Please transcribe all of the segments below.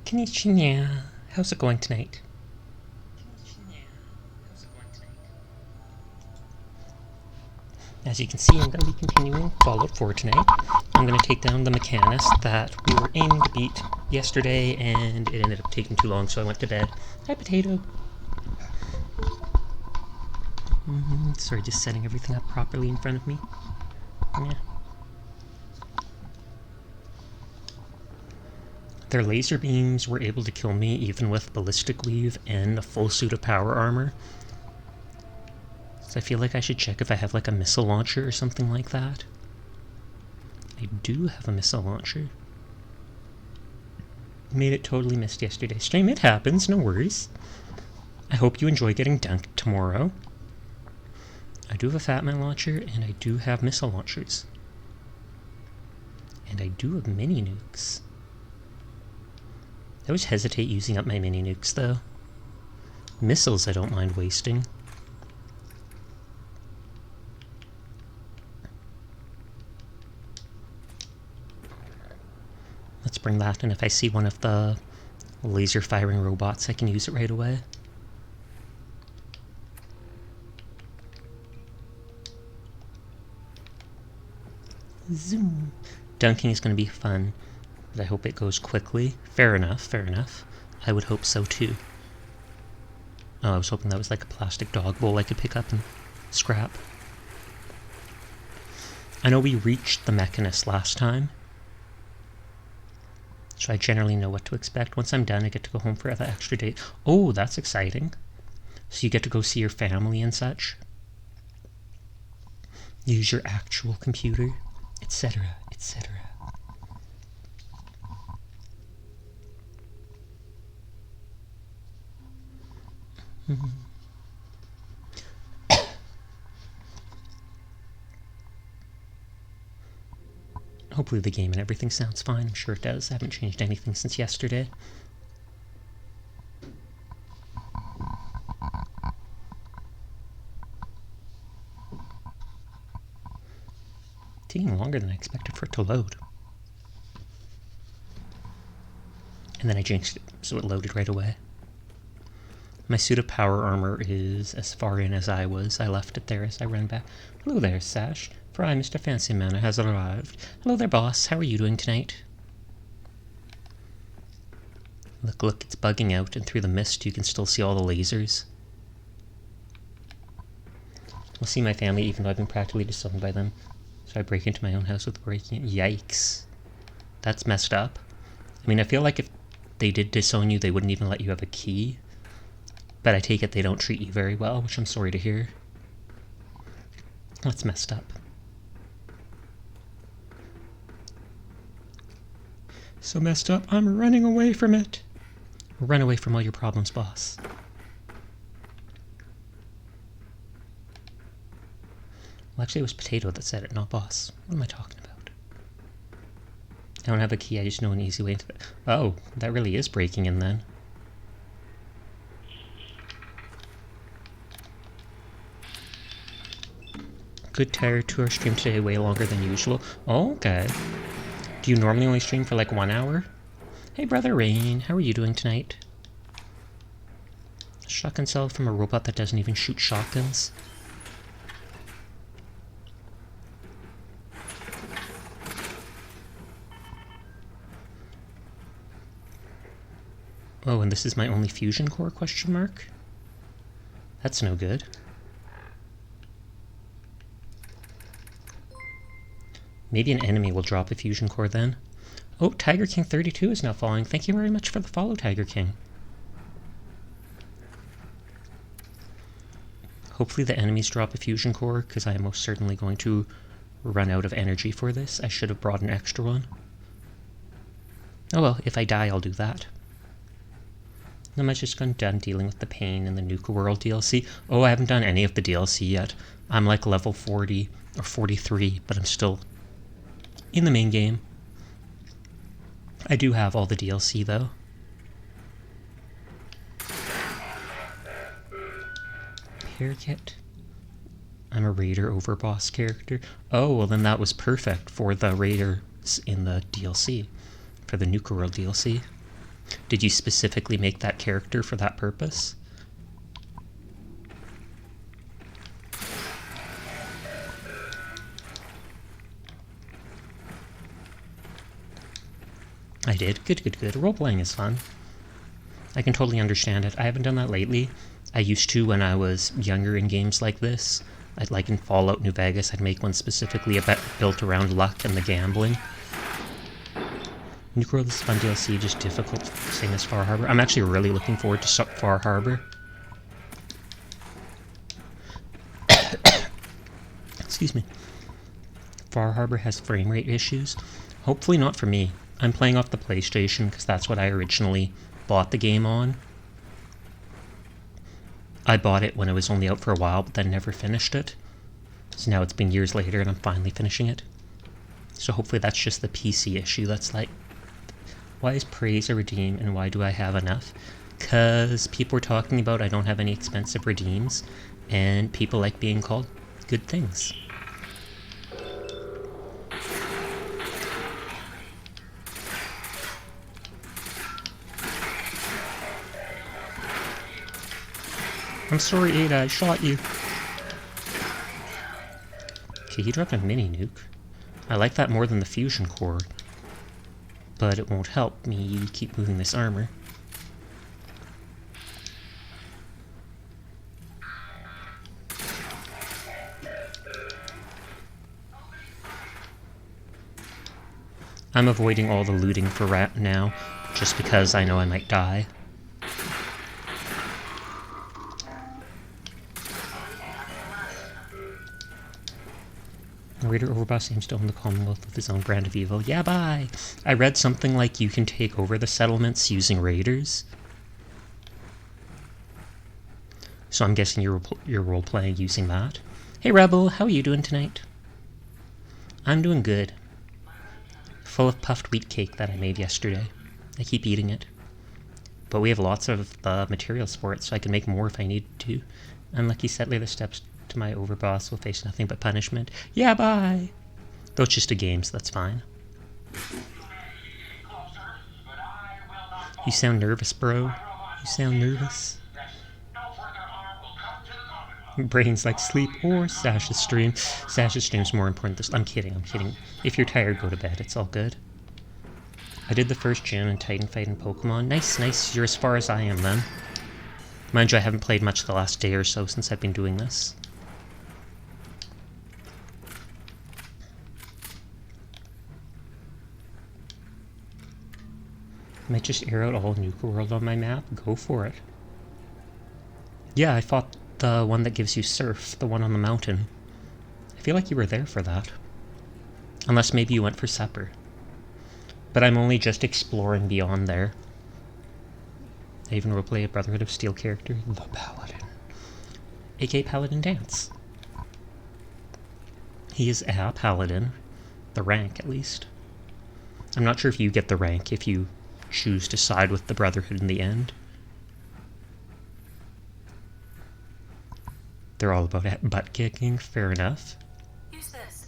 Konnichiwa. How's it going tonight? As you can see, I'm going to be continuing Fallout 4 tonight. I'm going to take down the Mechanist that we were aiming to beat yesterday, and it ended up taking too long, so I went to bed. Hi, Potato. Sorry, just setting everything up properly in front of me. Yeah. Their laser beams were able to kill me even with ballistic weave and a full suit of power armor. So I feel like I should check if I have like a missile launcher or something like that. I do have a missile launcher. Made it totally missed yesterday's stream. It happens, no worries. I hope you enjoy getting dunked tomorrow. I do have a Fat Man launcher, and I do have missile launchers. And I do have mini nukes. I always hesitate using up my mini nukes, though. Missiles I don't mind wasting. Let's bring that, and if I see one of the laser firing robots, I can use it right away. Zoom. Dunking is going to be fun, but I hope it goes quickly. Fair enough, fair enough. I would hope so too. Oh, I was hoping that was like a plastic dog bowl I could pick up and scrap. I know we reached the Mechanist last time, so I generally know what to expect. Once I'm done, I get to go home for the extra day. Oh, that's exciting. So you get to go see your family and such. Use your actual computer, etc., etc. Hopefully the game and everything sounds fine. I'm sure it does. I haven't changed anything since yesterday. Taking longer than I expected for it to load. And then I jinxed it, so it loaded right away. My suit of power armor is as far in as I was. I left it there as I ran back. Hello there, Sash. For I, Mr. Fancy Man, has arrived. Hello there, boss. How are you doing tonight? Look, it's bugging out, and through the mist you can still see all the lasers. I'll see my family even though I've been practically disowned by them. So I break into my own house with breaking. Yikes. That's messed up. I mean, I feel like if they did disown you, they wouldn't even let you have a key. But I take it they don't treat you very well, which I'm sorry to hear. That's messed up. So messed up, I'm running away from it. Run away from all your problems, boss. Well, actually, it was Potato that said it, not boss. What am I talking about? I don't have a key, I just know an easy way into it. Oh, that really is breaking in then. Good tired tour stream today, way longer than usual. Oh, okay. Do you normally only stream for like 1 hour? Hey, Brother Rain, how are you doing tonight? Shotgun cell from a robot that doesn't even shoot shotguns. Oh, and this is my only fusion core, question mark? That's no good. Maybe an enemy will drop a fusion core then. Oh, Tiger King 32 is now following. Thank you very much for the follow, Tiger King. Hopefully the enemies drop a fusion core, because I am most certainly going to run out of energy for this. I should have brought an extra one. Oh well, if I die, I'll do that. I'm just done dealing with the pain in the Nuka World DLC. Oh, I haven't done any of the DLC yet. I'm like level 40 or 43, but I'm still in the main game. I do have all the DLC though. Pair kit. I'm a raider overboss character. Oh, well then that was perfect for the raiders in the DLC. For the Nuka World DLC. Did you specifically make that character for that purpose? I did. Good, good, good. Role-playing is fun. I can totally understand it. I haven't done that lately. I used to when I was younger in games like this. I'd like in Fallout New Vegas, I'd make one specifically built around luck and the gambling. Nuke World is fun DLC, just difficult, same as Far Harbor. I'm actually really looking forward to Far Harbor. Excuse me. Far Harbor has frame rate issues. Hopefully not for me. I'm playing off the PlayStation because that's what I originally bought the game on. I bought it when it was only out for a while, but then never finished it. So now it's been years later and I'm finally finishing it. So hopefully that's just the PC issue. That's like, why is praise a redeem and why do I have enough? Because people are talking about I don't have any expensive redeems and people like being called good things. I'm sorry, Ada, I shot you. Okay, he dropped a mini nuke. I like that more than the fusion core. But it won't help me keep moving this armor. I'm avoiding all the looting for now, just because I know I might die. Raider Overboss aims to own the Commonwealth with his own brand of evil. Yeah, bye! I read something like you can take over the settlements using raiders. So I'm guessing you're role-playing using that. Hey Rebel, how are you doing tonight? I'm doing good. Full of puffed wheat cake that I made yesterday. I keep eating it. But we have lots of materials for it, so I can make more if I need to. Unlucky settler, the steps to my overboss will face nothing but punishment. Yeah, bye! Though it's just a game, so that's fine. You sound nervous, bro. You sound nervous. Brains like sleep or Sash's stream. Sash's stream's more important. I'm kidding, I'm kidding. If you're tired, go to bed. It's all good. I did the first gym and Titan fight in Pokemon. Nice, nice. You're as far as I am, then. Mind you, I haven't played much the last day or so since I've been doing this. Might just air out all Nuke World on my map? Go for it. Yeah, I fought the one that gives you surf, the one on the mountain. I feel like you were there for that. Unless maybe you went for supper. But I'm only just exploring beyond there. I even roleplay a Brotherhood of Steel character, the Paladin. aka Paladin Dance. He is a Paladin. The rank, at least. I'm not sure if you get the rank if you choose to side with the Brotherhood in the end. They're all about butt kicking, fair enough. Use this.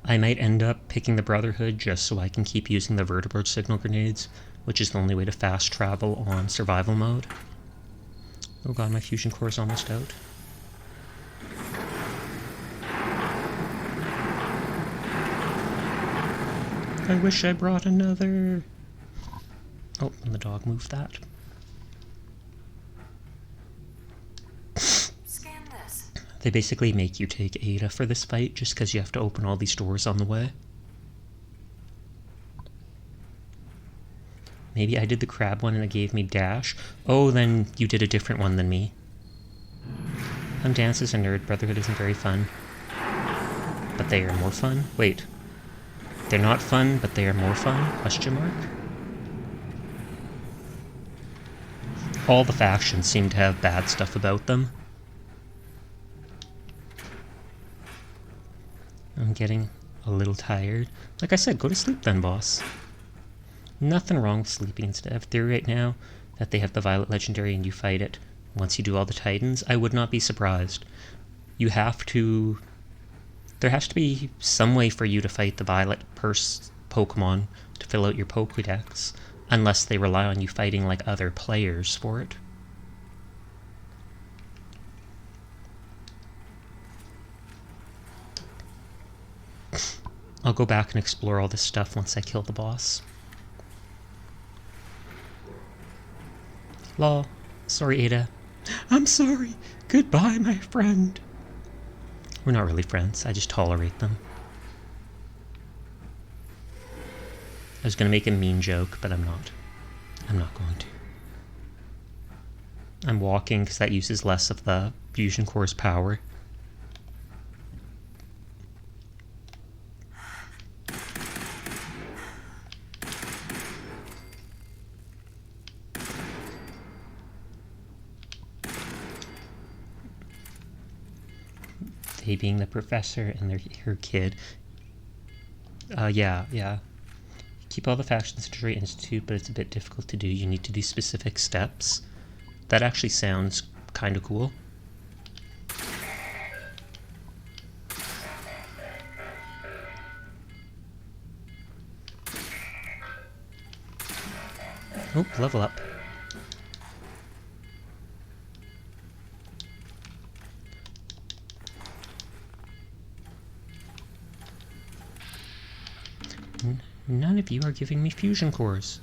I might end up picking the Brotherhood just so I can keep using the vertebrate signal grenades, which is the only way to fast travel on survival mode. Oh god, my fusion core is almost out. I wish I brought another. Oh, and the dog moved that. Scan this. They basically make you take Ada for this fight just because you have to open all these doors on the way. Maybe I did the crab one and it gave me dash. Oh, then you did a different one than me. Dance is a nerd. Brotherhood isn't very fun. But they are more fun? Wait. They're not fun, but they are more fun? Question mark? All the factions seem to have bad stuff about them. I'm getting a little tired. Like I said, go to sleep then, boss. Nothing wrong with sleeping instead. I have a theory right now that they have the Violet Legendary and you fight it once you do all the Titans. I would not be surprised. You have to... There has to be some way for you to fight the Violet Pokemon to fill out your Pokédex. Unless they rely on you fighting like other players for it. I'll go back and explore all this stuff once I kill the boss. Lol. Sorry, Ada. I'm sorry. Goodbye, my friend. We're not really friends. I just tolerate them. I was going to make a mean joke, but I'm not. I'm not going to. I'm walking because that uses less of the fusion core's power. They being the professor and her kid. Yeah. Keep all the factions to Trade Institute, but it's a bit difficult to do. You need to do specific steps. That actually sounds kind of cool. Oh, level up. None of you are giving me fusion cores.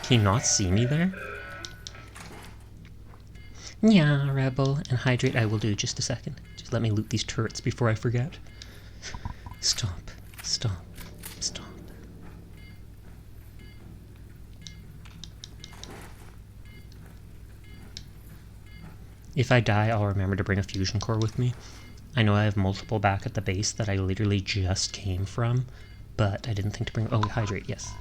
Can you not see me there? Yeah, Rebel. And hydrate I will do just a second. Just let me loot these turrets before I forget. Stop. If I die, I'll remember to bring a fusion core with me. I know I have multiple back at the base that I literally just came from, but I didn't think to bring... Oh, hydrate, yes.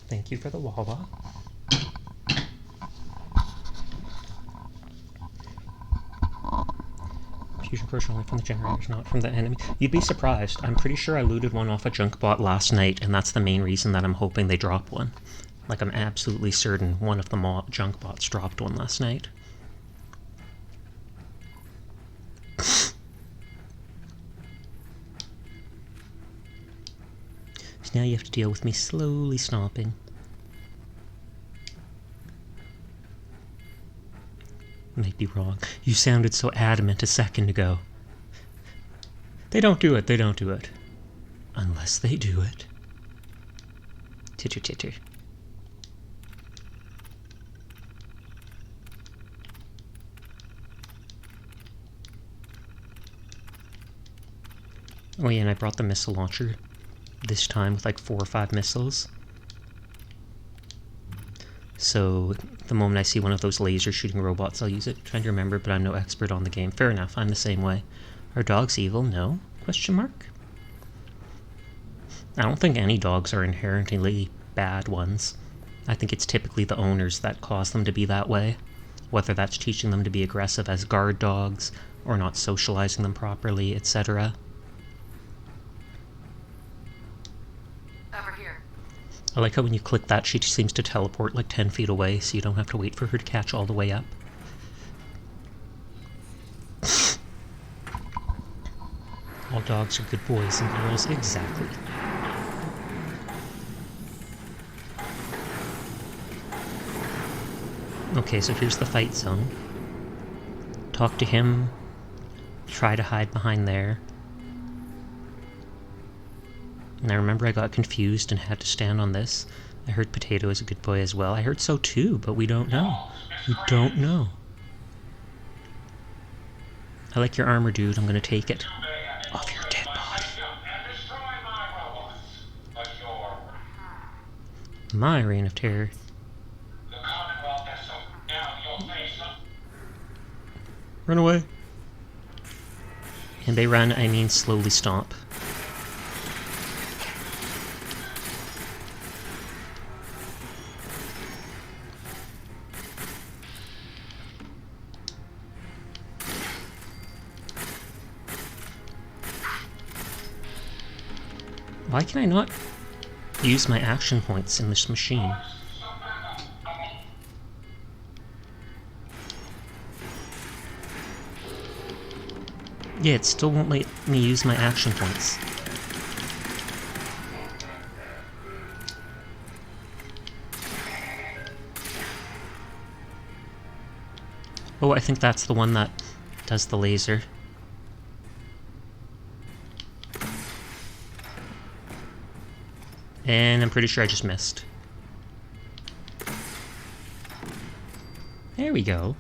Thank you for the Wawa. Fusion cores are only from the generators, not from the enemy. You'd be surprised. I'm pretty sure I looted one off a junk bot last night, and that's the main reason that I'm hoping they drop one. Like, I'm absolutely certain one of the junk bots dropped one last night. So now you have to deal with me slowly stomping. Might be wrong. You sounded so adamant a second ago. They don't do it. Unless they do it. Titter titter. Oh yeah, and I brought the missile launcher this time with like 4 or 5 missiles. So the moment I see one of those laser shooting robots, I'll use it. Trying to remember, but I'm no expert on the game. Fair enough, I'm the same way. Are dogs evil? No? Question mark? I don't think any dogs are inherently bad ones. I think it's typically the owners that cause them to be that way. Whether that's teaching them to be aggressive as guard dogs, or not socializing them properly, etc. I like how when you click that, she seems to teleport like 10 feet away, so you don't have to wait for her to catch all the way up. All dogs are good boys and girls, exactly. Okay, so here's the fight zone. Talk to him. Try to hide behind there. And I remember I got confused and had to stand on this. I heard Potato is a good boy as well. I heard so too, but we don't know. We don't know. I like your armor, dude. I'm gonna take it. Off your dead body. My reign of terror. Run away. And by run, I mean slowly stomp. Why can I not use my action points in this machine? Yeah, it still won't let me use my action points. Oh, I think that's the one that does the laser. And I'm pretty sure I just missed. There we go.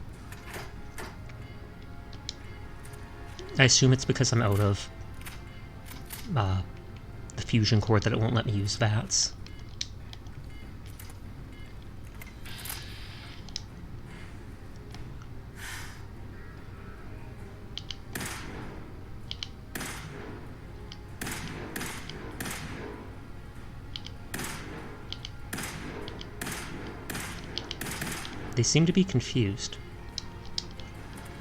I assume it's because I'm out of the fusion core that it won't let me use VATS. They seem to be confused.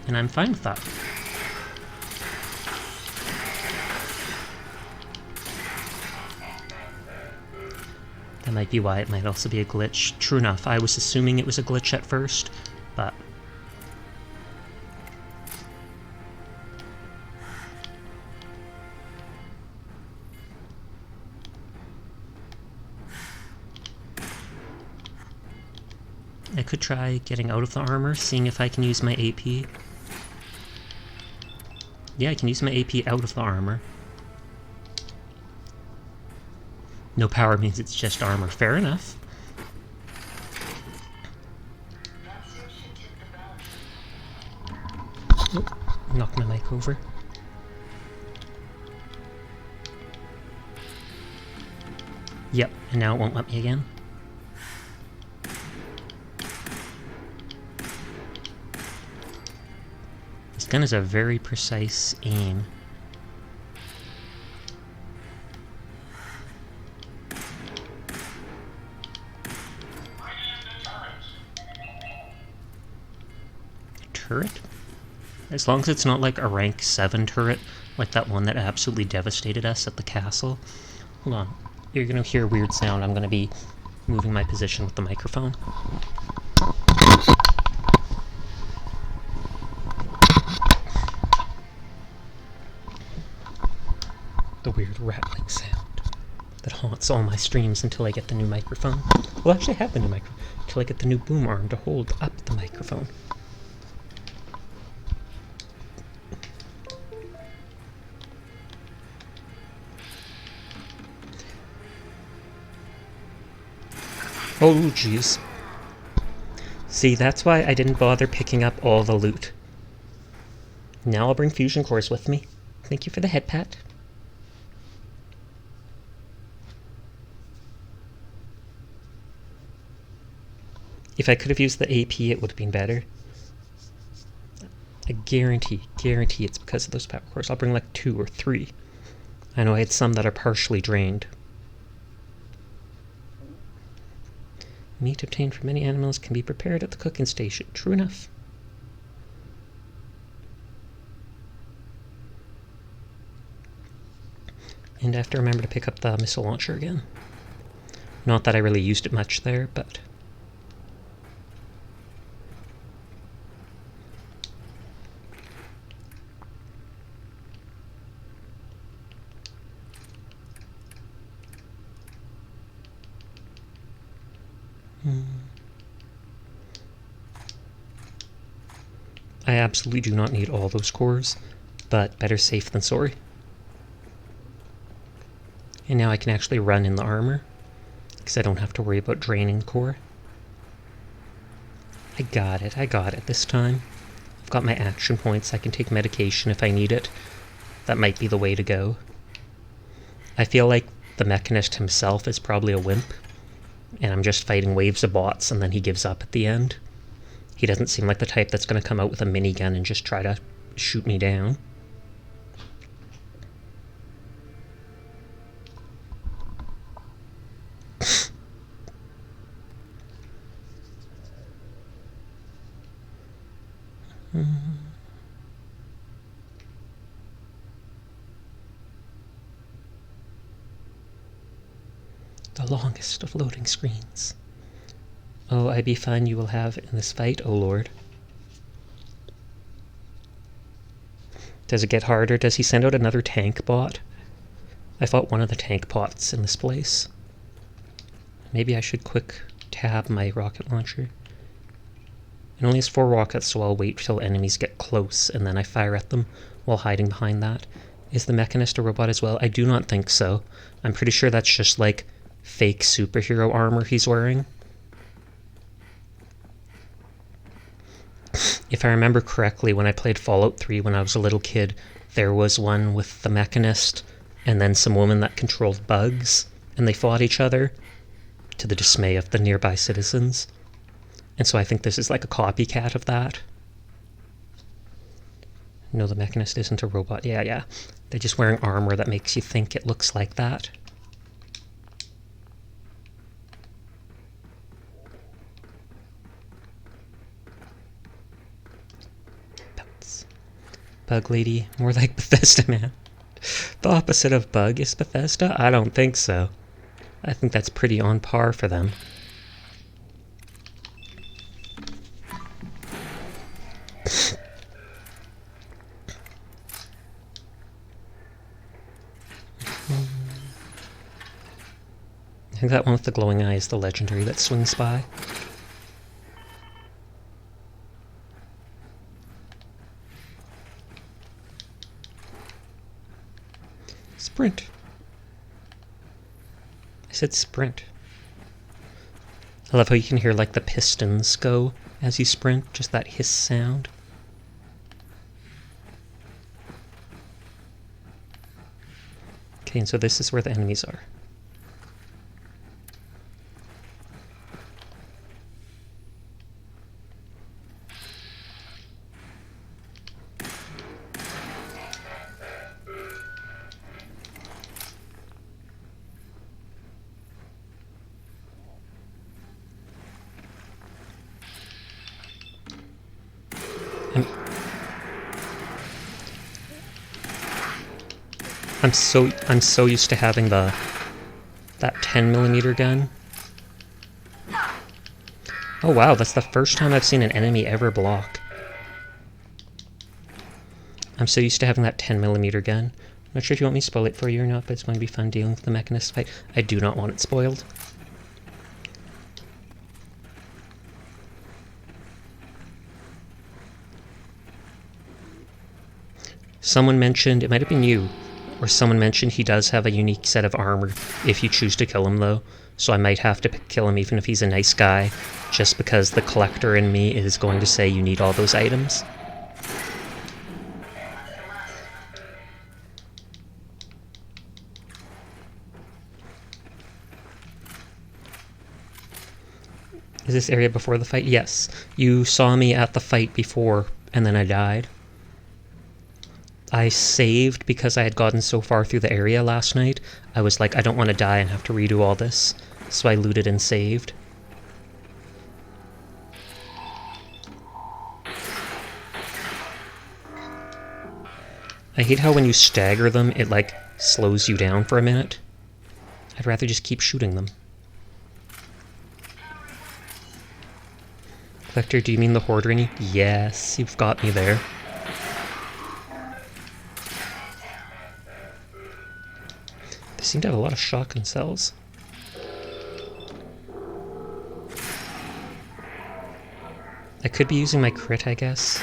And I'm fine with that. That might be why it might also be a glitch. True enough, I was assuming it was a glitch at first, but... I could try getting out of the armor, seeing if I can use my AP. Yeah, I can use my AP out of the armor. No power means it's just armor. Fair enough. Oh, knocked my mic over. Yep, and now it won't let me again. This gun is a very precise aim. Turret? As long as it's not like a rank 7 turret, like that one that absolutely devastated us at the castle. Hold on. You're gonna hear a weird sound. I'm gonna be moving my position with the microphone. The weird rattling sound that haunts all my streams until I get the new microphone. Well, actually, I have the new microphone until I get the new boom arm to hold up the microphone. Oh, jeez. See, that's why I didn't bother picking up all the loot. Now I'll bring fusion cores with me. Thank you for the head pat. If I could have used the AP, it would have been better. I guarantee it's because of those power cores. I'll bring like 2 or 3. I know I had some that are partially drained. Meat obtained from many animals can be prepared at the cooking station. True enough. And I have to remember to pick up the missile launcher again. Not that I really used it much there, but... I absolutely do not need all those cores, but better safe than sorry. And now I can actually run in the armor, because I don't have to worry about draining the core. I got it this time. I've got my action points, I can take medication if I need it. That might be the way to go. I feel like the Mechanist himself is probably a wimp, and I'm just fighting waves of bots and then he gives up at the end. He doesn't seem like the type that's going to come out with a minigun and just try to shoot me down. The longest of loading screens. Oh, I be fun you will have in this fight, O Lord. Does it get harder? Does he send out another tank bot? I fought one of the tank bots in this place. Maybe I should quick tab my rocket launcher. It only has 4 rockets, so I'll wait till enemies get close, and then I fire at them while hiding behind that. Is the Mechanist a robot as well? I do not think so. I'm pretty sure that's just like fake superhero armor he's wearing. If I remember correctly, when I played Fallout 3 when I was a little kid, there was one with the Mechanist and then some woman that controlled bugs, and they fought each other to the dismay of the nearby citizens. And so I think this is like a copycat of that. No, the Mechanist isn't a robot. Yeah. They're just wearing armor that makes you think it looks like that. Bounce. Bug lady. More like Bethesda, man. The opposite of bug is Bethesda? I don't think so. I think that's pretty on par for them. I think that one with the glowing eye is the legendary that swings by. Sprint. I said sprint. I love how you can hear like the pistons go as you sprint, just that hiss sound. Okay, and so this is where the enemies are. I'm so used to having that 10mm gun. Oh wow, that's the first time I've seen an enemy ever block. I'm so used to having that 10mm gun. I'm not sure if you want me to spoil it for you or not, but it's going to be fun dealing with the Mechanist fight. I do not want it spoiled. Someone mentioned, it might have been you, or someone mentioned he does have a unique set of armor if you choose to kill him though, so I might have to kill him even if he's a nice guy, just because the collector in me is going to say you need all those items. Is this area before the fight? Yes. You saw me at the fight before, and then I died. I saved because I had gotten so far through the area last night. I was like, I don't want to die and have to redo all this. So I looted and saved. I hate how when you stagger them, it like slows you down for a minute. I'd rather just keep shooting them. Collector, do you mean the Horde Ringy? Yes, you've got me there. They seem to have a lot of shotgun cells. I could be using my crit, I guess.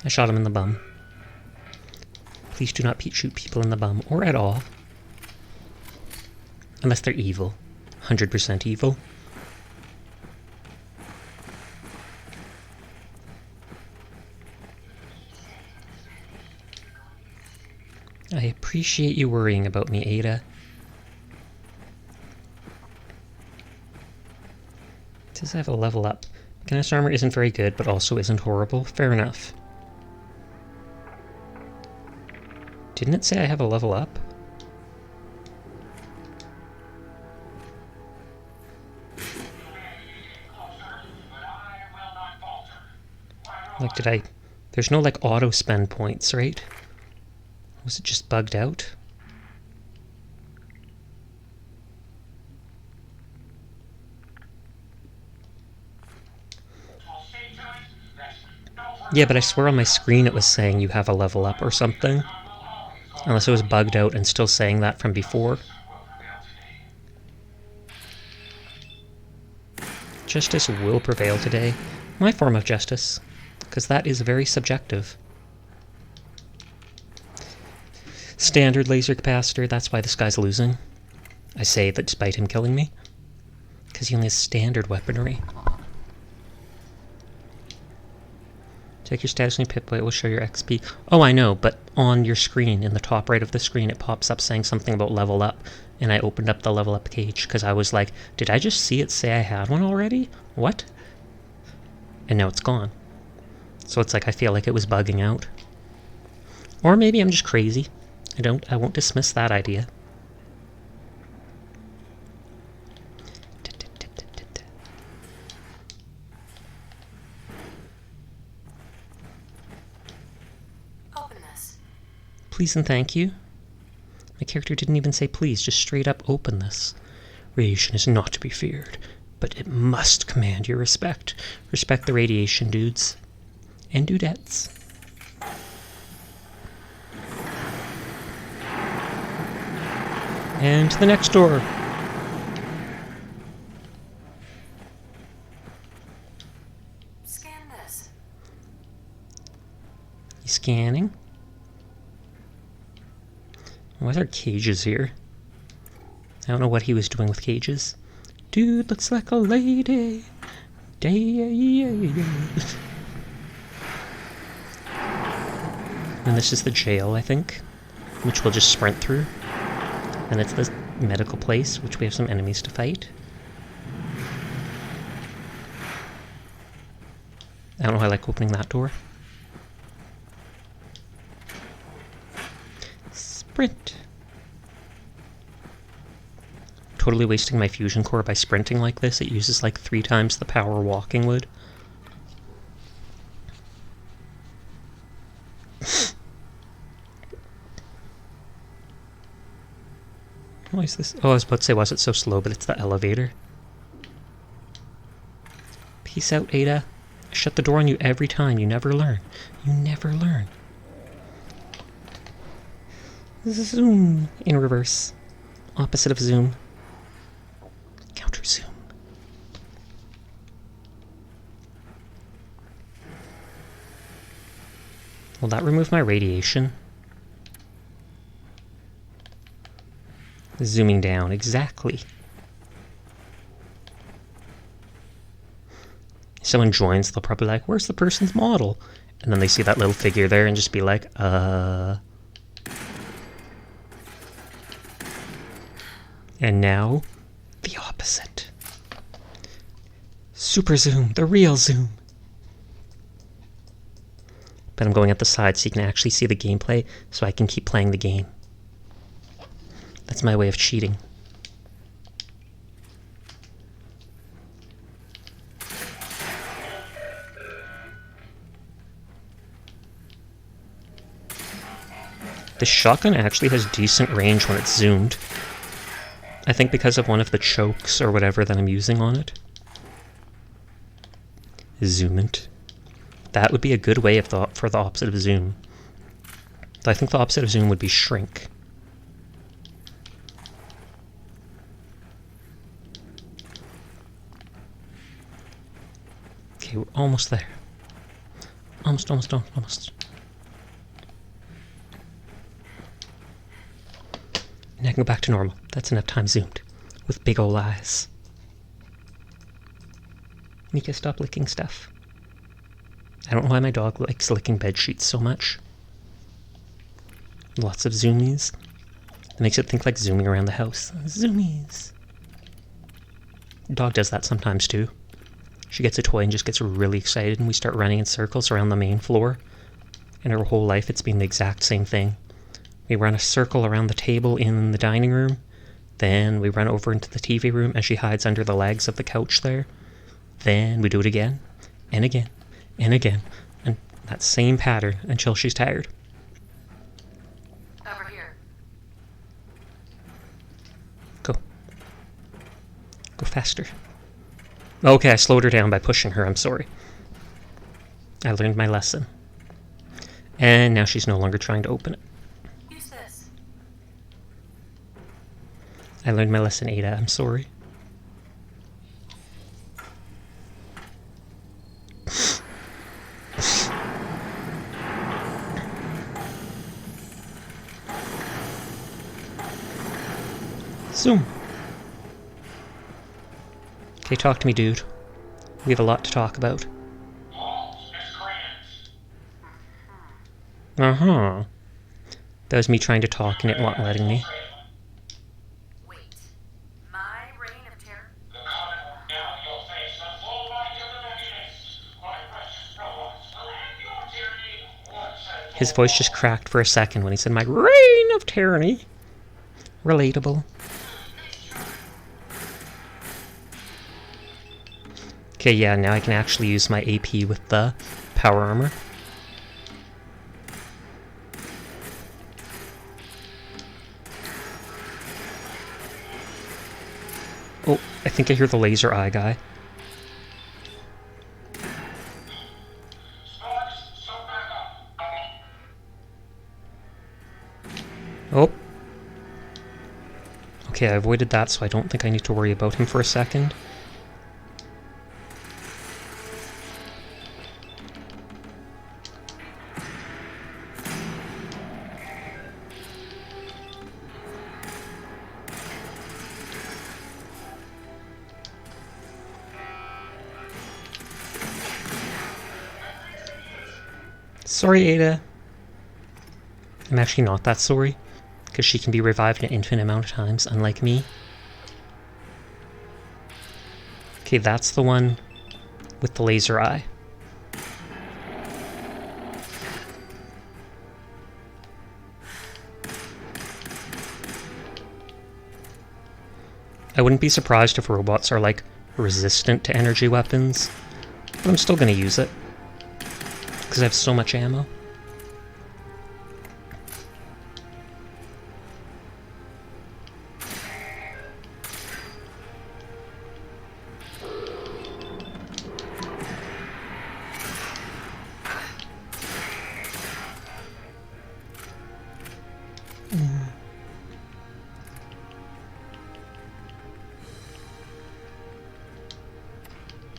I shot him in the bum. Please do not shoot people in the bum, or at all. Unless they're evil. 100% evil. I appreciate you worrying about me, Ada. It says I have a level up. Mechanist armor isn't very good, but also isn't horrible. Fair enough. Didn't it say I have a level up? Like, did I... There's no, like, auto-spend points, right? Was it just bugged out? Yeah, but I swear on my screen it was saying you have a level up or something. Unless it was bugged out and still saying that from before. Justice will prevail today. My form of justice. Because that is very subjective. Standard laser capacitor, that's why this guy's losing. I say that despite him killing me. Because he only has standard weaponry. Check your status on your Pip-Boy, it will show your XP. Oh, I know, but on your screen, in the top right of the screen, it pops up saying something about level up. And I opened up the level up page, because I was like, did I just see it say I had one already? What? And now it's gone. So it's like I feel like it was bugging out. Or maybe I'm just crazy. I won't dismiss that idea. Open this. Please and thank you. My character didn't even say please, just straight up open this. Radiation is not to be feared, but it must command your respect. Respect the radiation, dudes. And dudettes. And to the next door. Scan this. He's scanning. Why are there cages here? I don't know what he was doing with cages. Dude looks like a lady. And this is the jail, I think, which we'll just sprint through. And it's the medical place, which we have some enemies to fight. I don't know how I like opening that door. Sprint. Totally wasting my fusion core by sprinting like this. It uses like 3 times the power walking would. Why is this? Oh, I was about to say, was it so slow, but it's the elevator. Peace out, Ada. I shut the door on you every time. You never learn. You never learn. Zoom in reverse. Opposite of zoom. Counter zoom. Will that remove my radiation? Zooming down, exactly. If someone joins, they'll probably be like, where's the person's model? And then they see that little figure there and just be like, And now, the opposite. Super zoom, the real zoom. But I'm going at the side so you can actually see the gameplay, so I can keep playing the game. That's my way of cheating. This shotgun actually has decent range when it's zoomed. I think because of one of the chokes or whatever that I'm using on it. Zoomant. That would be a good way for the opposite of zoom. I think the opposite of zoom would be shrink. Okay, we're almost there. Almost. And I can go back to normal. That's enough time zoomed. With big ol' eyes. Mika, stop licking stuff. I don't know why my dog likes licking bed sheets so much. Lots of zoomies. It makes it think like zooming around the house. Zoomies. Dog does that sometimes too. She gets a toy and just gets really excited, and we start running in circles around the main floor. And her whole life it's been the exact same thing. We run a circle around the table in the dining room, then we run over into the TV room as she hides under the legs of the couch there. Then we do it again, and again, and again, and that same pattern until she's tired. Over here. Go. Go faster. Okay, I slowed her down by pushing her, I'm sorry. I learned my lesson. And now she's no longer trying to open it. Use this. I learned my lesson, Ada. I'm sorry. Zoom. Okay, talk to me, dude. We have a lot to talk about. Uh-huh. That was me trying to talk and it not letting me. Wait. My reign of terror? The commonwealth now you'll face the full might of the Mechanist. My precious robots will end your tyranny once and for His voice just cracked for a second when he said, "My reign of tyranny." Relatable. Okay, yeah, now I can actually use my AP with the power armor. Oh, I think I hear the laser eye guy. Sparks, so back up. Oh. Okay, I avoided that, so I don't think I need to worry about him for a second. Sorry, Ada. I'm actually not that sorry, because she can be revived an infinite amount of times, unlike me. Okay, that's the one with the laser eye. I wouldn't be surprised if robots are, like, resistant to energy weapons, but I'm still gonna use it, because I have so much ammo.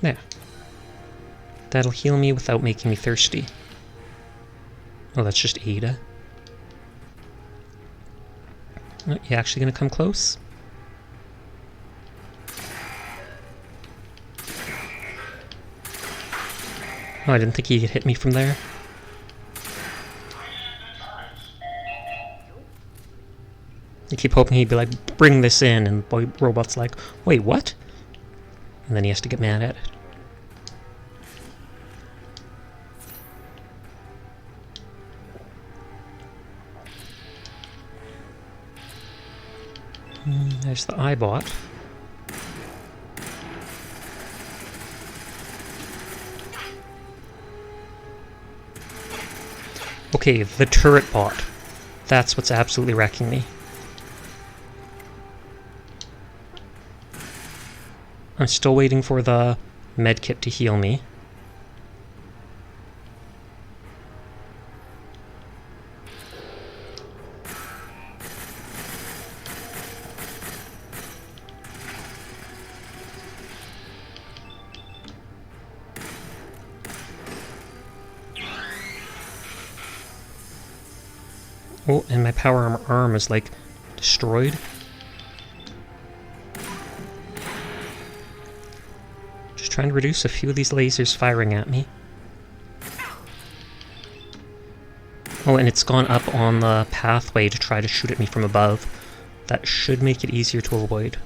There. That'll heal me without making me thirsty. Oh, that's just Ada. Oh, you actually gonna come close? Oh, I didn't think he could hit me from there. I keep hoping he'd be like, bring this in, and the robot's like, wait, what? And then he has to get mad at it. There's the iBot. Okay, the turret bot. That's what's absolutely wrecking me. I'm still waiting for the medkit to heal me. Oh, and my power armor arm is, like, destroyed. Just trying to reduce a few of these lasers firing at me. Oh, and it's gone up on the pathway to try to shoot at me from above. That should make it easier to avoid.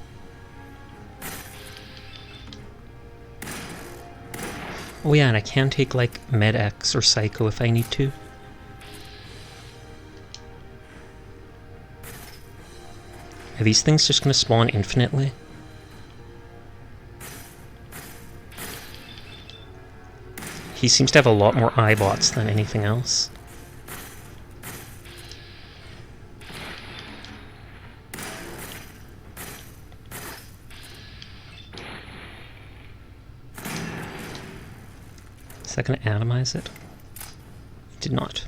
Oh yeah, and I can take, like, Med-X or Psycho if I need to. Are these things just gonna spawn infinitely? He seems to have a lot more iBots than anything else. Is that going to atomize it? It did not.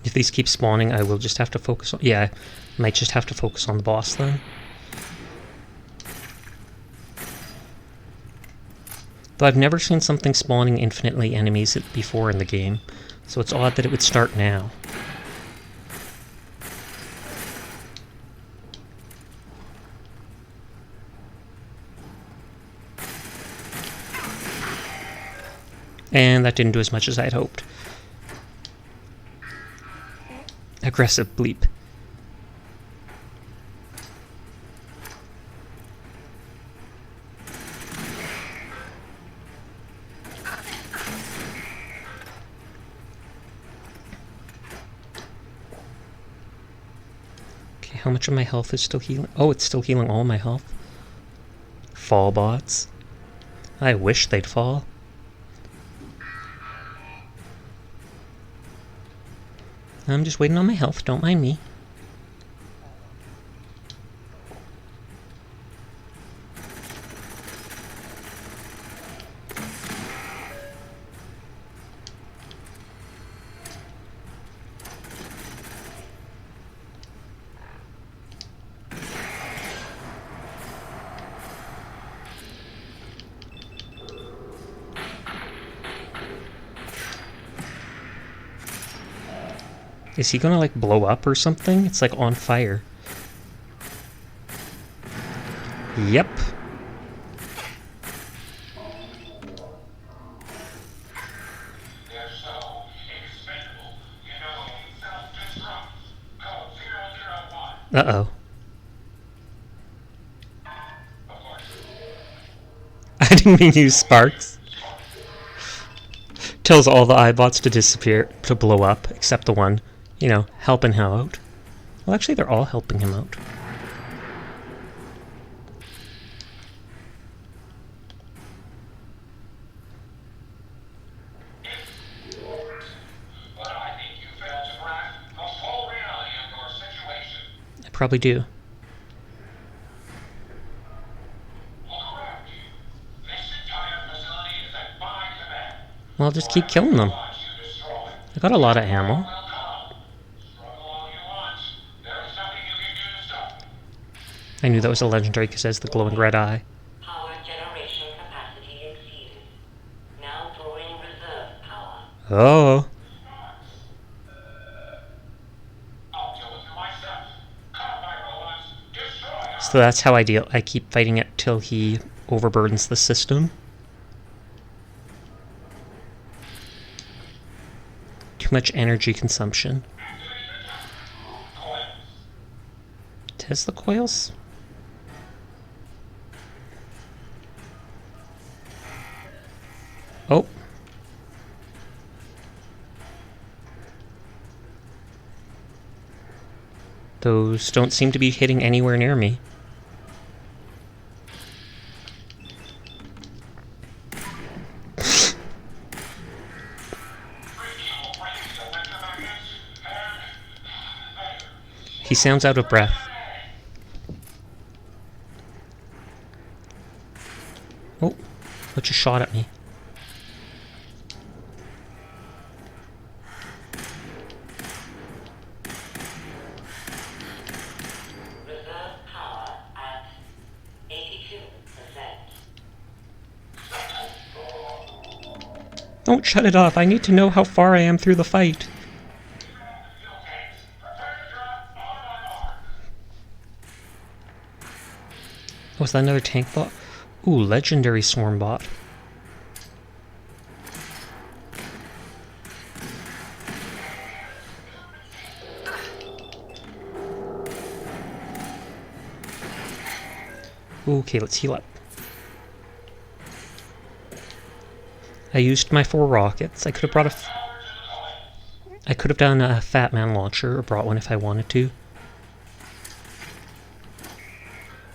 If these keep spawning, I will just have to focus on... Yeah, I might just have to focus on the boss then. Though I've never seen something spawning infinitely enemies before in the game, so it's odd that it would start now. And that didn't do as much as I had hoped. Aggressive bleep. Okay, how much of my health is still healing? Oh, it's still healing all my health. Fall bots. I wish they'd fall. I'm just waiting on my health, don't mind me. Is he gonna, like, blow up or something? It's, like, on fire. Yep. They're so expendable. You know, self-destruct. Code 001. Uh-oh. Of course. I didn't mean to use sparks. Tells all the iBots to disappear, to blow up, except the one, you know, helping him out. Well, actually, they're all helping him out. But I think you failed to grasp the full reality of your situation. I probably do. Correct. This entire facility is at my command. Well, I'll just keep killing them. Watch you destroy. I got a lot of ammo. Will come. Struggle all you want. There is nothing you can do to stop me. I knew that was a legendary because it has the glowing red eye. Power generation capacity exceeded. Now drawing reserve power. Oh. I'll deal with you myself. Come, my robots. Destroy us. So that's how I keep fighting it till he overburdens the system. Too much energy consumption. Tesla coils? Oh. Those don't seem to be hitting anywhere near me. He sounds out of breath. Oh, what just shot at me? Reserve power at 82%. Don't shut it off. I need to know how far I am through the fight. Was that another tank bot? Ooh, legendary swarm bot. Okay, let's heal up. I used my 4 rockets. I could have brought I could have done a Fat Man launcher or brought one if I wanted to.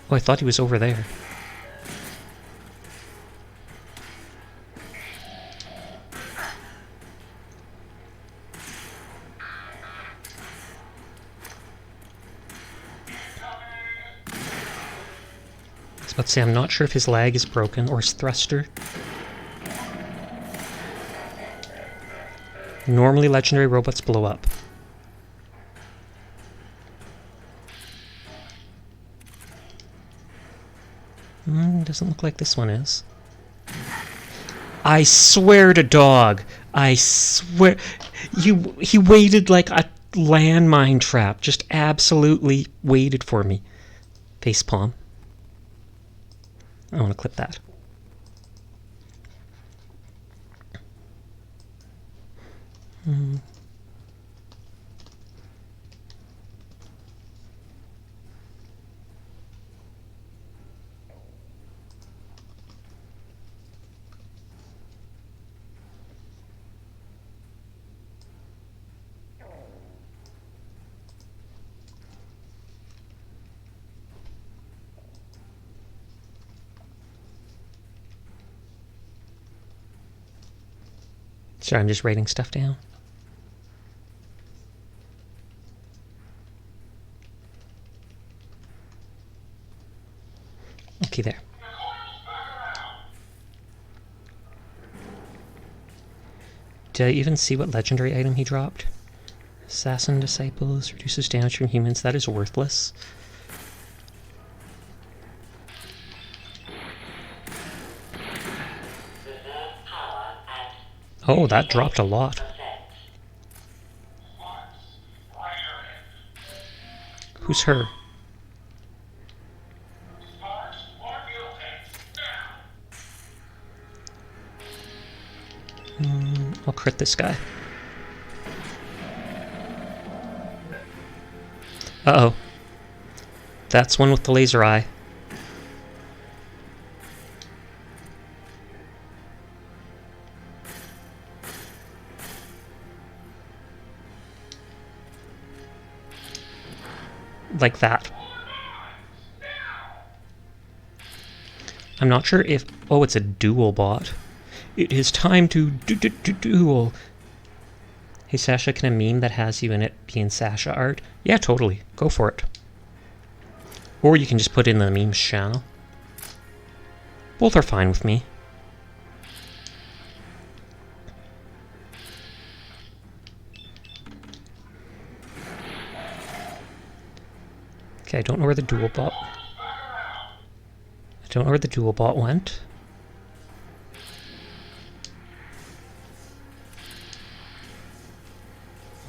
Oh, I thought he was over there. Let's say I'm not sure if his lag is broken or his thruster. Normally legendary robots blow up. Doesn't look like this one is. I swear to dog! I swear... He waited like a landmine trap. Just absolutely waited for me. Facepalm. I want to clip that. Sorry, I'm just writing stuff down. Okay, there. Did I even see what legendary item he dropped? Assassin Disciples, reduces damage from humans. That is worthless. Oh, that dropped a lot. Who's her? I'll crit this guy. Uh-oh. That's one with the laser eye. Like that. I'm not sure if... Oh, it's a dual bot. It is time to duel. Hey, Sasha, can a meme that has you in it be in Sasha art? Yeah, totally. Go for it. Or you can just put it in the memes channel. Both are fine with me. Okay, I don't know where the dual bot... I don't know where the dual bot went.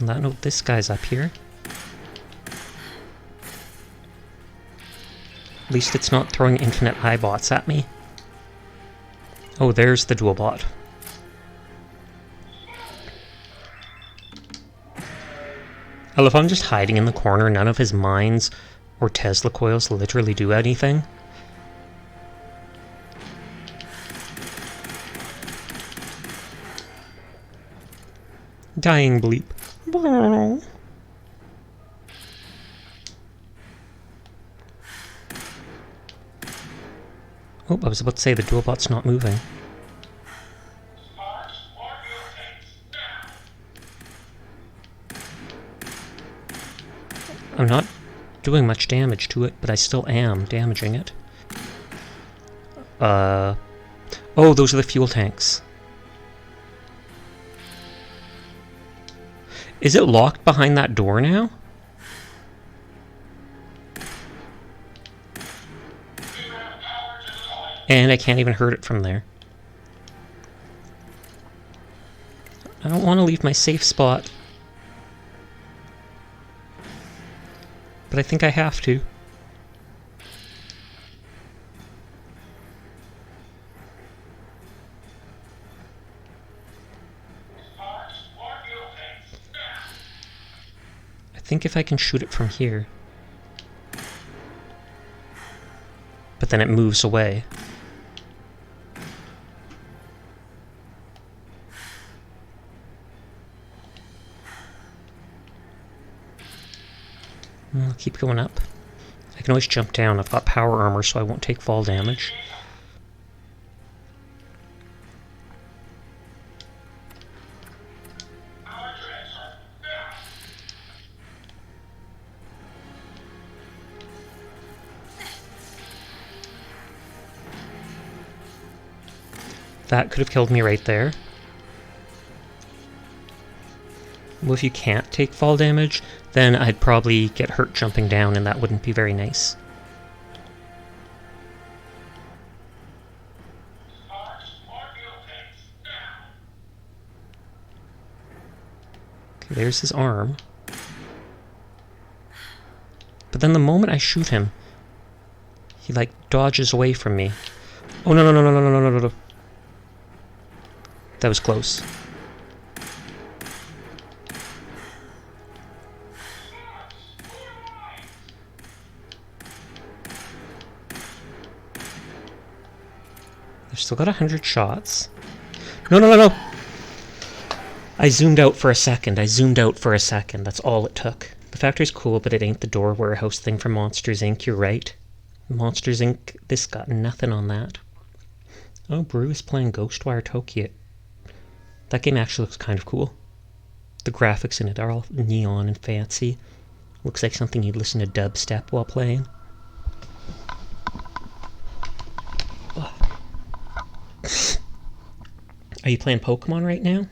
On that note, this guy's up here. At least it's not throwing infinite eye bots at me. Oh, there's the dual bot. I love how I'm just hiding in the corner. None of his mines or Tesla coils literally do anything. Dying bleep. Oh, I was about to say the dual bot's not moving. I'm not doing much damage to it, but I still am damaging it. Oh, those are the fuel tanks. Is it locked behind that door now? And I can't even hurt it from there. I don't want to leave my safe spot. But I think I have to. I think if I can shoot it from here. But then it moves away. I'll keep going up. I can always jump down. I've got power armor, so I won't take fall damage. That could have killed me right there. Well, if you can't take fall damage, then I'd probably get hurt jumping down, and that wouldn't be very nice. Okay, there's his arm. But then the moment I shoot him, he, like, dodges away from me. Oh, no, no, no, no, no, no, no, no, no. That was close. They've still got 100 shots. No, no, no, no! I zoomed out for a second. That's all it took. The factory's cool, but it ain't the door warehouse thing from Monsters, Inc., you're right. Monsters, Inc., this got nothing on that. Oh, Brew is playing Ghostwire Tokyo. That game actually looks kind of cool. The graphics in it are all neon and fancy. Looks like something you'd listen to dubstep while playing. Are you playing Pokemon right now?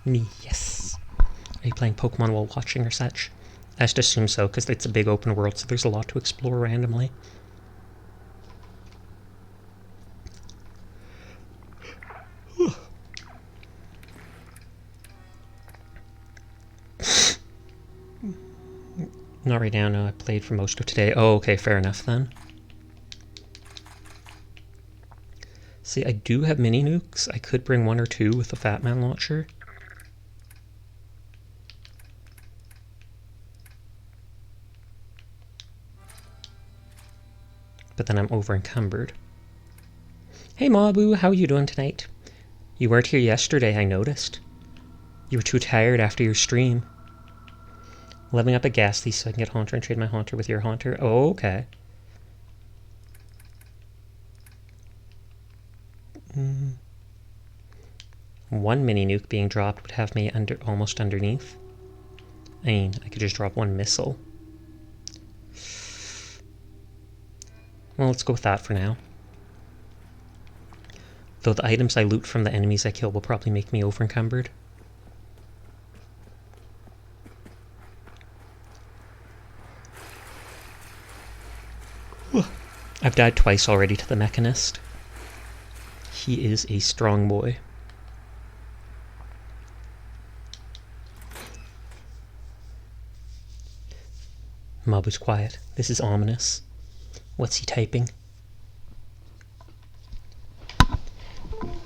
Me, yes. Are you playing Pokemon while watching or such? I just assume so, because it's a big open world, so there's a lot to explore randomly. Not right now, no. I played for most of today. Oh, okay, fair enough then. See, I do have mini nukes. I could bring 1 or 2 with the Fat Man launcher. But then I'm over encumbered. Hey Mabu, how are you doing tonight? You weren't here yesterday, I noticed. You were too tired after your stream. Leveling up a Ghastly so I can get Haunter and trade my Haunter with your Haunter. Oh, okay. One mini nuke being dropped would have me almost underneath. I mean, I could just drop 1 missile. Well, let's go with that for now. Though the items I loot from the enemies I kill will probably make me over encumbered. I've died twice already to the Mechanist. He is a strong boy. Mabu's quiet. This is ominous. What's he typing?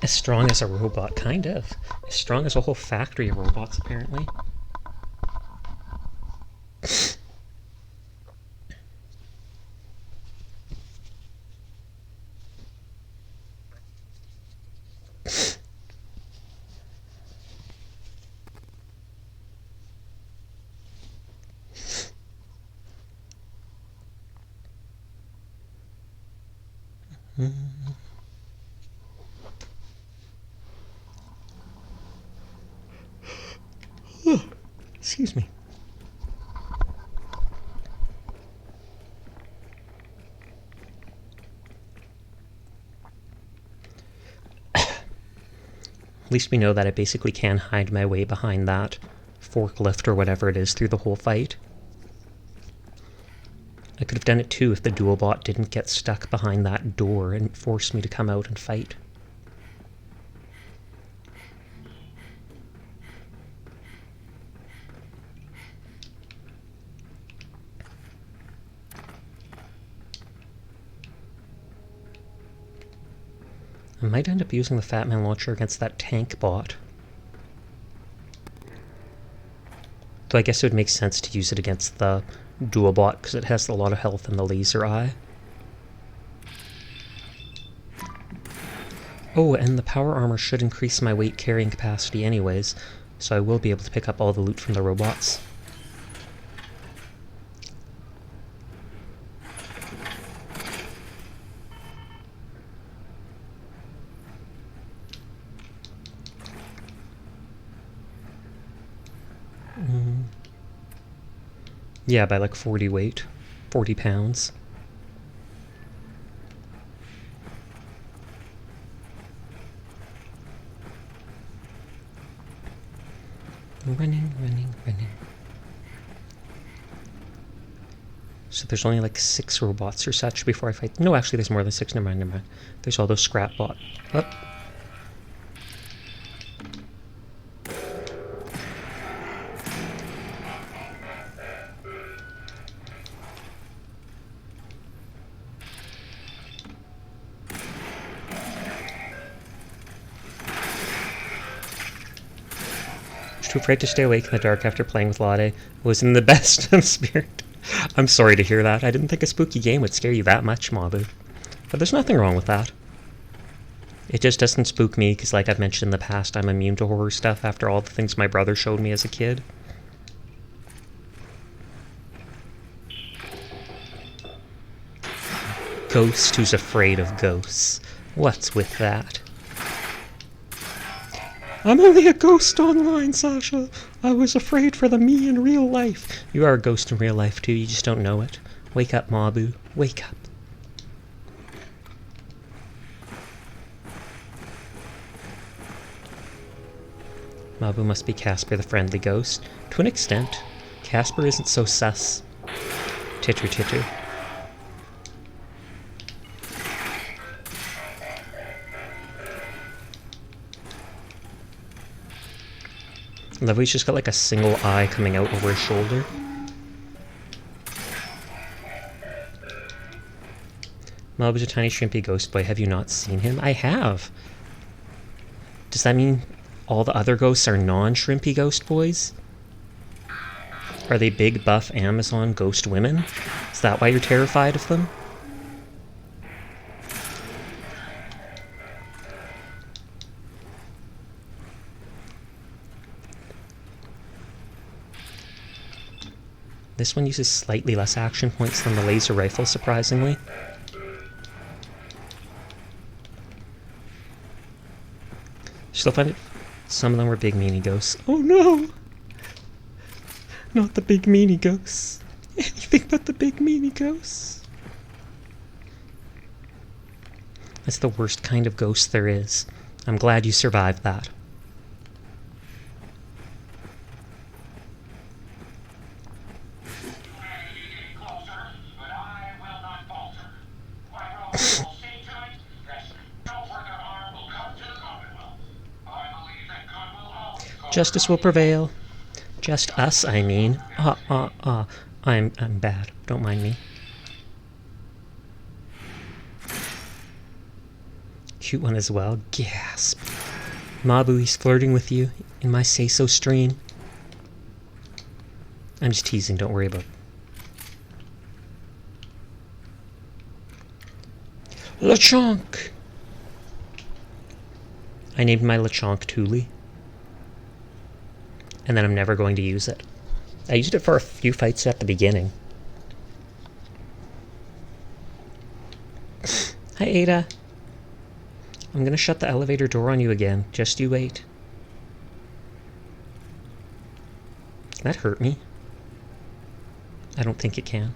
As strong as a robot, kind of. As strong as a whole factory of robots, apparently. Excuse me. At least we know that I basically can hide my way behind that forklift or whatever it is through the whole fight. I could have done it too if the dual bot didn't get stuck behind that door and force me to come out and fight. I might end up using the Fat Man launcher against that tank bot. Though I guess it would make sense to use it against the dual bot because it has a lot of health and the laser eye. Oh, and the power armor should increase my weight carrying capacity anyways, so I will be able to pick up all the loot from the robots. Yeah, by like 40 weight. 40 pounds. Running, running, running. So there's only like 6 robots or such before I fight. No, actually, there's more than 6. Never mind, never mind. There's all those scrap bots. Oh. Too afraid to stay awake in the dark after playing with Lade. Was in the best of spirit. I'm sorry to hear that. I didn't think a spooky game would scare you that much, Mabu. But there's nothing wrong with that. It just doesn't spook me, because like I've mentioned in the past, I'm immune to horror stuff after all the things my brother showed me as a kid. Ghost who's afraid of ghosts. What's with that? I'm only a ghost online, Sasha. I was afraid for the me in real life. You are a ghost in real life, too. You just don't know it. Wake up, Mabu. Wake up. Mabu must be Casper the friendly ghost. To an extent. Casper isn't so sus. Titter titter. Lovely's just got like a single eye coming out over his shoulder. Mabu's a tiny shrimpy ghost boy. Have you not seen him? I have. Does that mean all the other ghosts are non-shrimpy ghost boys? Are they big, buff Amazon ghost women? Is that why you're terrified of them? This one uses slightly less action points than the laser rifle, surprisingly. Still find it. Some of them were big meanie ghosts. Oh no! Not the big meanie ghosts. Anything but the big meanie ghosts. That's the worst kind of ghost there is. I'm glad you survived that. Justice will prevail. Just us, I mean. I'm bad. Don't mind me. Cute one as well. Gasp. Mabu, he's flirting with you in my say-so stream. I'm just teasing, don't worry about it. Lechonk! I named my Lechonk Thule. And then I'm never going to use it. I used it for a few fights at the beginning. Hi, Ada. I'm gonna shut the elevator door on you again. Just you wait. Can that hurt me? I don't think it can.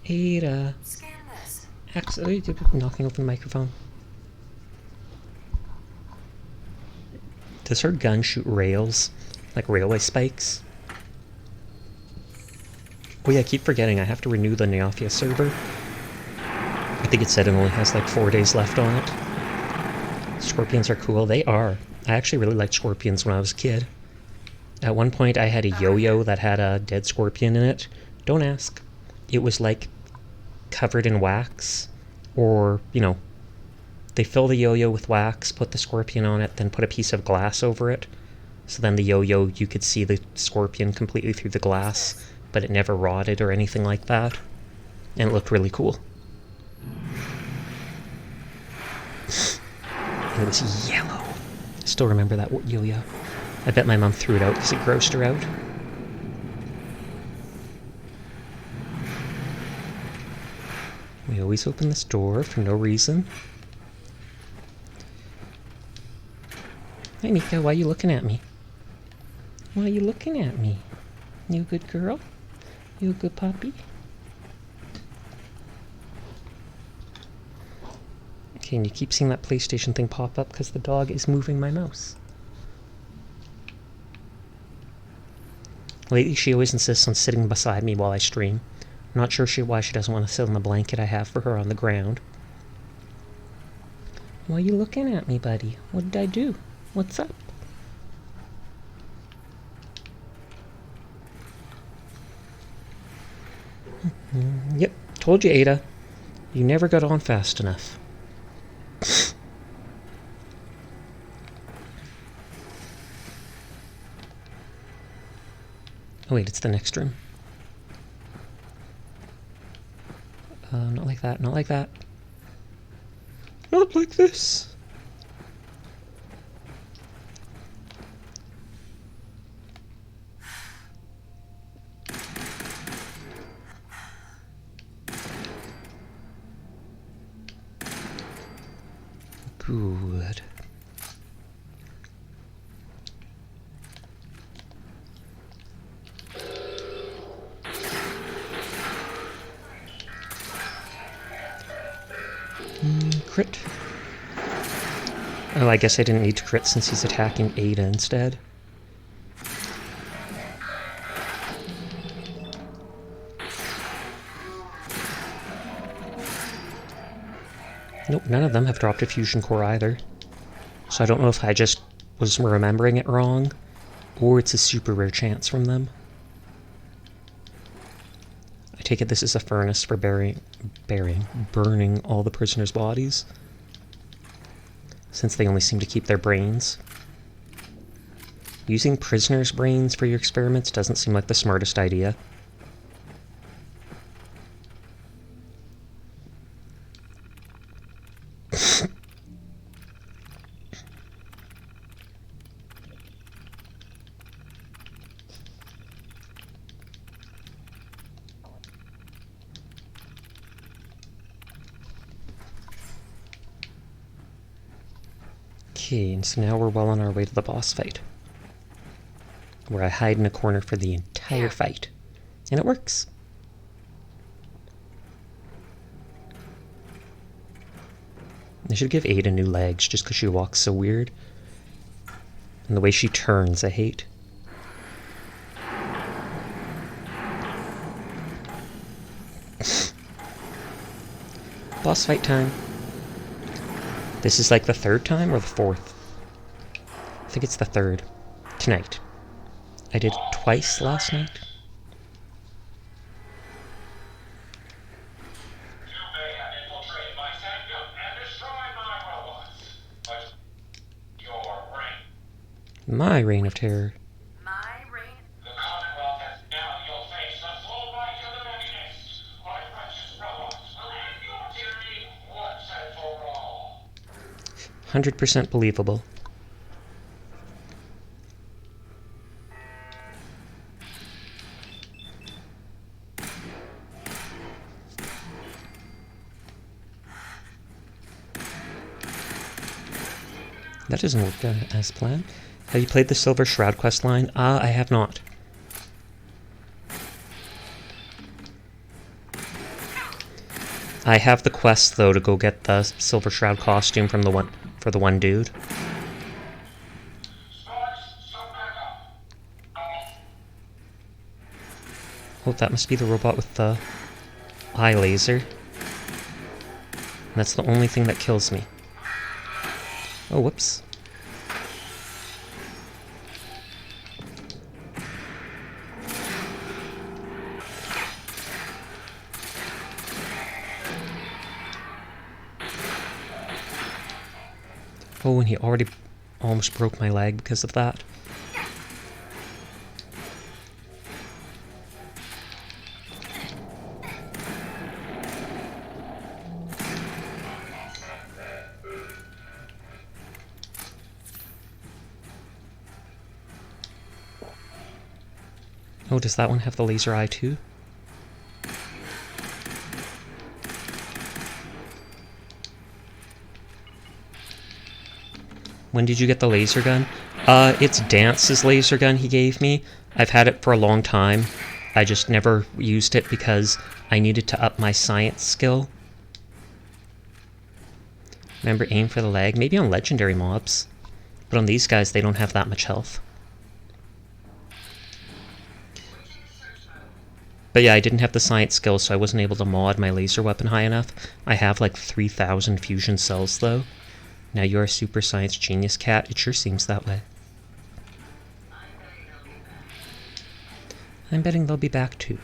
Ada. Scan this. Actually, knocking open the microphone. Does her gun shoot rails? Like railway spikes? Oh yeah, I keep forgetting I have to renew the Neophia server. I think it said it only has like 4 days left on it. Scorpions are cool. They are. I actually really liked scorpions when I was a kid. At one point I had a yo-yo that had a dead scorpion in it. Don't ask. It was like covered in wax, or, you know, they fill the yo-yo with wax, put the scorpion on it, then put a piece of glass over it. So then the yo-yo, you could see the scorpion completely through the glass, but it never rotted or anything like that. And it looked really cool. And it was yellow. I still remember that yo-yo. I bet my mom threw it out because it grossed her out. We always open this door for no reason. Hey, Mika, why are you looking at me? Why are you looking at me? You a good girl? You a good puppy? Okay, and you keep seeing that PlayStation thing pop up because the dog is moving my mouse. Lately, she always insists on sitting beside me while I stream. I'm not sure why she doesn't want to sit on the blanket I have for her on the ground. Why are you looking at me, buddy? What did I do? What's up? Yep, told you, Ada. You never got on fast enough. Oh wait, it's the next room. Not like that, not like that. Not like this! Good. Crit. Oh, I guess I didn't need to crit since he's attacking Ada instead. Nope, none of them have dropped a fusion core either. So I don't know if I just was remembering it wrong, or it's a super rare chance from them. I take it this is a furnace for burning all the prisoners' bodies, since they only seem to keep their brains. Using prisoners' brains for your experiments doesn't seem like the smartest idea. Okay, and so now we're well on our way to the boss fight, where I hide in a corner for the entire fight. And it works. I should give Ada new legs just because she walks so weird. And the way she turns, I hate. Boss fight time. This is like the third time or the fourth? I think it's the third. Tonight. I did it twice last night. You may have infiltrated my sanctum and destroyed my robots, but your reign. My reign of terror. My reign. The commonwealth has now you'll face the full might of the Mechanist. My precious robots will end your tyranny once and for all. 100% believable. That doesn't work as planned. Have you played the Silver Shroud quest line? I have not. I have the quest though to go get the Silver Shroud costume from the one dude. Oh, that must be the robot with the eye laser. And that's the only thing that kills me. Oh, whoops. Oh, and he already almost broke my leg because of that. Oh, does that one have the laser eye too? When did you get the laser gun? It's Dance's laser gun he gave me. I've had it for a long time. I just never used it because I needed to up my science skill. Remember, aim for the leg. Maybe on legendary mobs. But on these guys, they don't have that much health. But yeah, I didn't have the science skill, so I wasn't able to mod my laser weapon high enough. I have like 3,000 fusion cells, though. Now you're a super science genius, Cat. It sure seems that way. I'm betting they'll be back, too.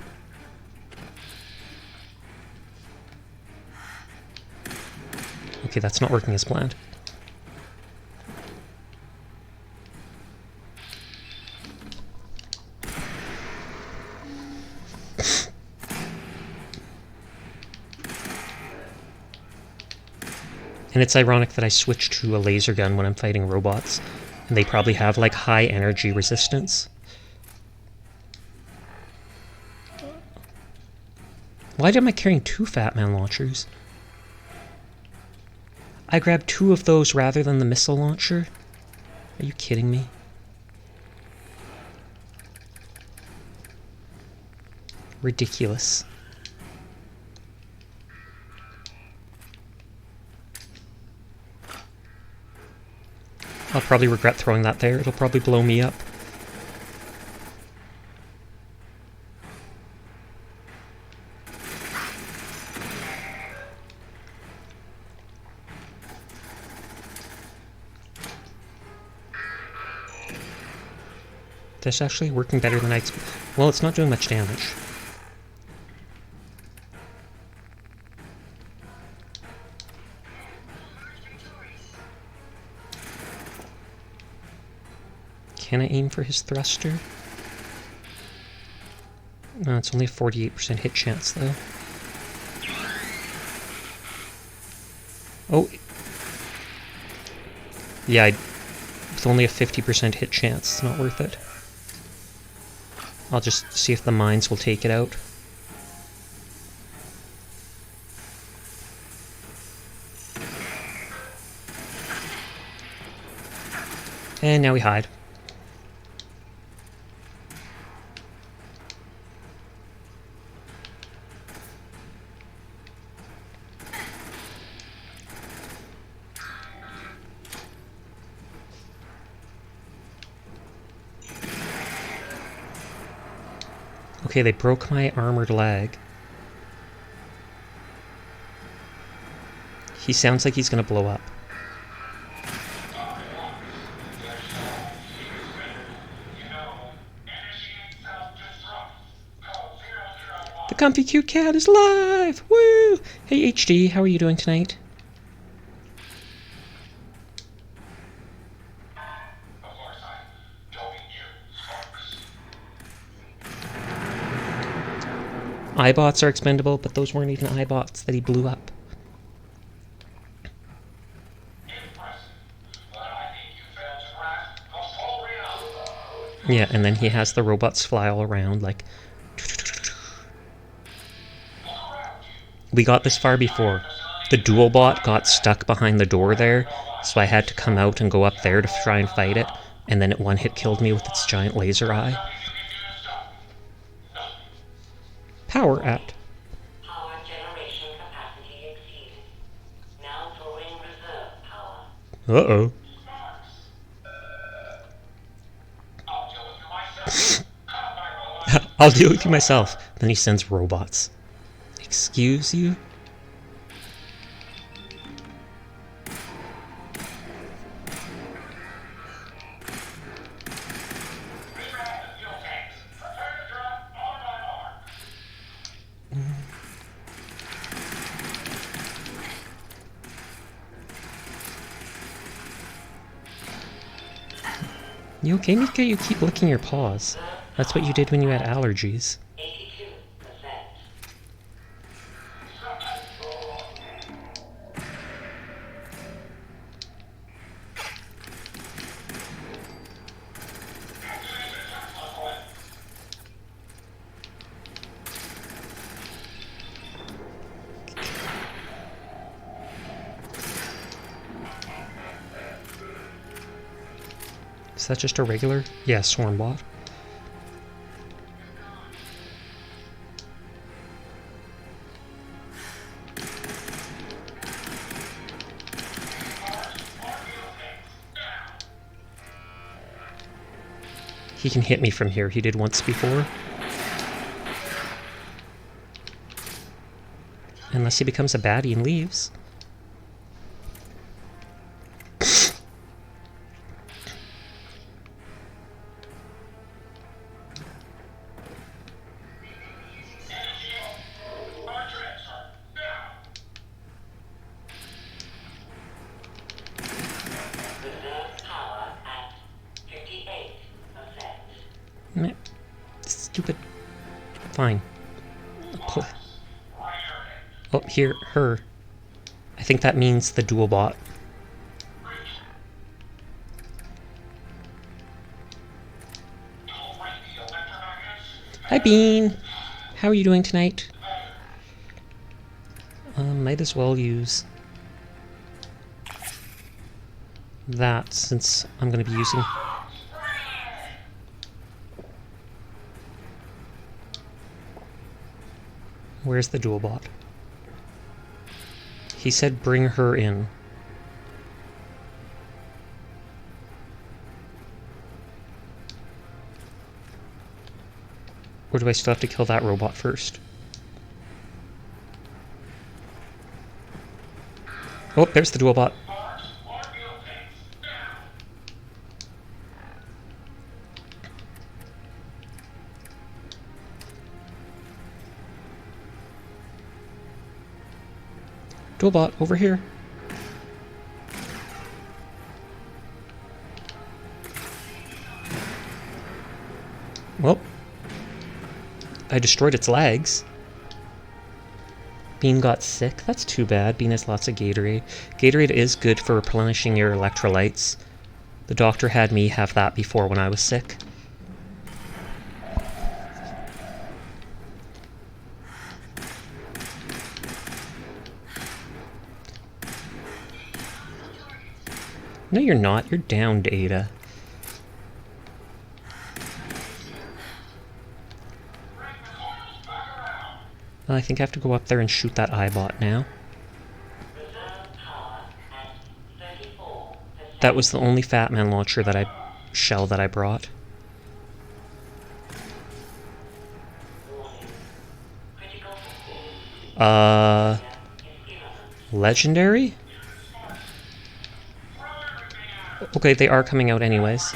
Okay, that's not working as planned. And it's ironic that I switched to a laser gun when I'm fighting robots. And they probably have, like, high energy resistance. Why am I carrying 2 Fat Man launchers? I grabbed 2 of those rather than the missile launcher? Are you kidding me? Ridiculous. I'll probably regret throwing that there. It'll probably blow me up. That's actually working better than I expected. Well, it's not doing much damage. Can I aim for his thruster? No, it's only a 48% hit chance, though. Oh! Yeah, with only a 50% hit chance, it's not worth it. I'll just see if the mines will take it out. And now we hide. Okay, they broke my armored leg. He sounds like he's gonna blow up. The comfy cute cat is live! Woo! Hey HD, how are you doing tonight? iBots are expendable, but those weren't even iBots that he blew up. Yeah, and then he has the robots fly all around, like... We got this far before. The dual bot got stuck behind the door there, so I had to come out and go up there to try and fight it, and then it one-hit killed me with its giant laser eye. Power at. Power generation capacity exceeded. Now drawing reserve power. Uh-oh. I'll deal with you myself. Then he sends robots. Excuse you? You okay, Mika? You keep licking your paws. That's what you did when you had allergies. 82%. that just a regular? Yeah, swarm bot. He can hit me from here. He did once before. Unless he becomes a baddie and leaves. Reserve power at 58%. Meh. Stupid. Fine. Oh, here, her. I think that means the dual bot. Hi, Bean. How are you doing tonight? Might as well use that since I'm going to be using... Where's the dual bot? He said bring her in. Or do I still have to kill that robot first? Oh, there's the dual bot. Dual bot, over here. Well, I destroyed its legs. Bean got sick. That's too bad. Bean has lots of Gatorade. Gatorade is good for replenishing your electrolytes. The doctor had me have that before when I was sick. No, you're not. You're down, Data. Well, I think I have to go up there and shoot that iBot now. Reserve power at 34%. That was the only Fat Man launcher that shell that I brought. Warning. Critical. Legendary? Okay, they are coming out anyways.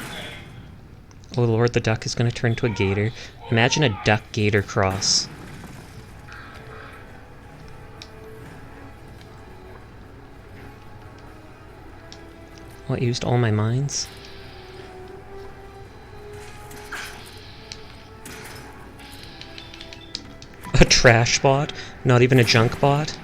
Oh lord, the duck is going to turn into a gator. Imagine a duck-gator cross. What, used all my mines? A trash bot? Not even a junk bot?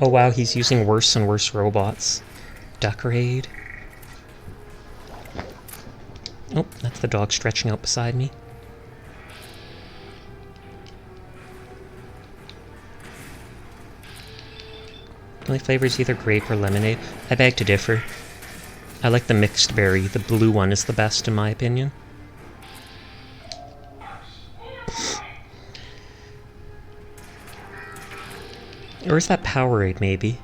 Oh wow, he's using worse and worse robots. Duck raid. Oh, that's the dog stretching out beside me. The only flavor is either grape or lemonade. I beg to differ. I like the mixed berry. The blue one is the best in my opinion. Or is that Powerade, maybe?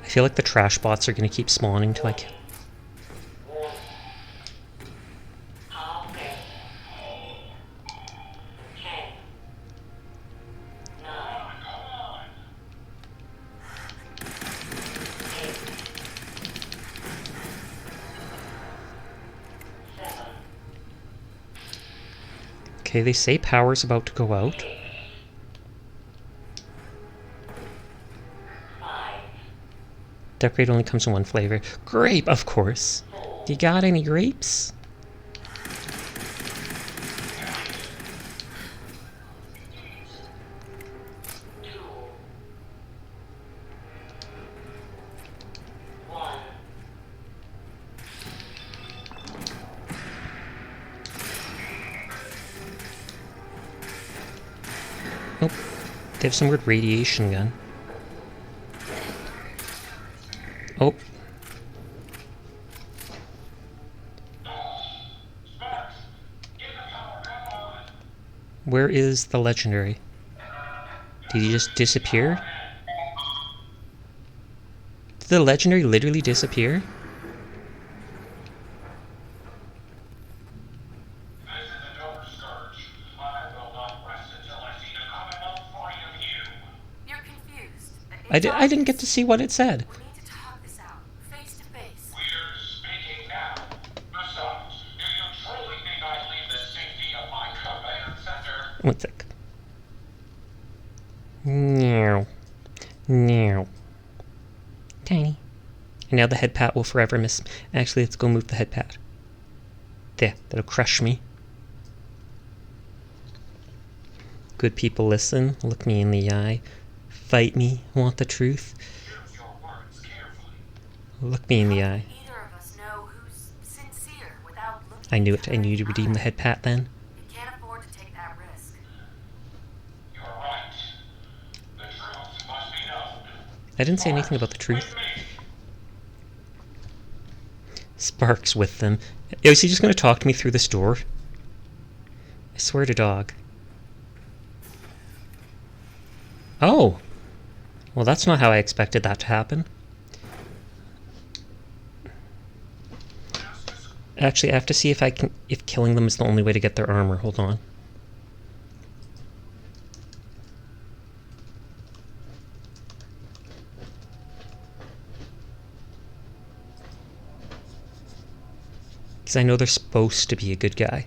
I feel like the trash bots are going to keep spawning till I kill. Warning. Power failure. 10. 9. 8. 7. Okay, they say power's about to go out. 5. Decorate only comes in one flavor. Grape, of course. You got any grapes? Nope. They have some weird radiation gun. Oh. Sparks, get the power back on. Where is the legendary? Did he just disappear? Did the legendary literally disappear? This is a Dover Scourge. I will not rest until I see the commonwealth fight of you. You're confused. I didn't get to see what it said. We need to talk this out, face to face. We're speaking now. Besides, do you truly think I'd leave the safety of my command center? One sec. Meow. Meow. Tiny. And now the head pat will forever miss. Actually, let's go move the head pat. There, that'll crush me. Good people listen, look me in the eye, fight me, want the truth. Use your words carefully. Look me in the eye. Either of us know who's sincere without looking. I knew it. I knew to redeem the head pat then. You can't afford to take that risk. You're right. The truth must be known. I didn't say anything about the truth. With me. Sparks with them. Is he just going to talk to me through this door? I swear to dog. Oh! Well, that's not how I expected that to happen. Actually, I have to see if killing them is the only way to get their armor. Hold on. Because I know they're supposed to be a good guy.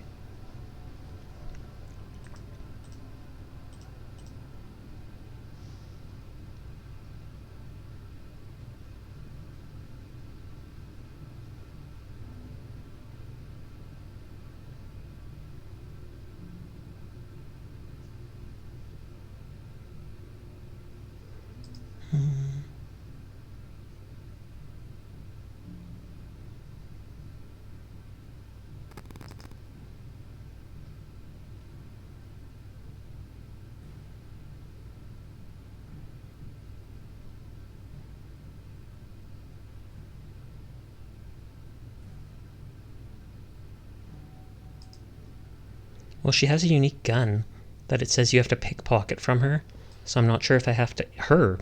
Well, she has a unique gun that it says you have to pickpocket from her, so I'm not sure if I have to... Her?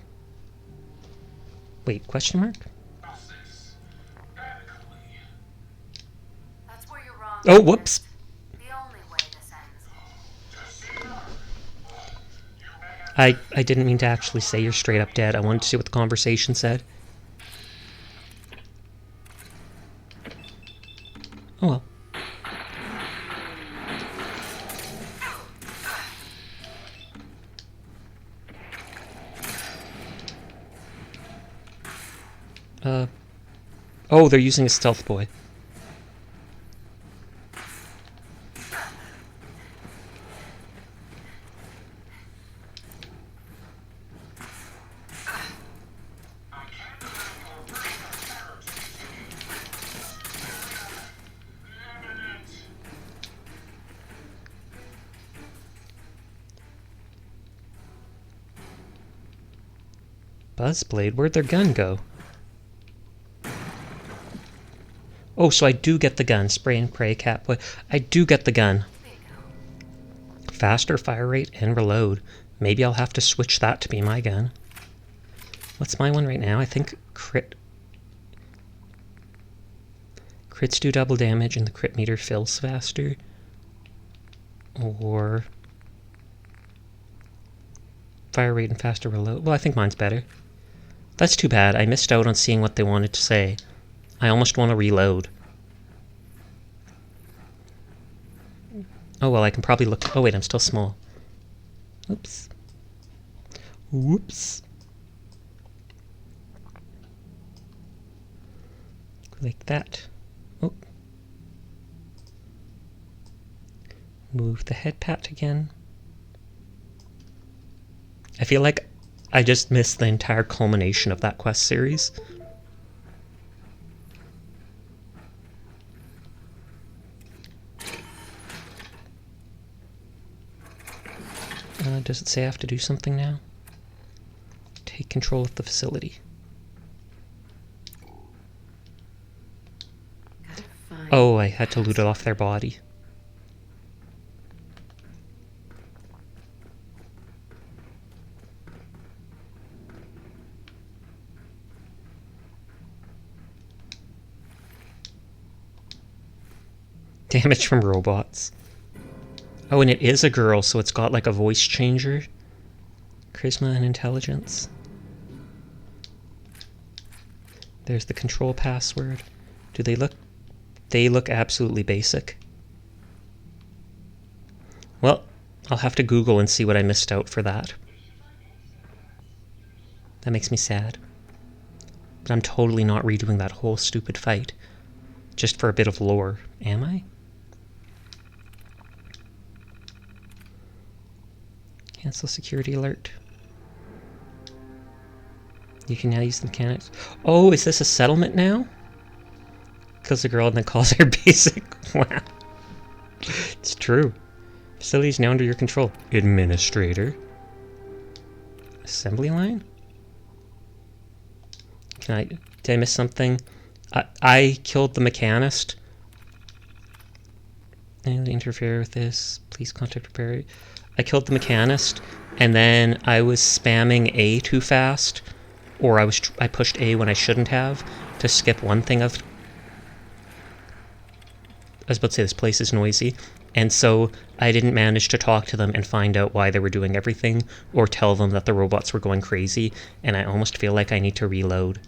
Wait, question mark? Justice. Adequately. That's where you're wrong. Oh, whoops! The only way this ends. I didn't mean to actually say you're straight up dead. I wanted to see what the conversation said. Oh well. Oh, they're using a stealth boy. I can't allow your personal terror to continue. Eminent. Buzzblade? Where'd their gun go? Oh, so I do get the gun. Spray and pray, Catboy. I do get the gun. Faster fire rate and reload. Maybe I'll have to switch that to be my gun. What's my one right now? I think crit... Crits do double damage and the crit meter fills faster. Or... fire rate and faster reload. Well, I think mine's better. That's too bad. I missed out on seeing what they wanted to say. I almost want to reload. Oh well, I can probably look... Oh wait, I'm still small. Oops. Whoops. Like that. Oh. Move the head pat again. I feel like I just missed the entire culmination of that quest series. Does it say I have to do something now? Take control of the facility. Gotta find Oh, I had to loot it off their body. Damage from robots. Oh, and it is a girl, so it's got like a voice changer. Charisma and intelligence. There's the control password. Do they look... They look absolutely basic. Well, I'll have to Google and see what I missed out for that. That makes me sad. But I'm totally not redoing that whole stupid fight. Just for a bit of lore. Am I? Cancel security alert. You can now use the mechanics. Oh, is this a settlement now? Kills the girl and then calls her basic. Wow. It's true. Facility is now under your control. Administrator. Assembly line? Did I miss something? I killed the Mechanist. And interfere with this. Please contact repair. I killed the Mechanist, and then I was spamming A too fast, or I pushed A when I shouldn't have to skip one thing of. I was about to say this place is noisy, and so I didn't manage to talk to them and find out why they were doing everything, or tell them that the robots were going crazy, and I almost feel like I need to reload,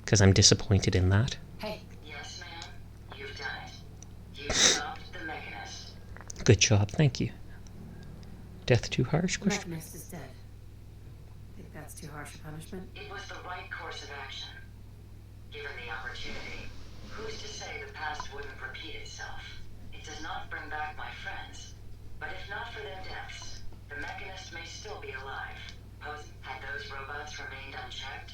because I'm disappointed in that. Hey, Yes, ma'am. You've done it. You've stopped the Mechanist. Good job, thank you. Death too harsh? the Mechanist is dead. Think that's too harsh a punishment? It was the right course of action. Given the opportunity, who's to say the past wouldn't repeat itself? It does not bring back my friends, but if not for their deaths, the Mechanist may still be alive. Had those robots remained unchecked,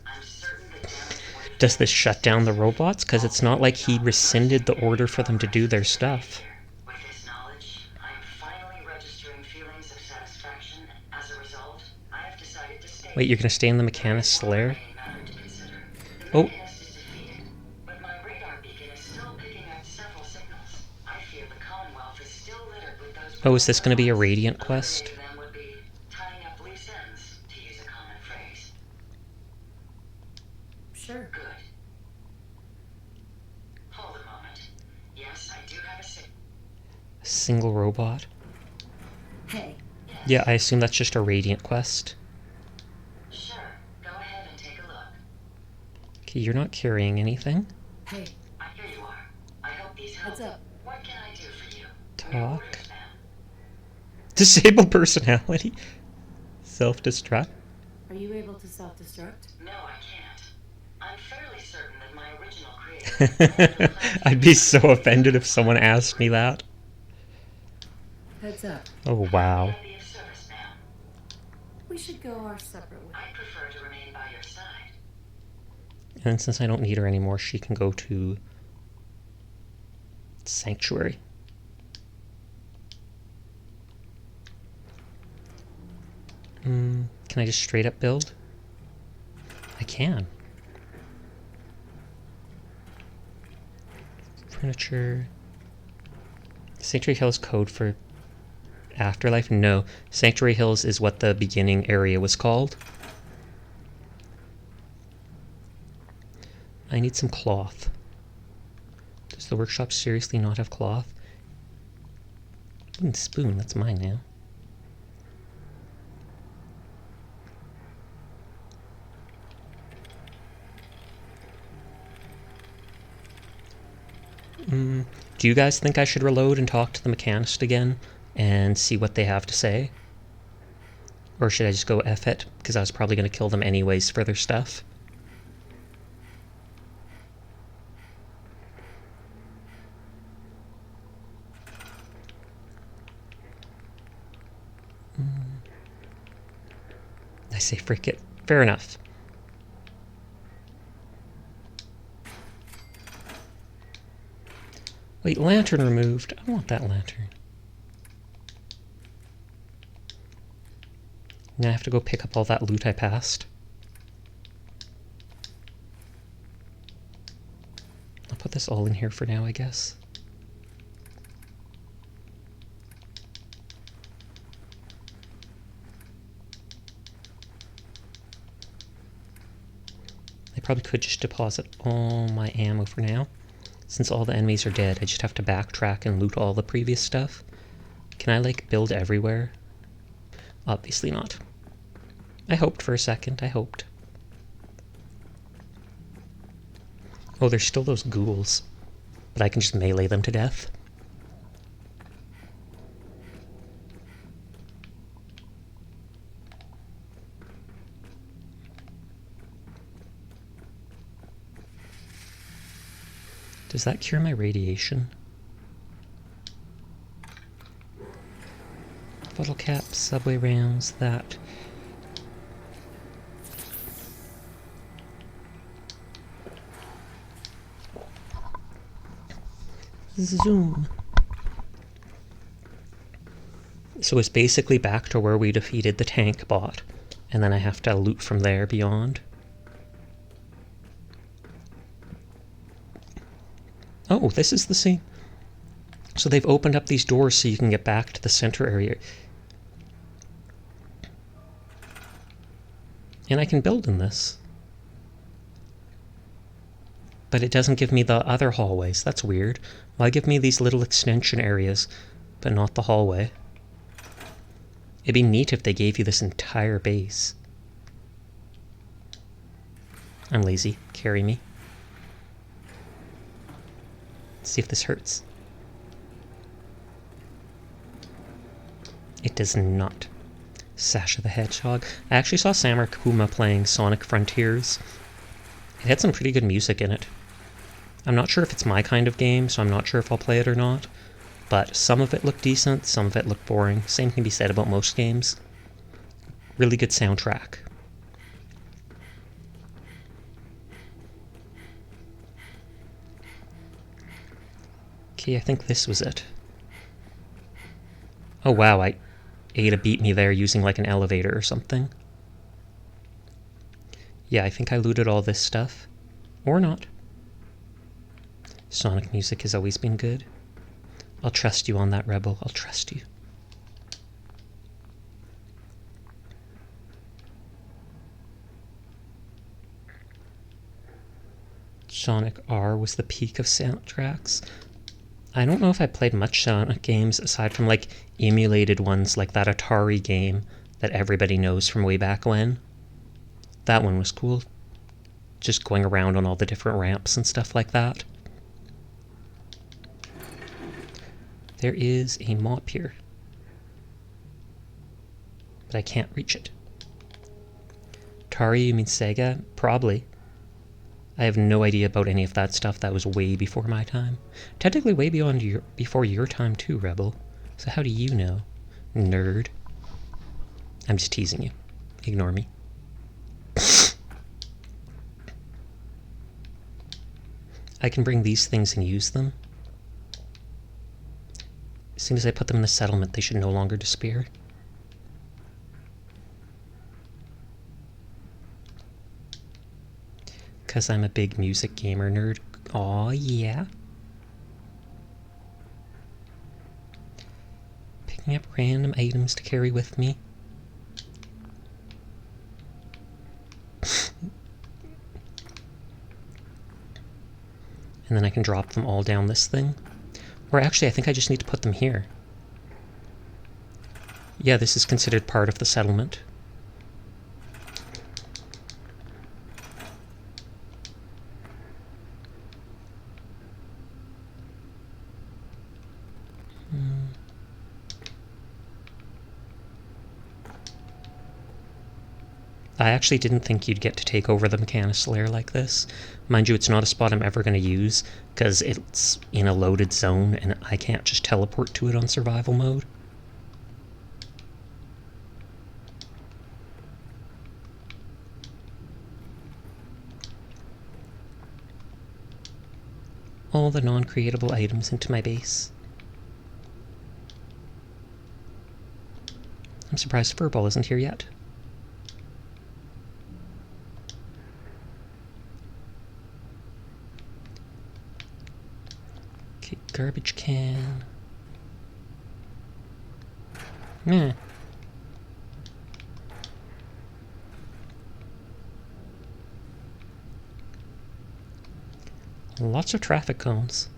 I'm certain the damage would have... Does this shut down the robots? Because it's not like he rescinded the order for them to do their stuff. With this knowledge, I am finally registering feelings of satisfaction. As a result, I have decided to stay... Wait, you're gonna stay in the Mechanist's lair? The Oh. Mechanist is defeated, but my radar beacon is still picking up several signals. I fear the Commonwealth is still littered with those... Oh, is this gonna be a Radiant quest? Eliminating them would be tying up loose ends, to use a common phrase. Sure. Good. Hold a moment. Yes, I do have a A single robot? Hey, Yeah, I assume that's just a Radiant quest. Sure. Go ahead and take a look. Okay, you're not carrying anything. hey, Here you are. I hope these help. what's up? What can I do for you? Talk. Your orders, ma'am. Disable personality. Self-destruct. Are you able to self-destruct? No, I can't. I'm fairly certain that my original creator... I'd be so offended if someone asked me that. Heads up. Oh, wow. Can I be of service, ma'am? We should go our separate ways. I prefer to remain by your side. And since I don't need her anymore, she can go to Sanctuary. Can I just straight up build? I can. Furniture. Sanctuary Hills code for Afterlife? No. Sanctuary Hills is what the beginning area was called. I need some cloth. Does the workshop seriously not have cloth? Wooden spoon, that's mine now. Do you guys think I should reload and talk to the Mechanist again and see what they have to say? Or should I just go F it? Because I was probably going to kill them anyways for their stuff. I say frick it. Fair enough. Wait, lantern removed. I want that lantern. Now I have to go pick up all that loot I passed. I'll put this all in here for now, I guess. I probably could just deposit all my ammo for now. Since all the enemies are dead, I just have to backtrack and loot all the previous stuff. Can I, like, build everywhere? Obviously not. I hoped for a second, I hoped. Oh, there's still those ghouls. But I can just melee them to death. Does that cure my radiation? Bottle caps, subway rounds, that. Zoom. So it's basically back to where we defeated the tank bot, and then I have to loot from there beyond. Oh, this is the same. So they've opened up these doors so you can get back to the center area. And I can build in this. But it doesn't give me the other hallways. That's weird. Why give me these little extension areas, but not the hallway? It'd be neat if they gave you this entire base. I'm lazy. Carry me. Let's see if this hurts. It does not. Sasha the Hedgehog. I actually saw Samurai Kuma playing Sonic Frontiers. It had some pretty good music in it. I'm not sure if it's my kind of game, so I'm not sure if I'll play it or not. But some of it looked decent, some of it looked boring. Same can be said about most games. Really good soundtrack. Okay, I think this was it. Oh wow, Ada beat me there using like an elevator or something. Yeah, I think I looted all this stuff. Or not. Sonic music has always been good. I'll trust you on that, Rebel. I'll trust you. Sonic R was the peak of soundtracks. I don't know if I played much Sonic games aside from like emulated ones like that Atari game that everybody knows from way back when. That one was cool. Just going around on all the different ramps and stuff like that. There is a mop here. But I can't reach it. Atari, you mean Sega? Probably. I have no idea about any of that stuff. That was way before my time. Technically way before your time too, Rebel. So how do you know? Nerd. I'm just teasing you. Ignore me. I can bring these things and use them. As soon as I put them in the settlement, they should no longer despair. Because I'm a big music gamer nerd. Aw, yeah. Picking up random items to carry with me. And then I can drop them all down this thing. Or actually, I think I just need to put them here. Yeah, this is considered part of the settlement. I actually didn't think you'd get to take over the Mechanist lair like this. Mind you, it's not a spot I'm ever going to use, because it's in a loaded zone, and I can't just teleport to it on survival mode. All the non-creatable items into my base. I'm surprised Furball isn't here yet. Garbage can. Meh. Lots of traffic cones.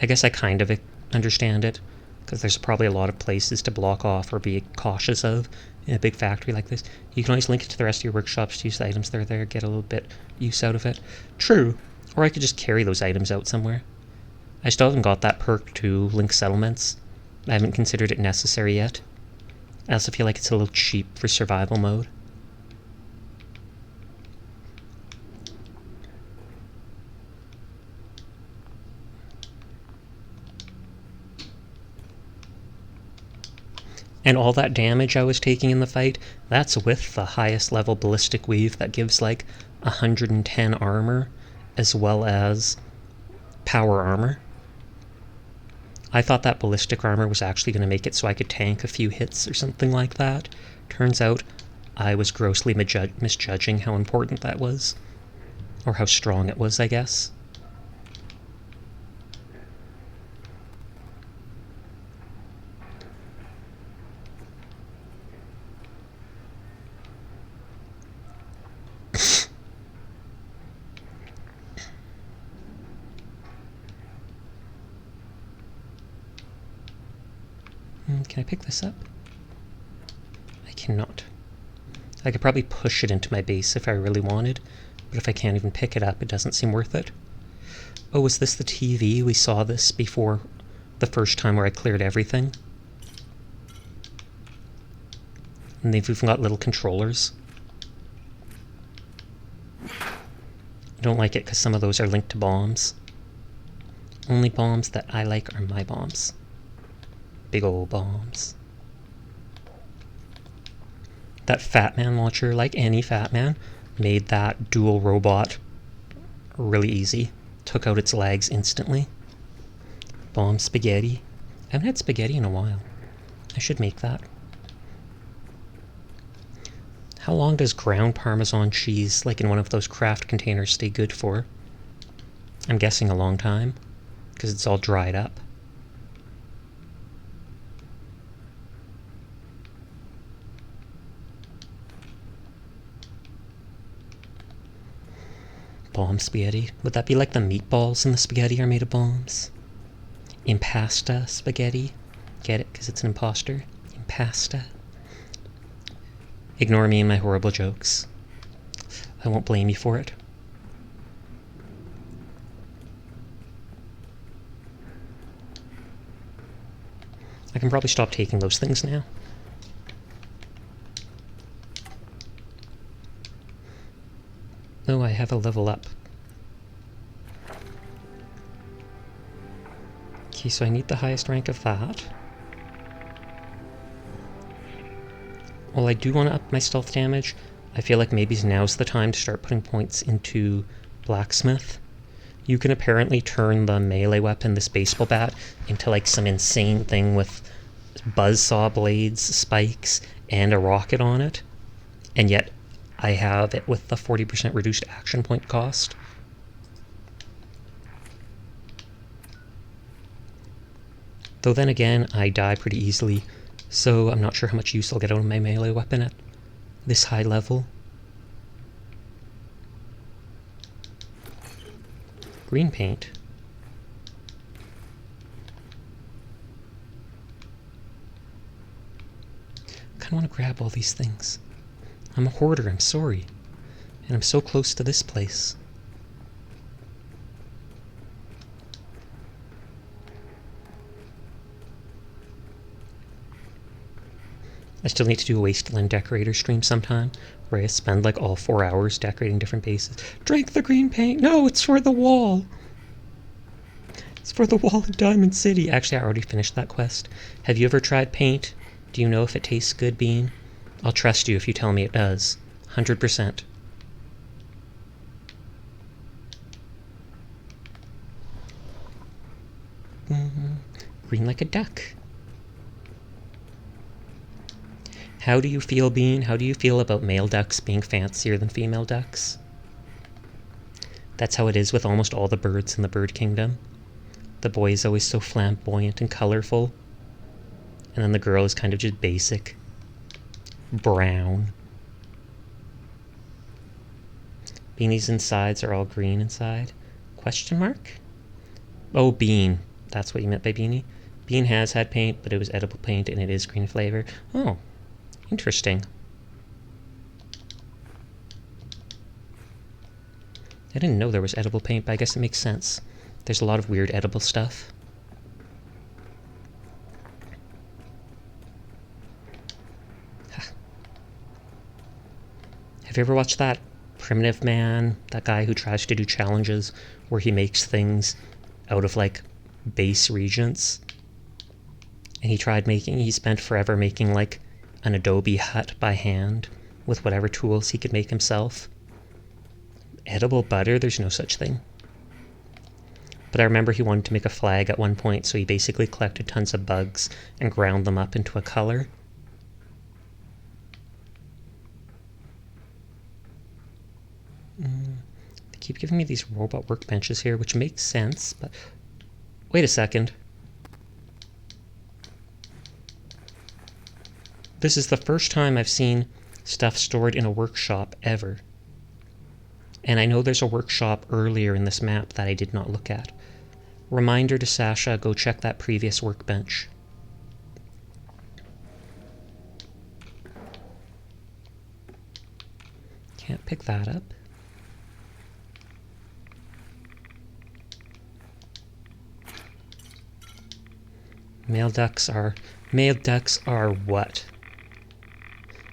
I guess I kind of understand it, because there's probably a lot of places to block off or be cautious of in a big factory like this. You can always link it to the rest of your workshops to use the items that are there, get a little bit use out of it. True. Or I could just carry those items out somewhere. I still haven't got that perk to link settlements. I haven't considered it necessary yet. I also feel like it's a little cheap for survival mode. And all that damage I was taking in the fight, that's with the highest level ballistic weave that gives like 110 armor, as well as power armor. I thought that ballistic armor was actually going to make it so I could tank a few hits or something like that. Turns out I was grossly misjudging how important that was. Or how strong it was, I guess. Can I pick this up? I cannot. I could probably push it into my base if I really wanted, but if I can't even pick it up, it doesn't seem worth it. Oh, is this the TV? We saw this before the first time where I cleared everything. And they've even got little controllers. I don't like it because some of those are linked to bombs. Only bombs that I like are my bombs. Big old bombs. That Fat Man launcher, like any Fat Man, made that dual robot really easy. Took out its legs instantly. Bomb spaghetti. I haven't had spaghetti in a while. I should make that. How long does ground Parmesan cheese, like in one of those craft containers, stay good for? I'm guessing a long time, because it's all dried up. Bomb spaghetti. Would that be like the meatballs in the spaghetti are made of bombs? Impasta spaghetti. Get it? Because it's an imposter. Impasta. Ignore me and my horrible jokes. I won't blame you for it. I can probably stop taking those things now. Oh, I have a level up. Okay, so I need the highest rank of that. Well, I do want to up my stealth damage. I feel like maybe now's the time to start putting points into blacksmith. You can apparently turn the melee weapon, this baseball bat, into like some insane thing with buzzsaw blades, spikes, and a rocket on it. And yet I have it with the 40% reduced action point cost. Though then again, I die pretty easily, so I'm not sure how much use I'll get out of my melee weapon at this high level. Green paint. I kind of want to grab all these things. I'm a hoarder, I'm sorry. And I'm so close to this place. I still need to do a Wasteland Decorator stream sometime, where I spend like all 4 hours decorating different bases. Drink the green paint! No, it's for the wall! It's for the wall in Diamond City! Actually, I already finished that quest. Have you ever tried paint? Do you know if it tastes good, Bean? I'll trust you if you tell me it does. 100%. Green like a duck. How do you feel, Bean? How do you feel about male ducks being fancier than female ducks? That's how it is with almost all the birds in the bird kingdom. The boy is always so flamboyant and colorful. And then the girl is kind of just basic. Brown. Beanie's insides are all green inside. Question mark? Oh, Bean. That's what you meant by Beanie. Bean has had paint, but it was edible paint and it is green flavor. Oh, interesting. I didn't know there was edible paint, but I guess it makes sense. There's a lot of weird edible stuff. Have you ever watched that Primitive Man, that guy who tries to do challenges where he makes things out of like base reagents? And he spent forever making like an Adobe hut by hand with whatever tools he could make himself. Edible butter? There's no such thing. But I remember he wanted to make a flag at one point, so he basically collected tons of bugs and ground them up into a color. They keep giving me these robot workbenches here, which makes sense, but... Wait a second. This is the first time I've seen stuff stored in a workshop ever. And I know there's a workshop earlier in this map that I did not look at. Reminder to Sasha, go check that previous workbench. Can't pick that up. Male ducks are what?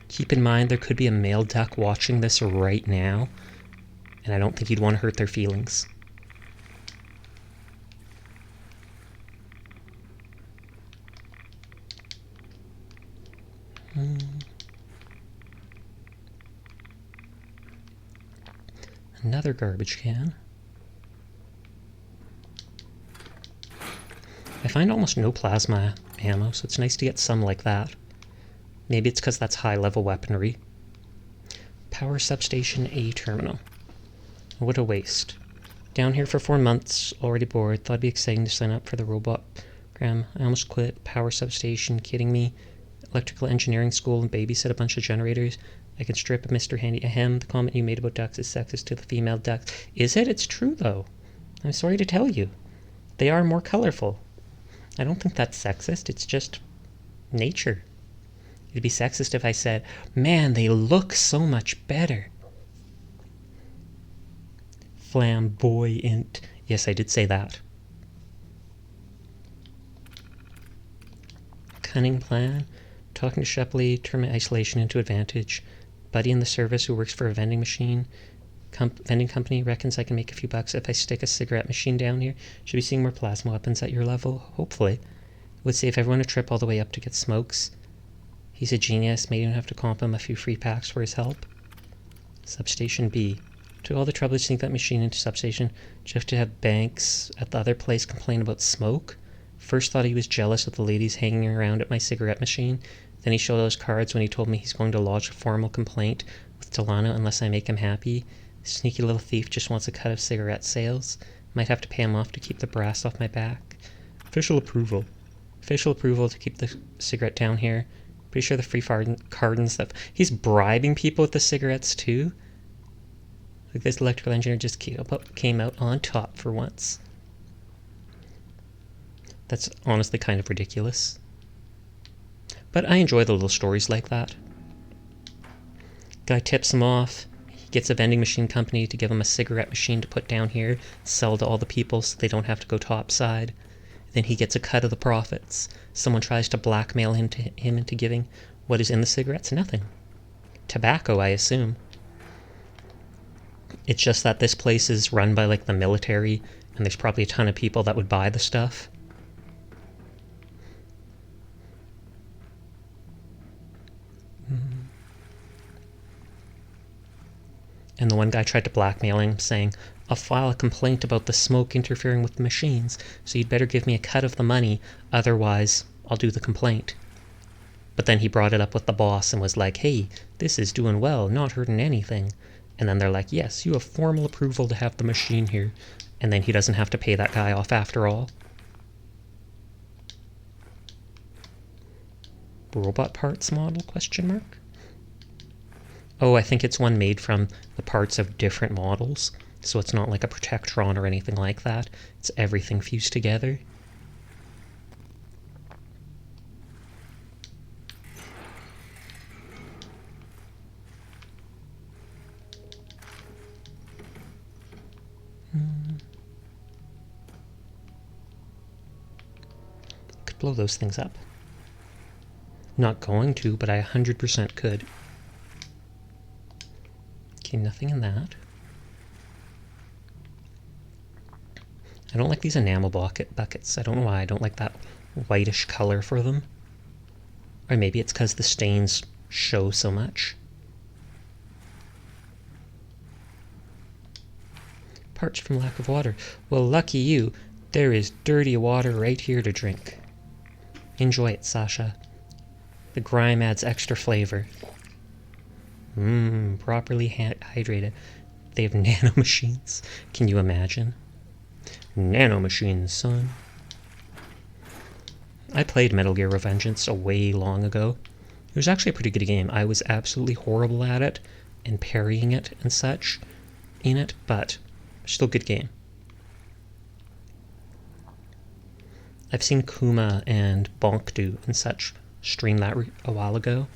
Keep in mind there could be a male duck watching this right now, and I don't think you'd want to hurt their feelings. Another garbage can. I find almost no plasma ammo, so it's nice to get some like that. Maybe it's because that's high-level weaponry. Power substation A terminal. What a waste. Down here for 4 months, already bored. Thought it'd be exciting to sign up for the robot program. I almost quit. Power substation, kidding me. Electrical engineering school and babysit a bunch of generators. I can strip Mr. Handy. Ahem, the comment you made about ducks is sexist to the female ducks. Is it? It's true, though. I'm sorry to tell you. They are more colorful. I don't think that's sexist. It's just nature. It'd be sexist if I said, man, they look so much better. Flamboyant. Yes, I did say that. Cunning plan. Talking to Shepley, turn my isolation into advantage. Buddy in the service who works for a vending machine. Vending company reckons I can make a few bucks if I stick a cigarette machine down here. Should be seeing more plasma weapons at your level. Hopefully. Would save everyone a trip all the way up to get smokes. He's a genius. May even have to comp him a few free packs for his help. Substation B. Took all the trouble to sink that machine into substation just to have Banks at the other place complain about smoke. First thought he was jealous of the ladies hanging around at my cigarette machine. Then he showed those cards when he told me he's going to lodge a formal complaint with Delano unless I make him happy. Sneaky little thief just wants a cut of cigarette sales. Might have to pay him off to keep the brass off my back. Official approval. Official approval to keep the cigarette down here. Pretty sure the free card and stuff. He's bribing people with the cigarettes too? Like this electrical engineer just came out on top for once. That's honestly kind of ridiculous. But I enjoy the little stories like that. Guy tips him off. He gets a vending machine company to give him a cigarette machine to put down here, sell to all the people so they don't have to go topside. Then he gets a cut of the profits. Someone tries to blackmail him into giving what is in the cigarettes. Nothing. Tobacco, I assume. It's just that this place is run by like the military, and there's probably a ton of people that would buy the stuff. And the one guy tried to blackmail him, saying, I'll file a complaint about the smoke interfering with the machines, so you'd better give me a cut of the money, otherwise I'll do the complaint. But then he brought it up with the boss and was like, hey, this is doing well, not hurting anything. And then they're like, yes, you have formal approval to have the machine here. And then he doesn't have to pay that guy off after all. robot parts model, question mark? Oh, I think it's one made from the parts of different models. So it's not like a Protectron or anything like that. It's everything fused together. Could blow those things up. Not going to, but I 100% could. Okay, nothing in that. I don't like these enamel buckets. I don't know why. I don't like that whitish color for them. Or maybe it's because the stains show so much. Parched from lack of water. Well, lucky you. There is dirty water right here to drink. Enjoy it, Sasha. The grime adds extra flavor. Properly hydrated. They have nanomachines. Can you imagine? Nanomachines, son. I played Metal Gear Revengeance way long ago. It was actually a pretty good game. I was absolutely horrible at it and parrying it and such in it, but still good game. I've seen Kuma and Bonkdu and such stream that a while ago.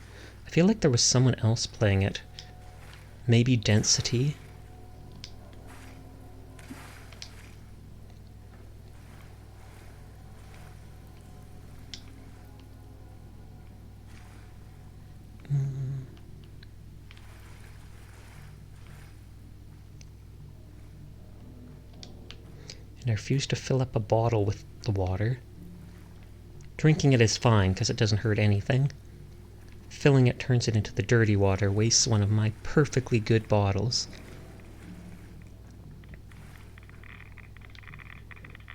I feel like there was someone else playing it. Maybe Density. And I refuse to fill up a bottle with the water. Drinking it is fine because it doesn't hurt anything. Filling it turns it into the dirty water, wastes one of my perfectly good bottles.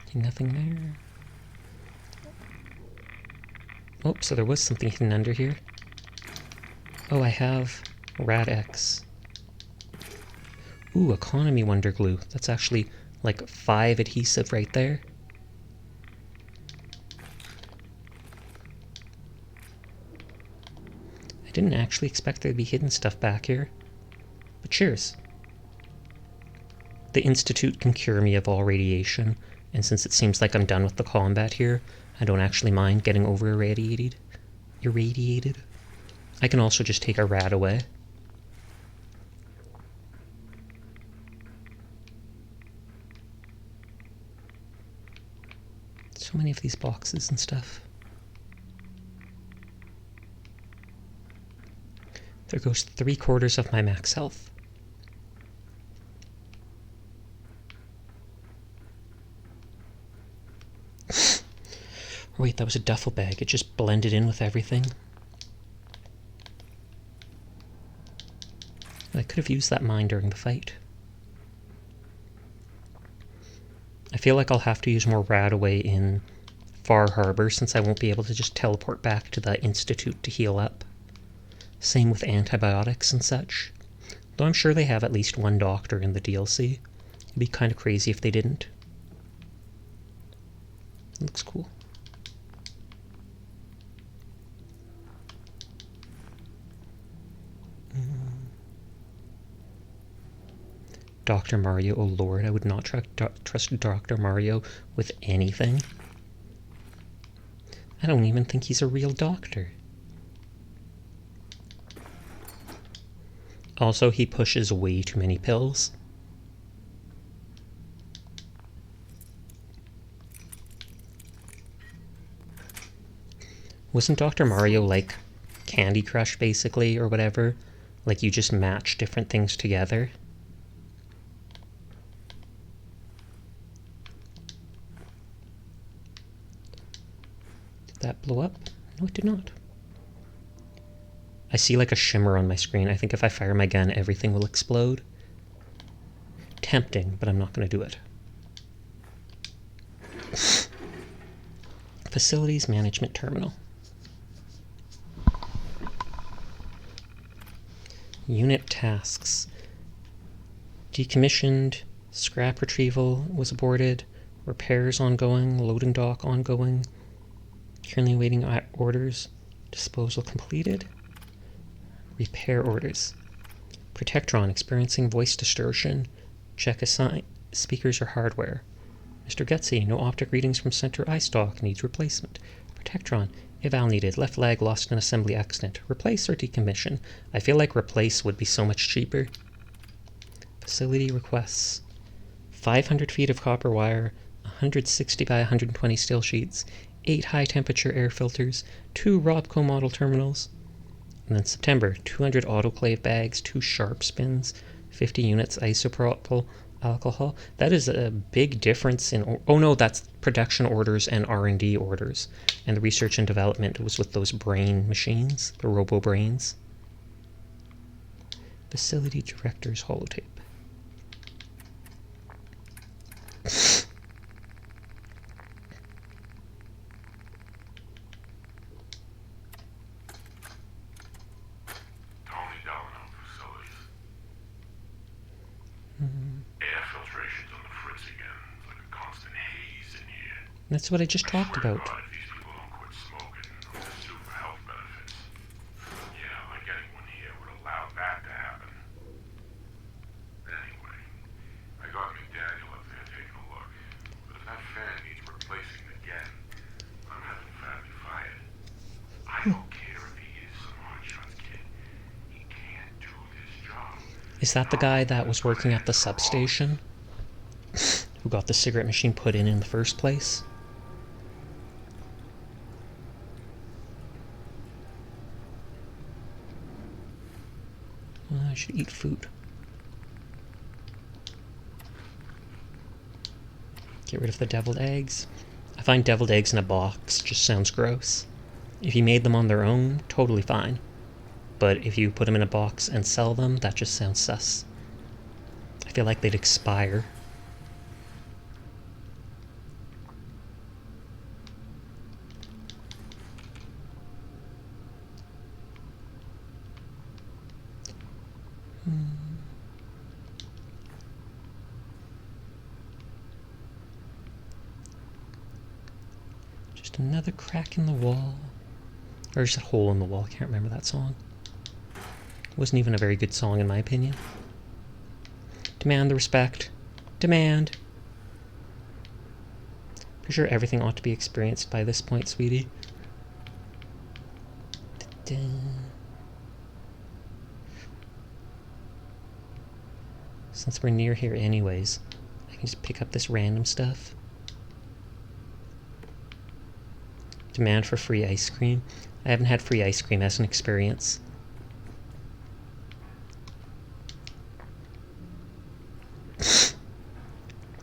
Okay, nothing there. Oh, so there was something hidden under here. Oh, I have Rad-X. Ooh, Economy Wonder Glue. That's actually like 5 adhesive right there. I didn't actually expect there to be hidden stuff back here. But cheers. The Institute can cure me of all radiation, and since it seems like I'm done with the combat here, I don't actually mind getting over-irradiated. I can also just take a rad away. So many of these boxes and stuff. There goes 3/4 of my max health. Wait, that was a duffel bag. It just blended in with everything. I could have used that mine during the fight. I feel like I'll have to use more Radaway in Far Harbor since I won't be able to just teleport back to the Institute to heal up. Same with antibiotics and such. Though I'm sure they have at least one doctor in the DLC. It'd be kind of crazy if they didn't. It looks cool. Dr. Mario, oh lord, I would not trust Dr. Mario with anything. I don't even think he's a real doctor. Also, he pushes way too many pills. Wasn't Dr. Mario like Candy Crush, basically, or whatever? Like you just match different things together? Did that blow up? No, it did not. I see like a shimmer on my screen. I think if I fire my gun, everything will explode. Tempting, but I'm not going to do it. Facilities Management Terminal. Unit tasks. Decommissioned, scrap retrieval was aborted, repairs ongoing, loading dock ongoing, currently waiting orders, Disposal completed. Repair orders. Protectron experiencing voice distortion. Check assign speakers or hardware. Mr. Gutsy, no optic readings from center eye stalk. Needs replacement. Protectron, eval needed. Left leg lost in assembly accident. Replace or decommission. I feel like replace would be so much cheaper. Facility requests. 500 feet of copper wire, 160 by 120 steel sheets, 8 high-temperature air filters, 2 Robco model terminals. And then September, 200 autoclave bags, 2 sharp spins, 50 units isopropyl alcohol. That is a big difference in... Oh no, that's production orders and R&D orders. And the research and development was with those brain machines, the robo-brains. Facility director's holotape. That's what I just talked about. These people don't quit smoking or the super health benefits. Yeah, like anyone here would allow that to happen. Anyway, I got McDaniel up there taking a look. But if that fan needs replacing again, I'm having Fabi fired. I don't care if he is some hotshots kid. He can't do this job. Is that the guy that was working at the substation? Who got the cigarette machine put in the first place? I should eat food. Get rid of the deviled eggs. I find deviled eggs in a box just sounds gross. If you made them on their own, totally fine. But if you put them in a box and sell them, that just sounds sus. I feel like they'd expire. Just another crack in the wall. Or just a hole in the wall, I can't remember that song. Wasn't even a very good song in my opinion. Demand the respect. Demand. Pretty sure everything ought to be experienced by this point, sweetie. Da-da. Since we're near here anyways, I can just pick up this random stuff. Demand for free ice cream. I haven't had free ice cream as an experience.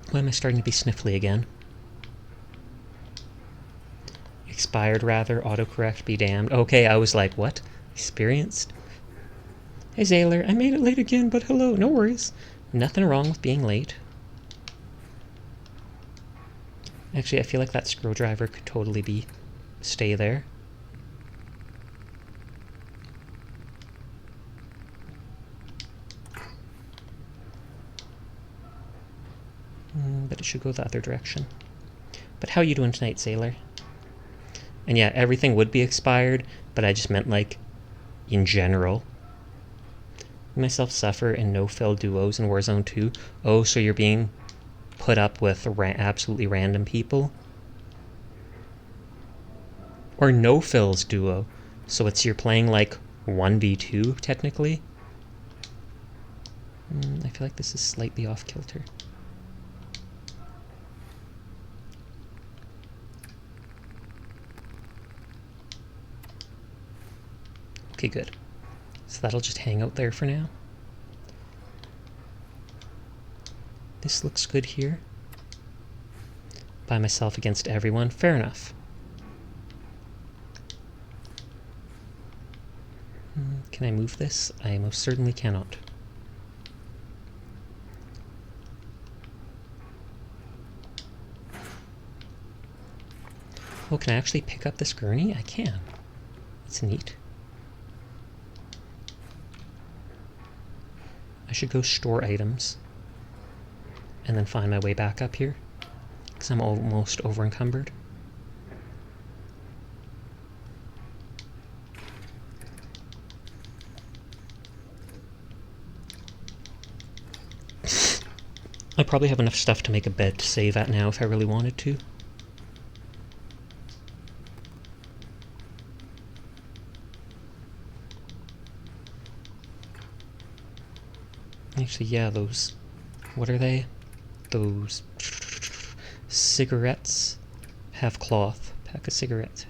Why am I starting to be sniffly again? Expired rather, autocorrect be damned. Okay, I was like, what? Experienced? Hey Zaylor, I made it late again, but hello, no worries. Nothing wrong with being late. Actually, I feel like that screwdriver could totally stay there. But it should go the other direction. But how you doing tonight, Sailor? And yeah, everything would be expired, but I just meant like, in general. Myself suffer in no-fill duos in Warzone 2. Oh, so you're being put up with absolutely random people? Or no-fills duo. So you're playing like 1v2, technically? I feel like this is slightly off-kilter. Okay, good. So that'll just hang out there for now. This looks good here. By myself against everyone. Fair enough. Can I move this? I most certainly cannot. Oh, can I actually pick up this gurney? I can. That's neat. I should go store items and then find my way back up here because I'm almost over encumbered. I probably have enough stuff to make a bed to save at now if I really wanted to. Actually, yeah, those... What are they? Those... cigarettes have cloth. Pack of cigarettes.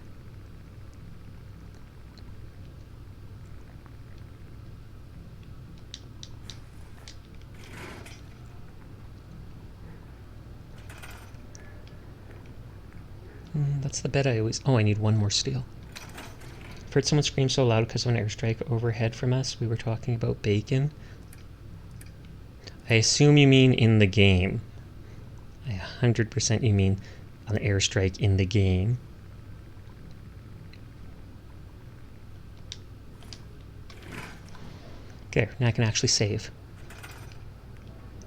That's the bed I always... Oh, I need one more steel. I've heard someone scream so loud because of an airstrike overhead from us. We were talking about bacon. I assume you mean in the game. I 100% you mean an airstrike in the game. Okay, now I can actually save.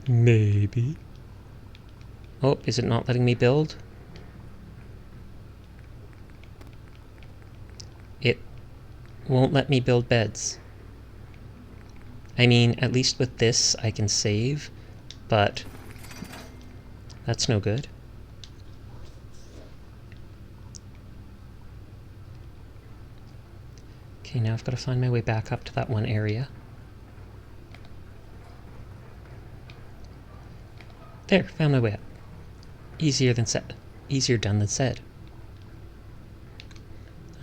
Maybe. Oh, is it not letting me build? It won't let me build beds. I mean, at least with this I can save, but that's no good. Okay, now I've got to find my way back up to that one area. There, found my way up. Easier than said. Easier done than said.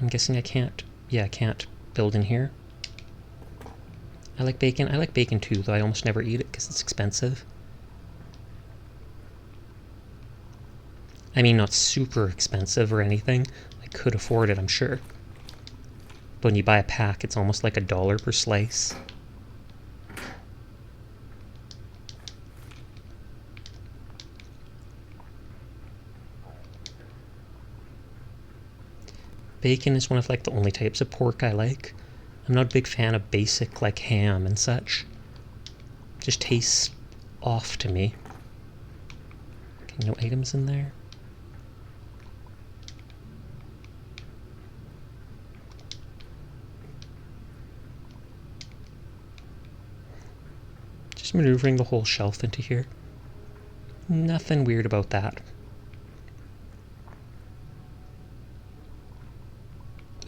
I'm guessing I can't... Yeah, I can't build in here. I like bacon. I like bacon too, though I almost never eat it because it's expensive. I mean, not super expensive or anything. I could afford it, I'm sure. But when you buy a pack, it's almost like $1 per slice. Bacon is one of like the only types of pork I like. I'm not a big fan of basic like ham and such. It just tastes off to me. Okay, no items in there. Just maneuvering the whole shelf into here. Nothing weird about that.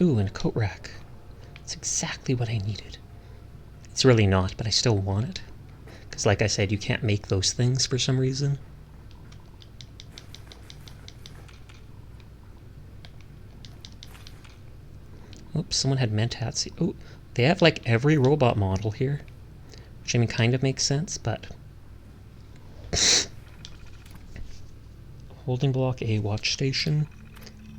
Ooh, and a coat rack. That's exactly what I needed. It's really not, but I still want it. Because like I said, you can't make those things for some reason. Oops, someone had mentats. Oh, they have like every robot model here. Which I mean kind of makes sense, but... Holding block A watch station.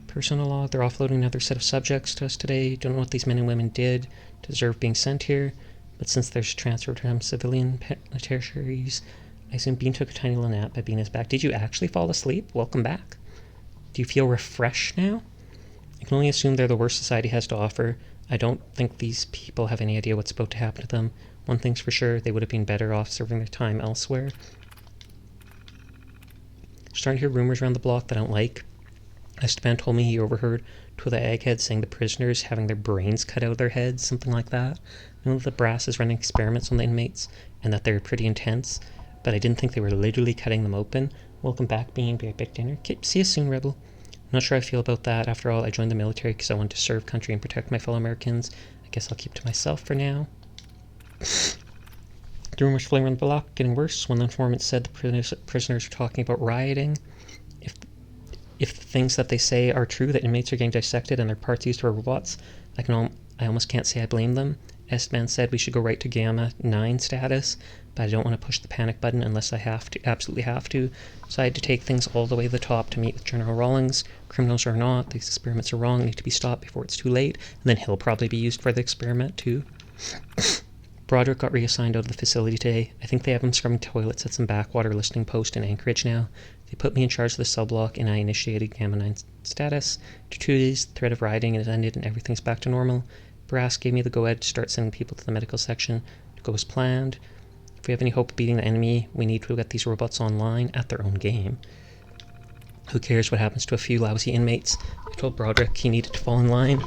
Personal log, they're offloading another set of subjects to us today. Don't know what these men and women did to deserve being sent here, but since there's transfer from civilian tertiaries, I assume Bean took a tiny little nap, but Bean is back. Did you actually fall asleep? Welcome back. Do you feel refreshed now? I can only assume they're the worst society has to offer. I don't think these people have any idea what's about to happen to them. One thing's for sure, they would have been better off serving their time elsewhere. Starting to hear rumors around the block that I don't like. Esteban told me he overheard two of the eggheads saying the prisoners having their brains cut out of their heads, something like that. I know that the brass is running experiments on the inmates, and that they're pretty intense, but I didn't think they were literally cutting them open. Welcome back, Bean. Be right back dinner. Okay, see you soon, Rebel. I'm not sure how I feel about that. After all, I joined the military because I wanted to serve country and protect my fellow Americans. I guess I'll keep to myself for now. The rumors flying around the block, getting worse. One informant said the prisoners are talking about rioting. If the things that they say are true, that inmates are getting dissected and their parts used for robots, I almost can't say I blame them. Esteban said we should go right to Gamma 9 status, but I don't want to push the panic button unless I have to, absolutely have to. So I had to take things all the way to the top to meet with General Rawlings. Criminals or not, these experiments are wrong, need to be stopped before it's too late, and then he'll probably be used for the experiment too. Broderick got reassigned out of the facility today. I think they have him scrubbing toilets at some backwater listening post in Anchorage now. They put me in charge of the cell block and I initiated Gamma 9 status. After 2 days, the threat of rioting has ended and everything's back to normal. Brass gave me the go-ahead to start sending people to the medical section to go as planned. If we have any hope of beating the enemy, we need to get these robots online at their own game. Who cares what happens to a few lousy inmates? I told Broderick he needed to fall in line,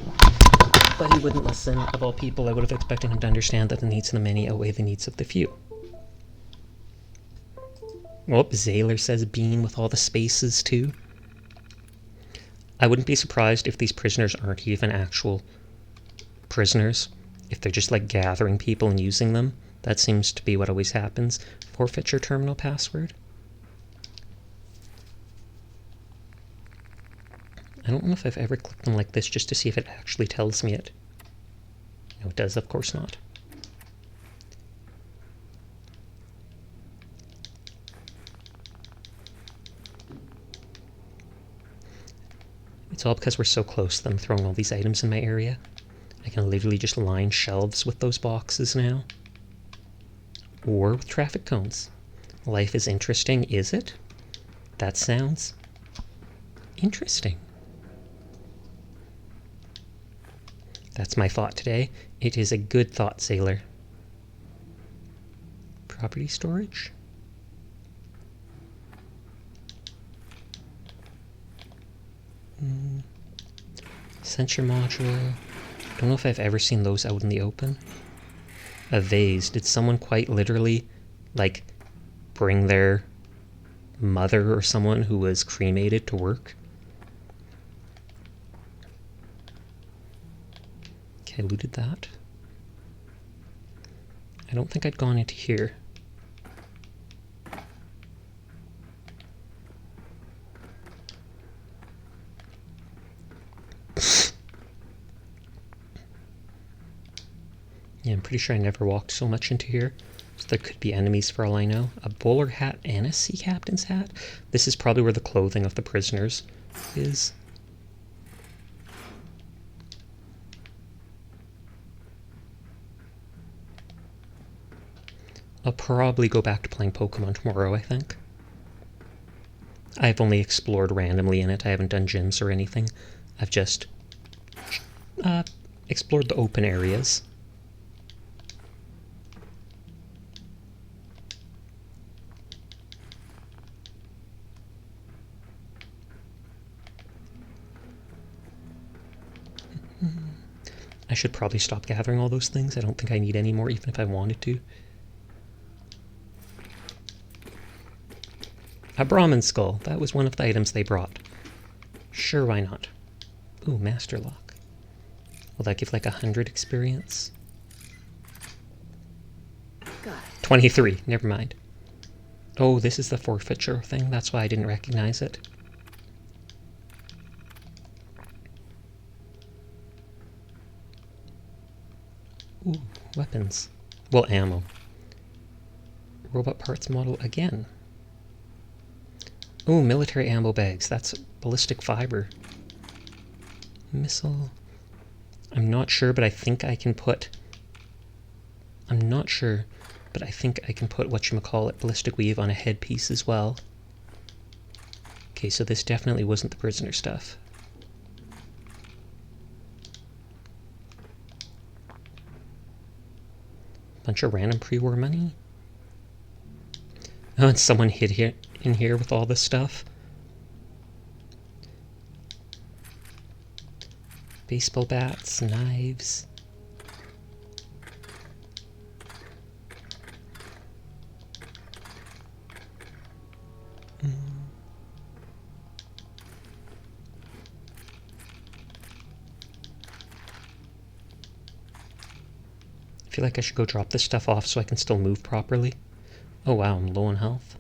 but he wouldn't listen. Of all people, I would have expected him to understand that the needs of the many outweigh the needs of the few. Oh, Zaylor says bean with all the spaces too. I wouldn't be surprised if these prisoners aren't even actual prisoners. If they're just like gathering people and using them. That seems to be what always happens. Forfeiture terminal password. I don't know if I've ever clicked them like this just to see if it actually tells me it. No, it does, of course not. It's all because we're so close to them throwing all these items in my area. I can literally just line shelves with those boxes now. Or with traffic cones. Life is interesting, is it? That sounds interesting. That's my thought today. It is a good thought, Sailor. Property storage? Sensor module. Don't know if I've ever seen those out in the open. A vase. Did someone quite literally, like, bring their mother or someone who was cremated to work? Okay, looted that. I don't think I'd gone into here. Yeah, I'm pretty sure I never walked so much into here. So there could be enemies for all I know. A bowler hat and a sea captain's hat? This is probably where the clothing of the prisoners is. I'll probably go back to playing Pokemon tomorrow, I think. I've only explored randomly in it. I haven't done gyms or anything. I've just explored the open areas. I should probably stop gathering all those things. I don't think I need any more, even if I wanted to. A Brahmin skull. That was one of the items they brought. Sure, why not? Ooh, Master Lock. Will that give like 100 experience? Got it. 23. Never mind. Oh, this is the forfeiture thing. That's why I didn't recognize it. Ooh, weapons. Well, ammo. Robot parts model again. Ooh, military ammo bags. That's ballistic fiber. Missile. I'm not sure, but I think I can put... I'm not sure, but I think I can put whatchamacallit, ballistic weave on a headpiece as well. Okay, so this definitely wasn't the prisoner stuff. Bunch of random pre-war money. Oh, and someone hid here in here with all this stuff. Baseball bats, knives. I feel like I should go drop this stuff off so I can still move properly. Oh wow, I'm low on health.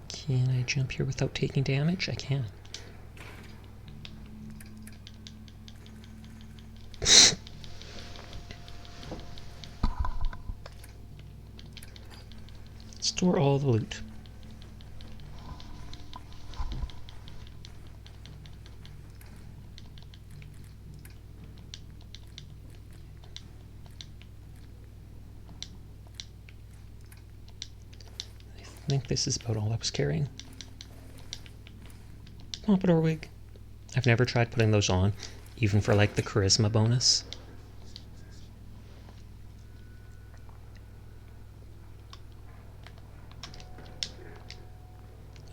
Can I jump here without taking damage? I can. Store all the loot. I think this is about all I was carrying. Pompadour wig. I've never tried putting those on, even for like the charisma bonus.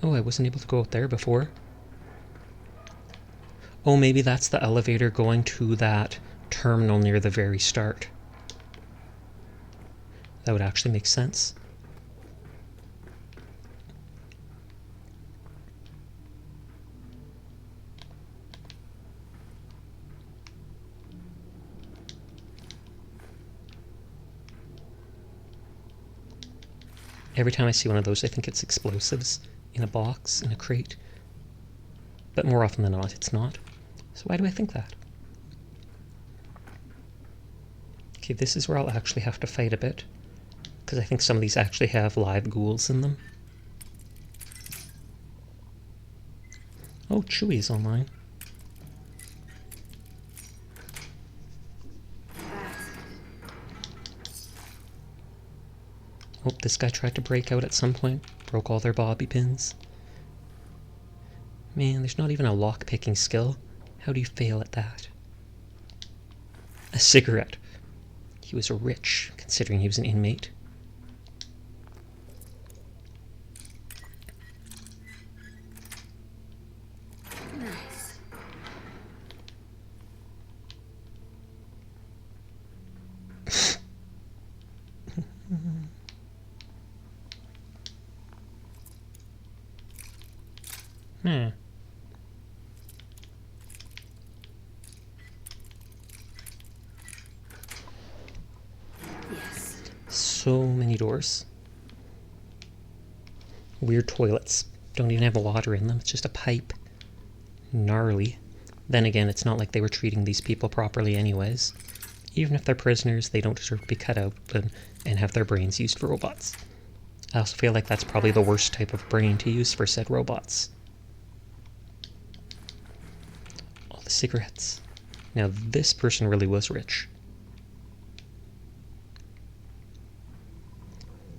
Oh, I wasn't able to go out there before. Oh, maybe that's the elevator going to that terminal near the very start. That would actually make sense. Every time I see one of those, I think it's explosives in a box, in a crate. But more often than not, it's not. So why do I think that? Okay, this is where I'll actually have to fight a bit, because I think some of these actually have live ghouls in them. Oh, Chewie's online. Oh, this guy tried to break out at some point. Broke all their bobby pins. Man, there's not even a lock-picking skill. How do you fail at that? A cigarette. He was rich, considering he was an inmate. Nice. Hmm. Yes. So many doors. Weird toilets. Don't even have water in them. It's just a pipe. Gnarly. Then again, it's not like they were treating these people properly anyways. Even if they're prisoners, they don't deserve to be cut out and have their brains used for robots. I also feel like that's probably the worst type of brain to use for said robots. All the cigarettes. Now this person really was rich.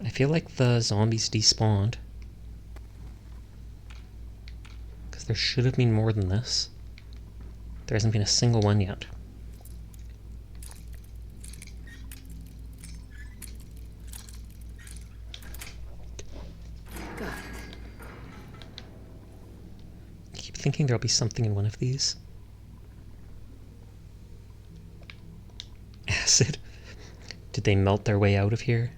I feel like the zombies despawned. Because there should have been more than this. There hasn't been a single one yet. Got it. I keep thinking there'll be something in one of these. Acid. Did they melt their way out of here?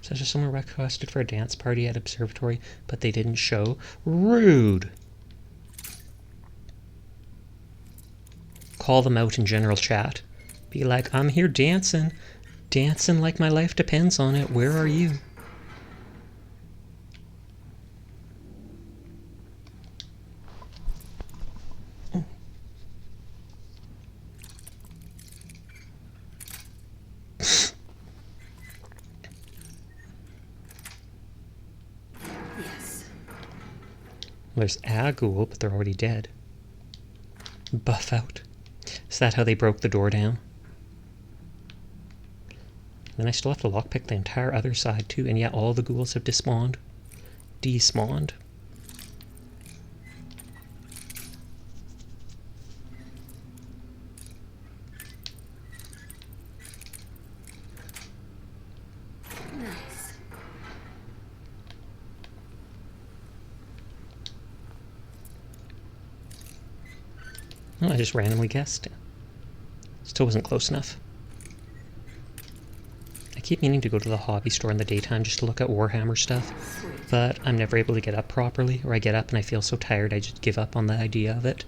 Such as someone requested for a dance party at Observatory, but they didn't show. Rude! Call them out in general chat. Be like, I'm here dancing. Dancing like my life depends on it. Where are you? Oh. Yes. There's a ghoul, but they're already dead. Buff out. Is that how they broke the door down? Then I still have to lockpick the entire other side too, and yet all the ghouls have despawned. Despawned. Nice. Oh, I just randomly guessed. Still wasn't close enough. I keep meaning to go to the hobby store in the daytime just to look at Warhammer stuff, Sweet. but I'm never able to get up properly, or I get up and I feel so tired I just give up on the idea of it.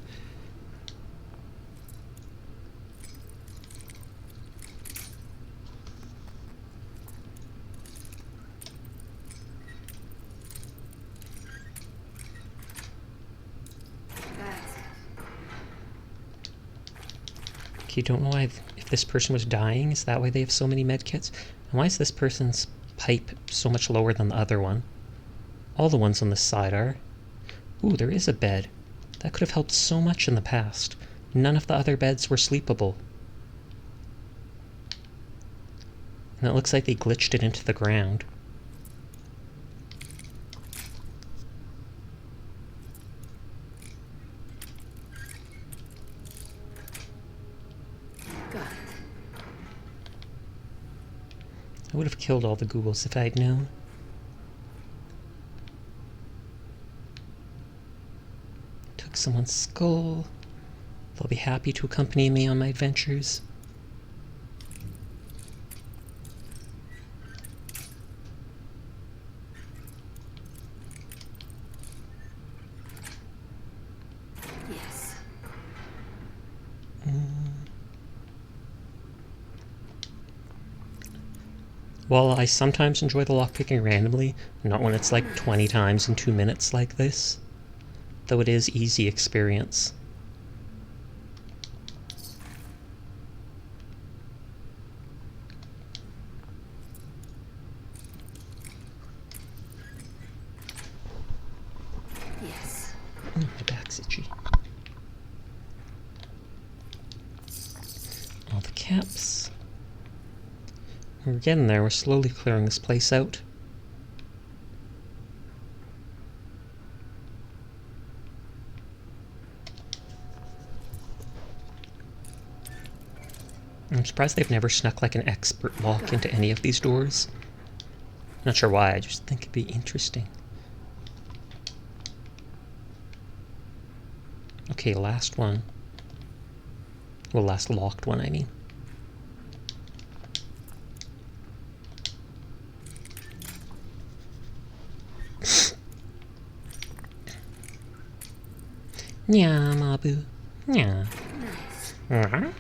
That's it. Okay, don't know why if this person was dying, is that why they have so many medkits? And why is this person's pipe so much lower than the other one? All the ones on this side are. Ooh, there is a bed. That could have helped so much in the past. None of the other beds were sleepable. And it looks like they glitched it into the ground. Got it. I would have killed all the ghouls if I had known. someone's skull. They'll be happy to accompany me on my adventures. Yes. While I sometimes enjoy the lockpicking randomly, not when it's like 20 times in 2 minutes like this, though it is easy experience. Yes. My back's itchy. All the caps. We're getting there. We're slowly clearing this place out. I'm surprised they've never snuck like an expert lock into any of these doors. Not sure why, I just think it'd be interesting. Okay, last one. Well, last locked one, I mean. Nya, Mabu. Nya. Nice.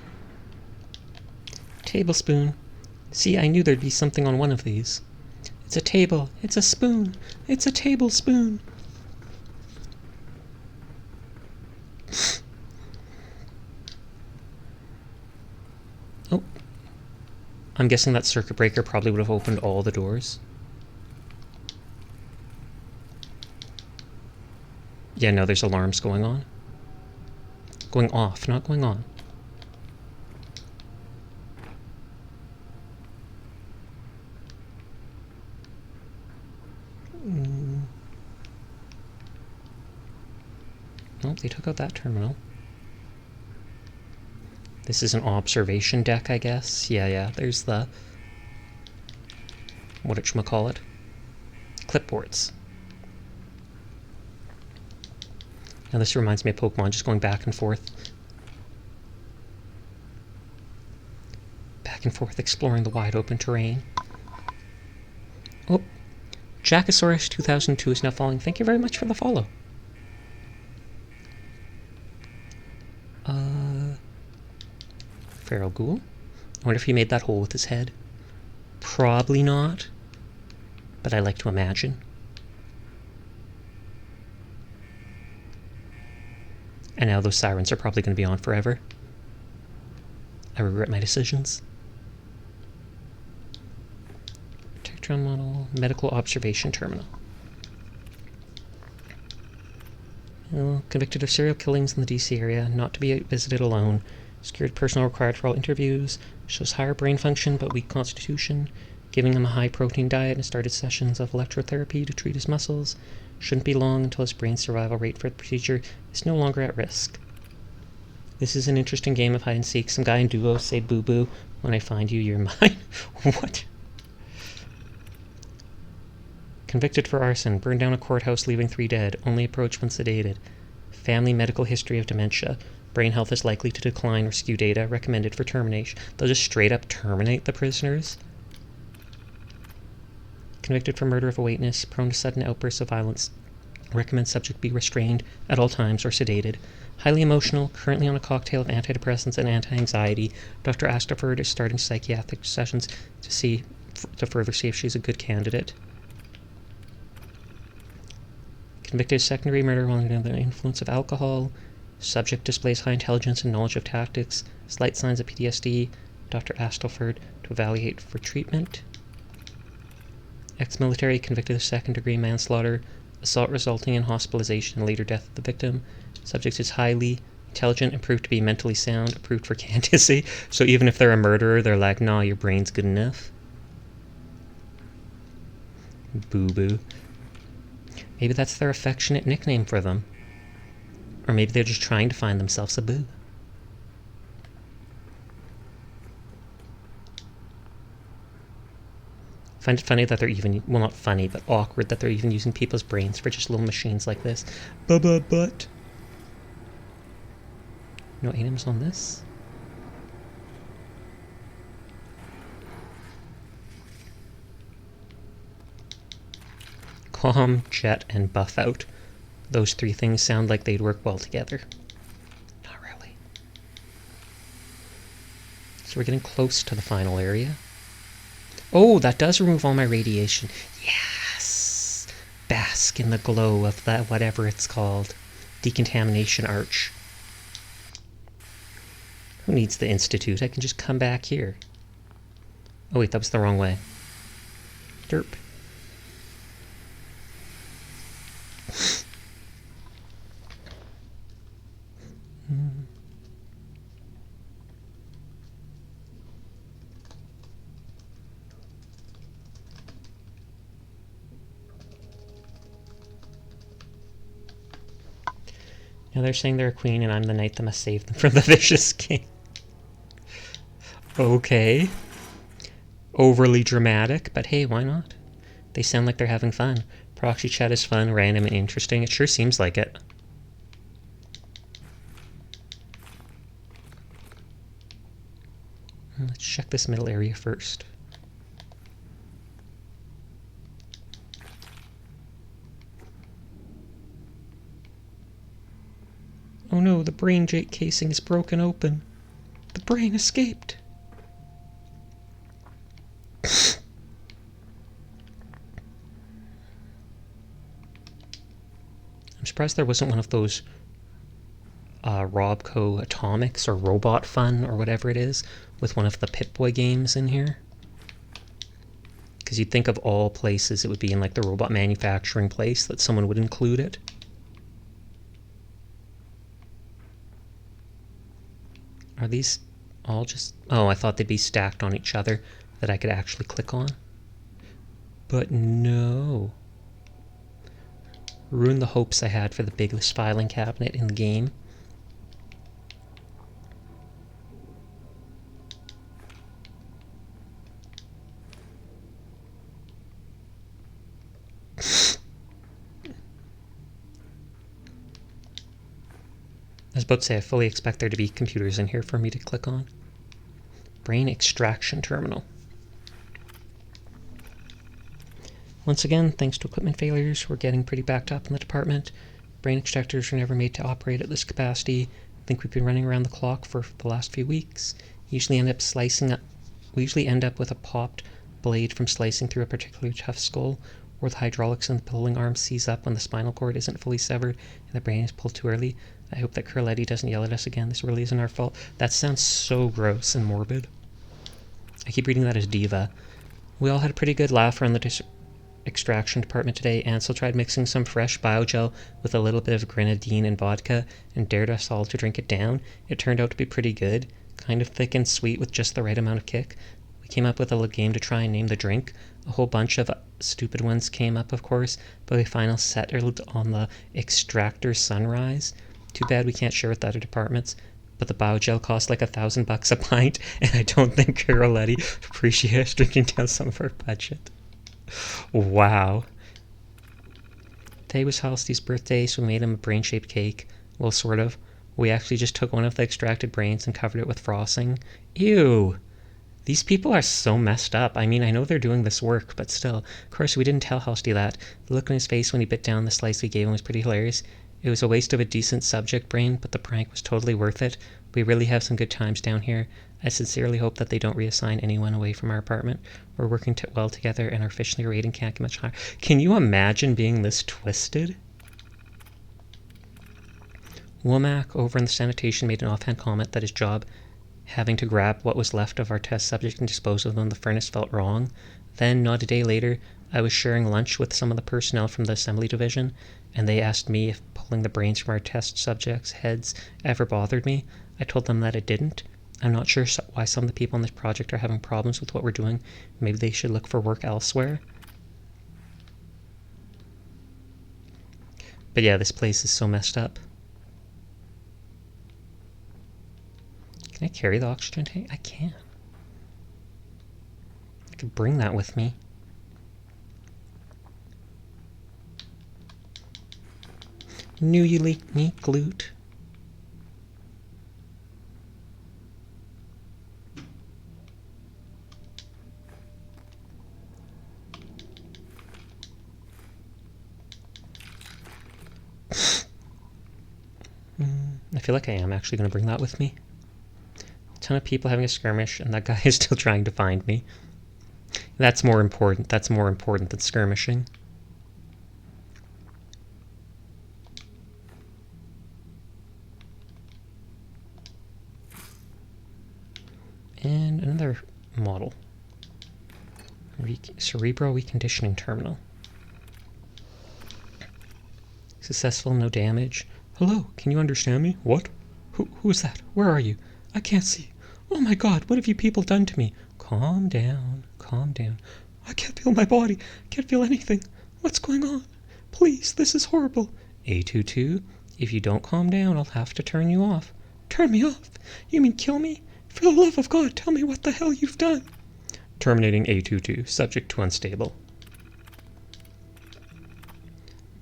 Tablespoon. See, I knew there'd be something on one of these. It's a table. It's a spoon. It's a tablespoon. Oh. I'm guessing that circuit breaker probably would have opened all the doors. Yeah, no, there's alarms going on. Going off, not going on. Oh, they took out that terminal. This is an observation deck, I guess. Yeah, there's the... whatchamacallit? Clipboards. Now this reminds me of Pokemon, just going back and forth. Back and forth, exploring the wide open terrain. Oh, Jackosaurus 2002 is now following. Thank you very much for the follow. Feral Ghoul. I wonder if he made that hole with his head. Probably not, but I like to imagine. And now those sirens are probably going to be on forever. I regret my decisions. Tectron model, medical observation terminal. Convicted of serial killings in the DC area, not to be visited alone. Secured personnel required for all interviews. Shows higher brain function but weak constitution. Giving him a high-protein diet and started sessions of electrotherapy to treat his muscles. Shouldn't be long until his brain survival rate for the procedure is no longer at risk. This is an interesting game of hide-and-seek. Some guy in duo say boo-boo. When I find you, you're mine. What? Convicted for arson. Burned down a courthouse, leaving 3 dead. Only approached when sedated. Family medical history of dementia. Brain health is likely to decline or skew data. Recommended for termination. They'll just straight up terminate the prisoners. Convicted for murder of a witness. Prone to sudden outbursts of violence. Recommend subject be restrained at all times or sedated. Highly emotional. Currently on a cocktail of antidepressants and anti-anxiety. Dr. Astaford is starting psychiatric sessions to further see if she's a good candidate. Convicted of secondary murder while under the influence of alcohol. Subject displays high intelligence and knowledge of tactics. Slight signs of PTSD. Dr. Astelford to evaluate for treatment. Ex-military convicted of second-degree manslaughter. Assault resulting in hospitalization and later death of the victim. Subject is highly intelligent and proved to be mentally sound. Approved for candidacy. So even if they're a murderer, they're like, nah, your brain's good enough. Boo-boo. Maybe that's their affectionate nickname for them. Or maybe they're just trying to find themselves a boo. I find it funny that they're even, well, not funny, but awkward that they're even using people's brains for just little machines like this. Butt. No items on this? Calm, jet, and buff out. Those three things sound like they'd work well together. Not really. So we're getting close to the final area. Oh, that does remove all my radiation. Yes! Bask in the glow of that, whatever it's called. Decontamination arch. Who needs the Institute? I can just come back here. Oh wait, that was the wrong way. Derp. Now they're saying they're a queen and I'm the knight that must save them from the vicious king. Okay. Overly dramatic, but hey, why not? They sound like they're having fun. Proxy chat is fun, random, and interesting. It sure seems like it. Let's check this middle area first. Oh no, the brain casing is broken open. The brain escaped. I'm surprised there wasn't one of those Robco Atomics or Robot Fun or whatever it is with one of the Pip-Boy games in here. Because you'd think of all places it would be in like the robot manufacturing place that someone would include it. Are these all just... Oh, I thought they'd be stacked on each other that I could actually click on. But no. Ruined the hopes I had for the biggest filing cabinet in the game. I was about to say, I fully expect there to be computers in here for me to click on. Brain extraction terminal. Once again, thanks to equipment failures, we're getting pretty backed up in the department. Brain extractors were never made to operate at this capacity. I think we've been running around the clock for the last few weeks. We usually end up with a popped blade from slicing through a particularly tough skull, or the hydraulics in the pulling arm seize up when the spinal cord isn't fully severed and the brain is pulled too early. I hope that Curletti doesn't yell at us again. This really isn't our fault. That sounds so gross and morbid. I keep reading that as diva. We all had a pretty good laugh around the extraction department today. Ansel tried mixing some fresh biogel with a little bit of grenadine and vodka and dared us all to drink it down. It turned out to be pretty good, kind of thick and sweet with just the right amount of kick. We came up with a little game to try and name the drink. A whole bunch of stupid ones came up, of course, but we finally settled on the Extractor Sunrise. Too bad we can't share with the other departments, but the biogel costs like $1,000 a pint, and I don't think Caroletti appreciates drinking down some of our budget. Wow. Today was Halsty's birthday, so we made him a brain-shaped cake. Well, sort of. We actually just took one of the extracted brains and covered it with frosting. Ew! These people are so messed up. I mean, I know they're doing this work, but still. Of course, we didn't tell Halsty that. The look on his face when he bit down the slice we gave him was pretty hilarious. It was a waste of a decent subject brain, but the prank was totally worth it. We really have some good times down here. I sincerely hope that they don't reassign anyone away from our apartment. We're working well together, and our efficiency rating can't get much higher. Can you imagine being this twisted? Womack over in the sanitation made an offhand comment that his job having to grab what was left of our test subject and dispose of them in the furnace felt wrong. Then, not a day later, I was sharing lunch with some of the personnel from the assembly division, and they asked me if pulling the brains from our test subjects' heads ever bothered me. I told them that it didn't. I'm not sure why some of the people on this project are having problems with what we're doing. Maybe they should look for work elsewhere. But yeah, this place is so messed up. Can I carry the oxygen tank? I can. I could bring that with me. New unique glute. I feel like I am actually going to bring that with me. A ton of people having a skirmish, and that guy is still trying to find me. That's more important. That's more important than skirmishing. And another model. Cerebral reconditioning terminal. Successful, no damage. Hello, can you understand me? What? Who is that? Where are you? I can't see. Oh my god, what have you people done to me? Calm down, calm down. I can't feel my body. I can't feel anything. What's going on? Please, this is horrible. A22, if you don't calm down, I'll have to turn you off. Turn me off? You mean kill me? For the love of God, tell me what the hell you've done. Terminating A22, subject to unstable.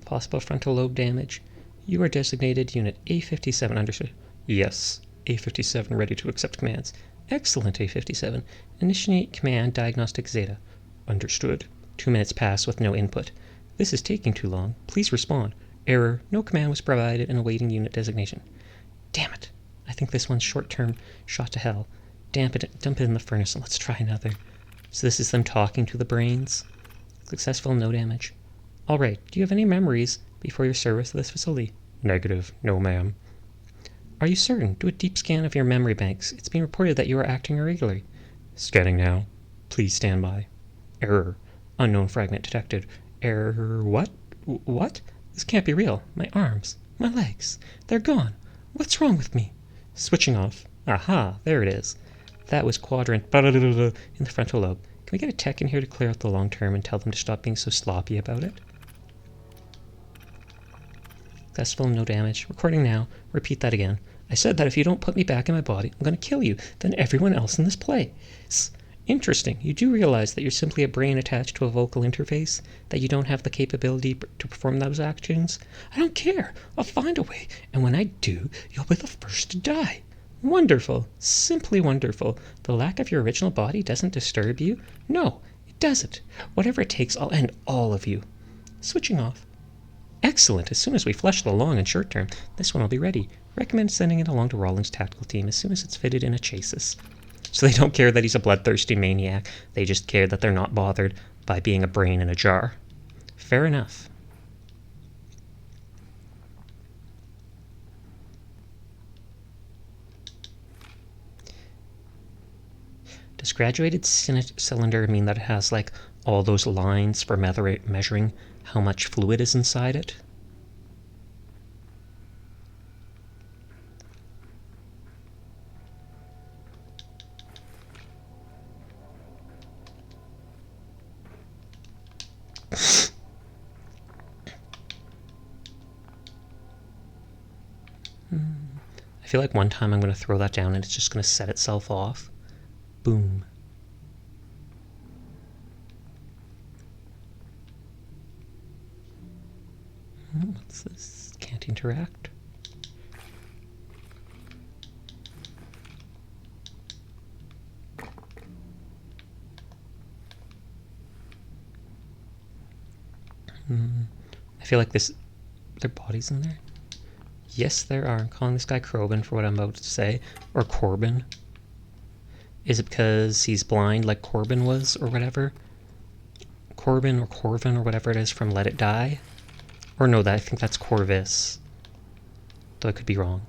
Possible frontal lobe damage. You are designated Unit A57, understood. Yes, A57 ready to accept commands. Excellent, A57. Initiate command diagnostic Zeta. Understood. 2 minutes pass with no input. This is taking too long. Please respond. Error. No command was provided and awaiting unit designation. Damn it. I think this one's short-term shot to hell. Dump it in the furnace and let's try another. So this is them talking to the brains. Successful, no damage. Alright, do you have any memories before your service to this facility? Negative. No, ma'am. Are you certain? Do a deep scan of your memory banks. It's been reported that you are acting irregularly. Scanning now. Please stand by. Error. Unknown fragment detected. Error. What? What? This can't be real. My arms. My legs. They're gone. What's wrong with me? Switching off. Aha, there it is. That was quadrant in the frontal lobe. Can we get a tech in here to clear out the long term and tell them to stop being so sloppy about it? Successful, no damage. Recording now. Repeat that again. I said that if you don't put me back in my body, I'm going to kill you, then everyone else in this place. Interesting. You do realize that you're simply a brain attached to a vocal interface? That you don't have the capability to perform those actions? I don't care. I'll find a way, and when I do, you'll be the first to die. Wonderful. Simply wonderful. The lack of your original body doesn't disturb you? No, it doesn't. Whatever it takes, I'll end all of you. Switching off. Excellent. As soon as we flush the long and short term, this one will be ready. Recommend sending it along to Rawlings' tactical team as soon as it's fitted in a chassis. So they don't care that he's a bloodthirsty maniac. They just care that they're not bothered by being a brain in a jar. Fair enough. Does graduated cylinder mean that it has like all those lines for measuring how much fluid is inside it? I feel like one time I'm going to throw that down and it's just going to set itself off. Boom. What's this? Can't interact. I feel like this... Are there bodies in there? Yes, there are. I'm calling this guy Crobin for what I'm about to say. Or Corbin. Is it because he's blind like Corbin was, or whatever? Corbin or Corvin or whatever it is from Let It Die? Or no, I think that's Corvus. Though I could be wrong.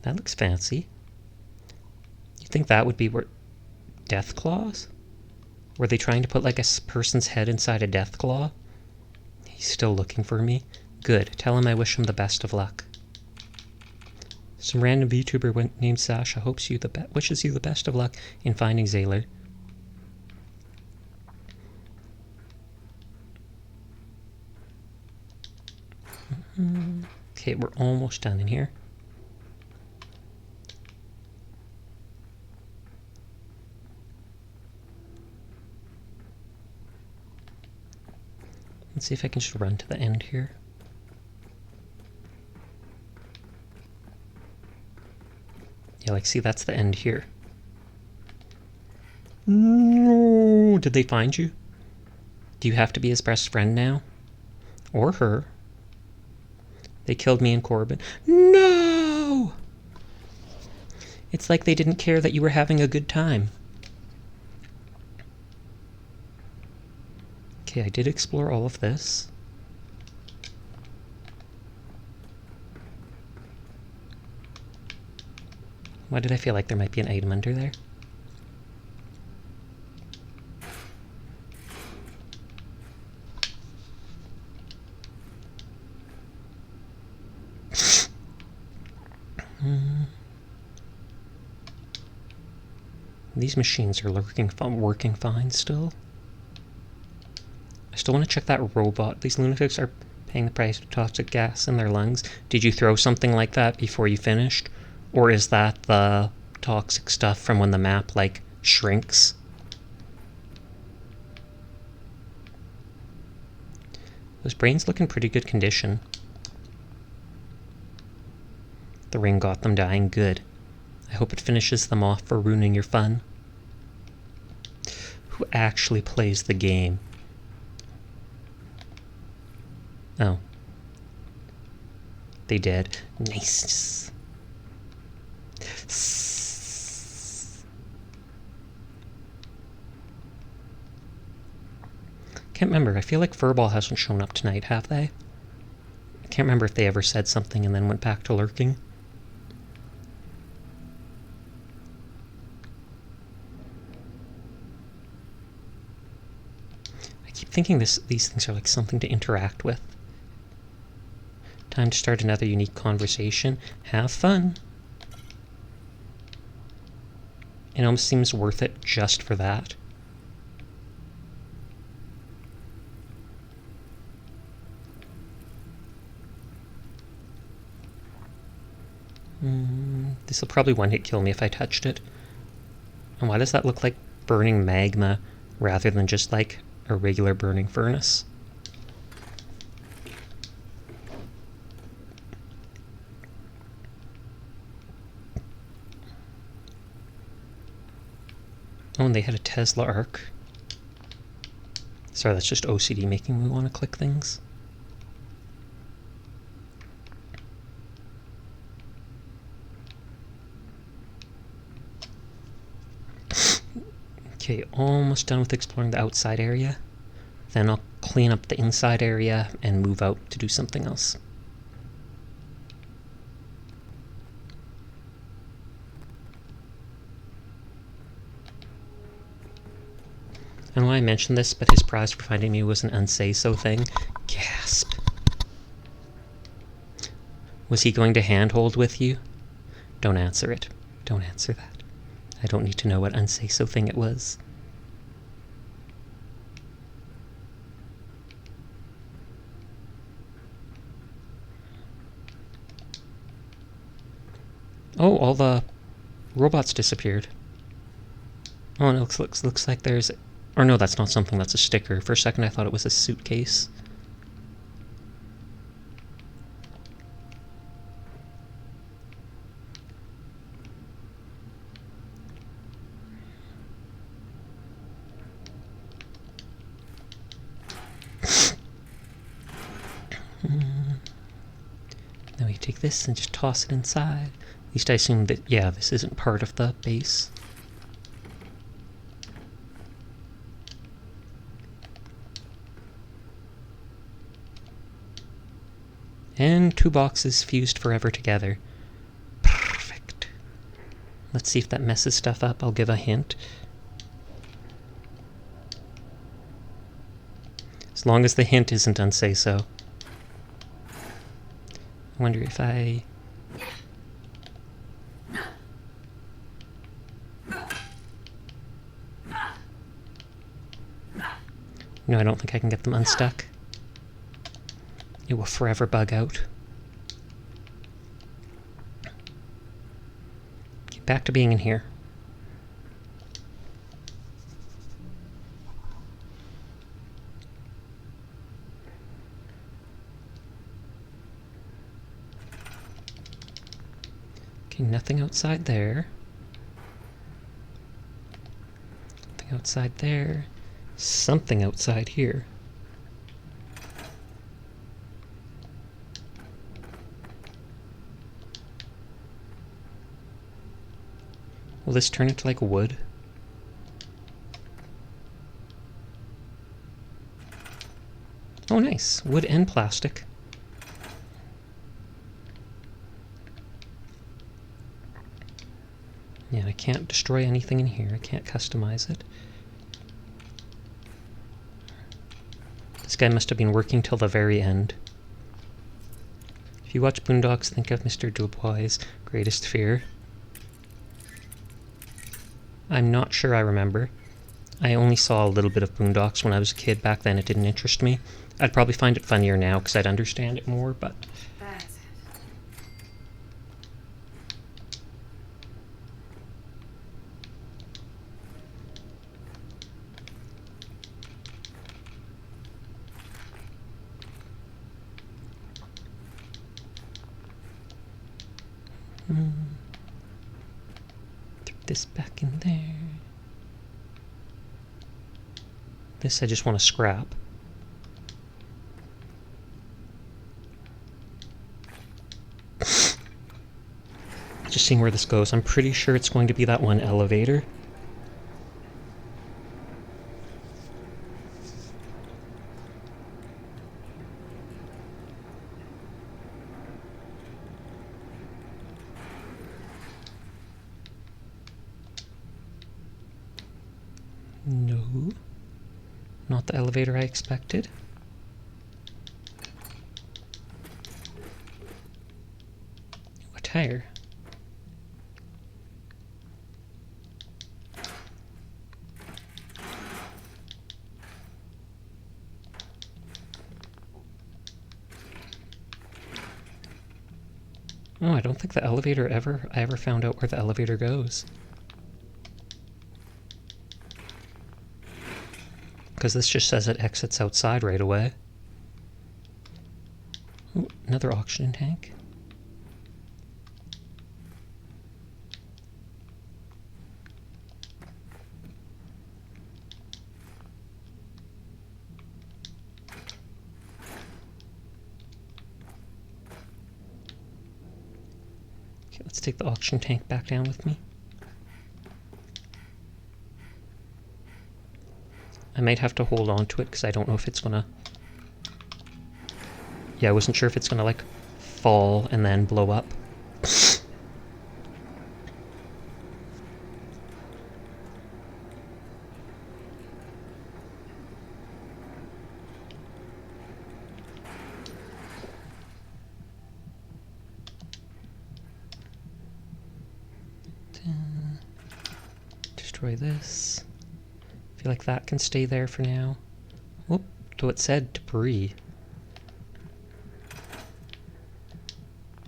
That looks fancy. You think that would be where... Death Claws? Were they trying to put like a person's head inside a death claw? He's still looking for me. Good. Tell him I wish him the best of luck. Some random VTuber named Sasha wishes you the best of luck in finding Zaylor. Okay, we're almost done in here. Let's see if I can just run to the end here. Yeah, like, see, that's the end here. No! Did they find you? Do you have to be his best friend now? Or her? They killed me and Corbin. No! It's like they didn't care that you were having a good time. Okay, I did explore all of this. Why did I feel like there might be an item under there? These machines are working fine still. I still want to check that robot. These lunatics are paying the price of toxic gas in their lungs. Did you throw something like that before you finished? Or is that the toxic stuff from when the map, like, shrinks? Those brains look in pretty good condition. The ring got them dying. Good. I hope it finishes them off for ruining your fun. Who actually plays the game? Oh. They did. Nice. Can't remember. I feel like Furball hasn't shown up tonight, have they? I can't remember if they ever said something and then went back to lurking. I keep thinking these things are like something to interact with. Time to start another unique conversation. Have fun. It almost seems worth it just for that. This will probably one-hit kill me if I touched it. And why does that look like burning magma rather than just like a regular burning furnace? Oh, and they had a Tesla arc. Sorry, that's just OCD making me want to click things. Okay, almost done with exploring the outside area. Then I'll clean up the inside area and move out to do something else. I don't know why I mentioned this, but his prize for finding me was an unsay-so thing. Gasp. Was he going to handhold with you? Don't answer it. Don't answer that. I don't need to know what unsay-so thing it was. Oh, all the robots disappeared. Oh, and it looks like there's... Or no, that's not something, that's a sticker. For a second I thought it was a suitcase. Now we take this and just toss it inside. At least I assume that, yeah, this isn't part of the base. And 2 boxes fused forever together. Perfect. Let's see if that messes stuff up. I'll give a hint. As long as the hint isn't unsay-so. I wonder if I... No, I don't think I can get them unstuck. It will forever bug out. Get back to being in here. Okay, nothing outside there. Nothing outside there. Something outside here. Will this turn into like wood? Oh nice, wood and plastic. Yeah, I can't destroy anything in here. I can't customize it. This guy must have been working till the very end. If you watch Boondocks, think of Mr. Dubois' greatest fear. I'm not sure I remember. I only saw a little bit of Boondocks when I was a kid. Back then it didn't interest me. I'd probably find it funnier now because I'd understand it more, but... That's it. Throw this back in there. This I just want to scrap. Just seeing where this goes. I'm pretty sure it's going to be that one elevator. No. Not the elevator I expected. A tire. Oh, I don't think the elevator I ever found out where the elevator goes. Because this just says it exits outside right away. Ooh, another oxygen tank. Okay, let's take the oxygen tank back down with me. I might have to hold on to it because I don't know if it's gonna... Yeah, I wasn't sure if it's gonna like fall and then blow up. Destroy this. I feel like that can stay there for now. Whoop, so it said debris.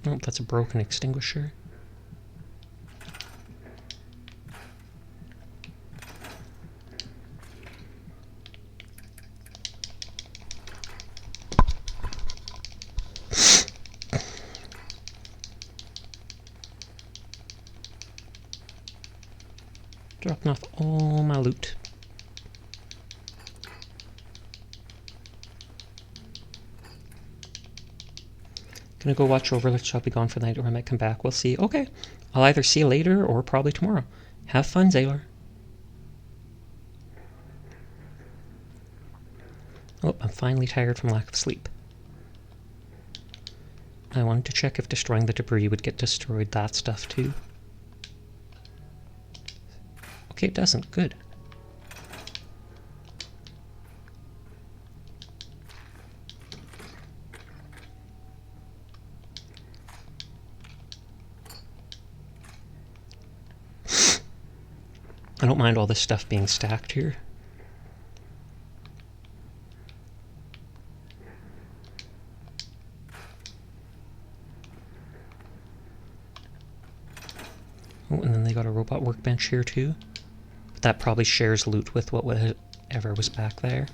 Oh, that's a broken extinguisher. Dropping off all my loot. Gonna go watch Overlooked. I'll be gone for the night, or I might come back. We'll see. Okay. I'll either see you later or probably tomorrow. Have fun, Zaylor. Oh, I'm finally tired from lack of sleep. I wanted to check if destroying the debris would get destroyed that stuff too. Okay, it doesn't. Good. I don't mind all this stuff being stacked here. Oh, and then they got a robot workbench here too. But that probably shares loot with whatever was back there.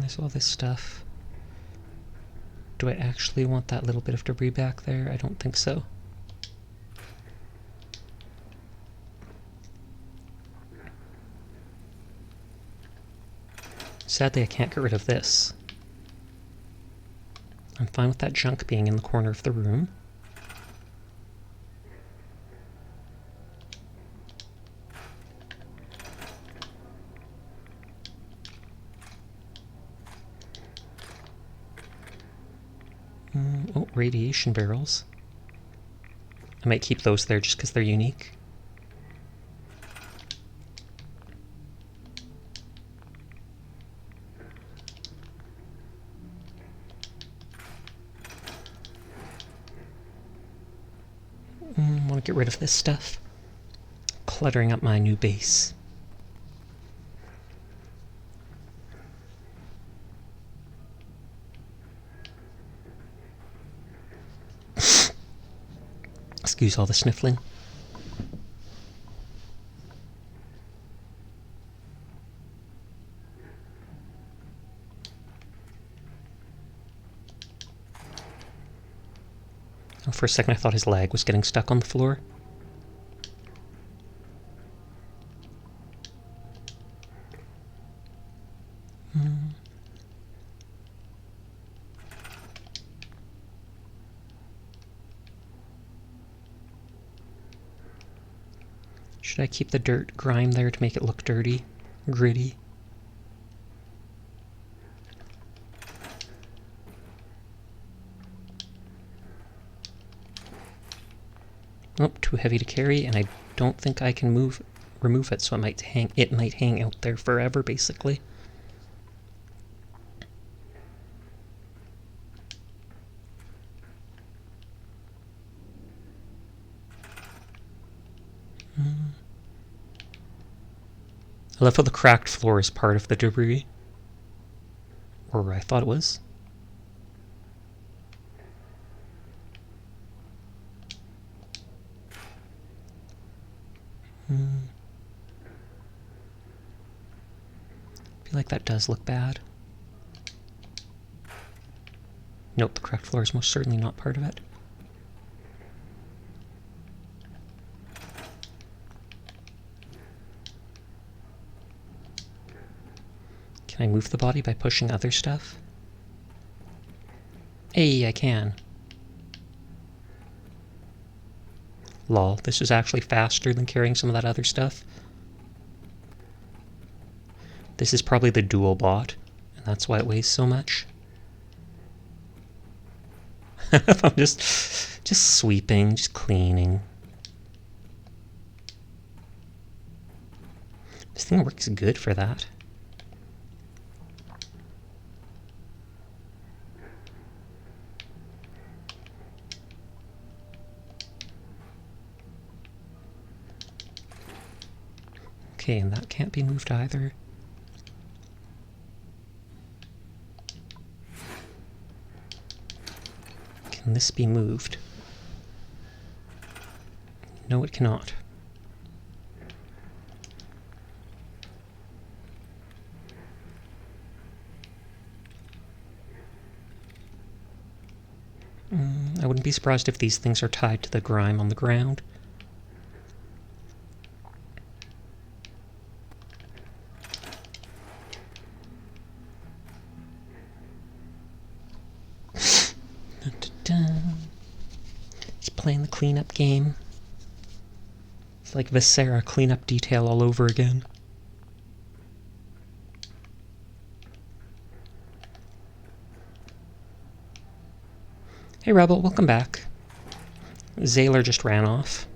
There's all this stuff. Do I actually want that little bit of debris back there? I don't think so. Sadly, I can't get rid of this. I'm fine with that junk being in the corner of the room. Oh, radiation barrels. I might keep those there just because they're unique. Want to get rid of this stuff. Cluttering up my new base. Excuse all the sniffling. Oh, for a second I thought his leg was getting stuck on the floor. Should I keep the dirt grime there to make it look dirty? Gritty? Oh, too heavy to carry, and I don't think I can remove it, so it might hang out there forever, basically. I love how the cracked floor is part of the debris. Or I thought it was. I feel like that does look bad. Nope, the cracked floor is most certainly not part of it. Can I move the body by pushing other stuff? Hey, I can. Lol, this is actually faster than carrying some of that other stuff. This is probably the dual bot, and that's why it weighs so much. I'm just sweeping, just cleaning. This thing works good for that. Okay, and that can't be moved either. Can this be moved? No, it cannot. I wouldn't be surprised if these things are tied to the grime on the ground. He's playing the cleanup game. It's like Viscera cleanup detail all over again. Hey Rebel, welcome back. Zaylor just ran off.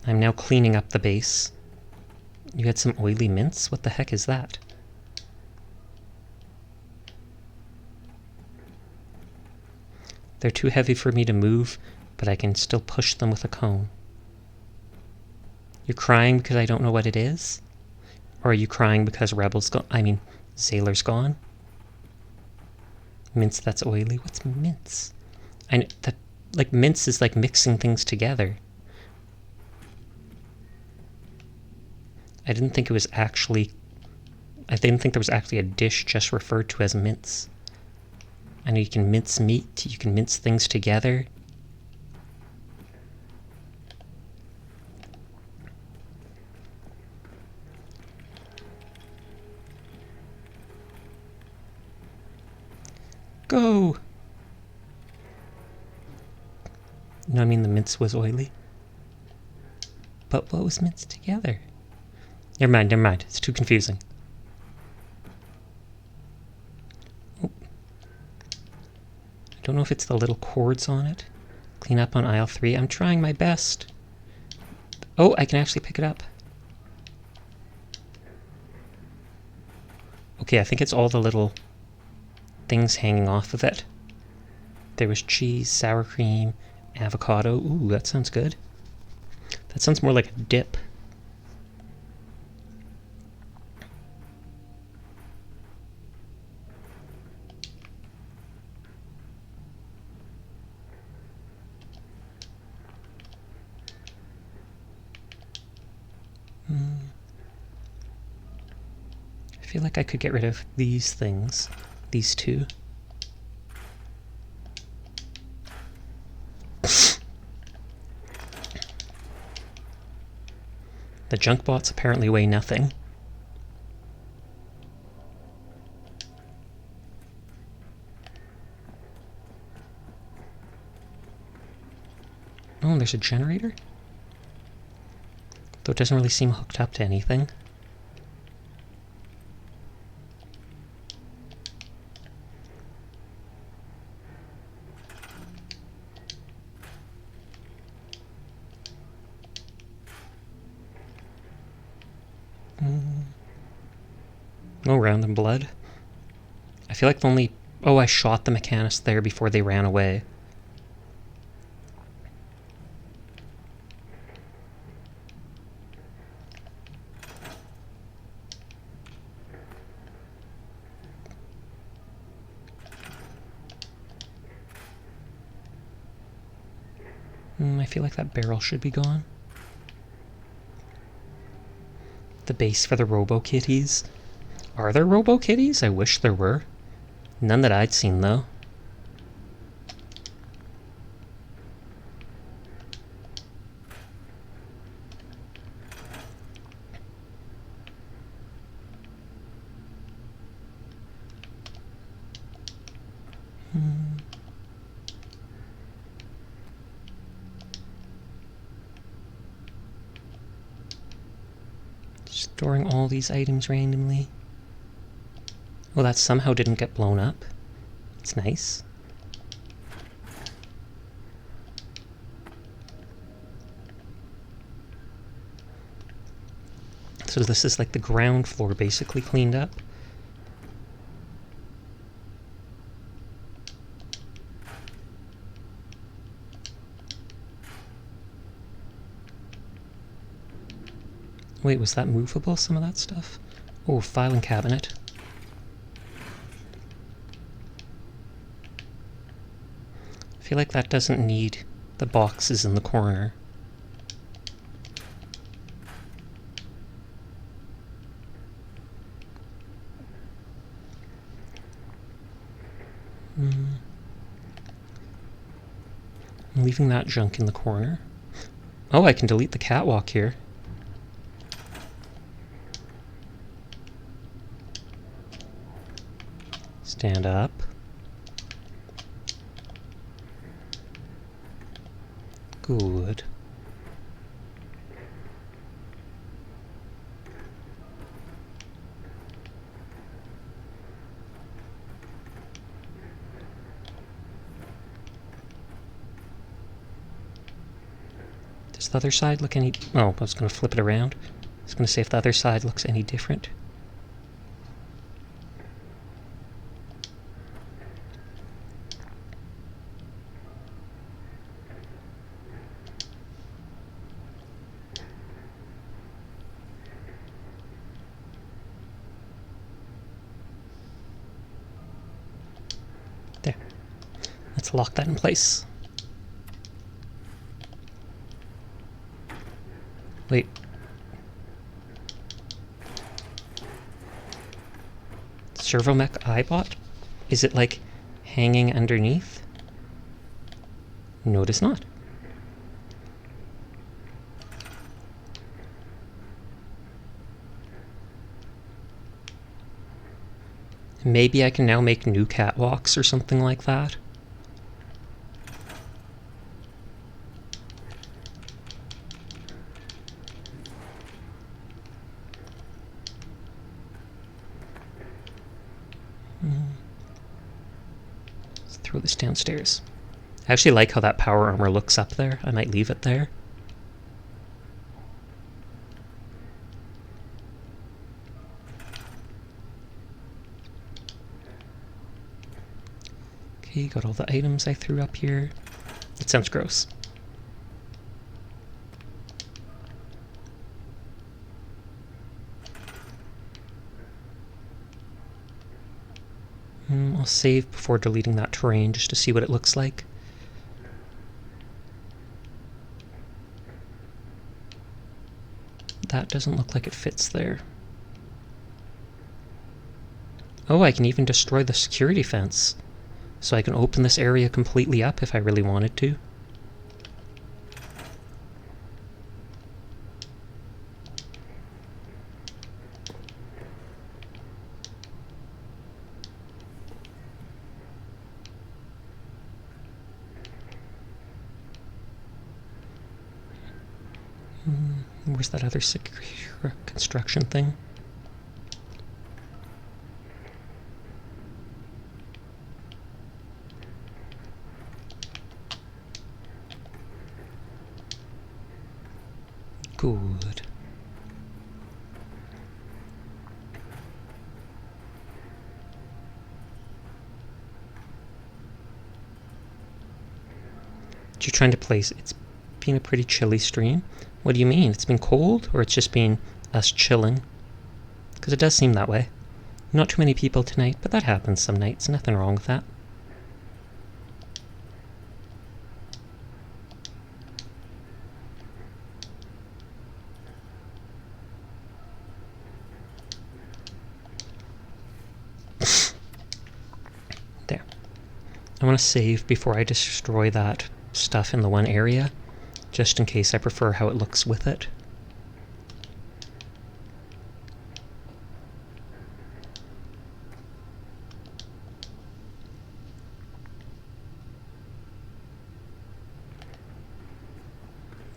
I'm now cleaning up the base. You had some oily mints? What the heck is that? They're too heavy for me to move, but I can still push them with a cone. You're crying because I don't know what it is? Or are you crying because Zaylor's gone? Mince that's oily? What's mince? Mince is like mixing things together. I didn't think there was actually a dish just referred to as mince. I know you can mince meat, you can mince things together. Go! No, I mean the mince was oily. But what was minced together? Never mind, never mind. It's too confusing. Oh. I don't know if it's the little cords on it. Clean up on aisle 3. I'm trying my best. Oh, I can actually pick it up. Okay, I think it's all the little things hanging off of it. There was cheese, sour cream, avocado. Ooh, that sounds good. That sounds more like a dip. I feel like I could get rid of these things. These two. The junk bots apparently weigh nothing. Oh, there's a generator? Though it doesn't really seem hooked up to anything. Oh, random blood. I feel like the only... Oh, I shot the Mechanist there before they ran away. I feel like that barrel should be gone. The base for the Robo-Kitties. Are there Robo-Kitties? I wish there were. None that I'd seen, though. Storing all these items randomly. Oh, that somehow didn't get blown up. It's nice. So this is like the ground floor basically cleaned up. Wait, was that movable, some of that stuff? Oh, filing cabinet. I feel like that doesn't need the boxes in the corner. I'm leaving that junk in the corner. Oh, I can delete the catwalk here. Stand up. Good. Does the other side look any... Oh, I was going to flip it around. I was going to say if the other side looks any different. There. Let's lock that in place. Wait. Servomech iBot? Is it like hanging underneath? No, it is not. Maybe I can now make new catwalks or something like that. Let's throw this downstairs. I actually like how that power armor looks up there. I might leave it there. Okay, got all the items I threw up here. It sounds gross. I'll save before deleting that terrain just to see what it looks like. That doesn't look like it fits there. Oh, I can even destroy the security fence. So I can open this area completely up if I really wanted to. Where's that other construction thing? Good. You're trying to place... It's been a pretty chilly stream. What do you mean? It's been cold? Or it's just been us chilling? Because it does seem that way. Not too many people tonight, but that happens some nights. Nothing wrong with that. There. I want to save before I destroy that stuff in the one area, just in case I prefer how it looks with it.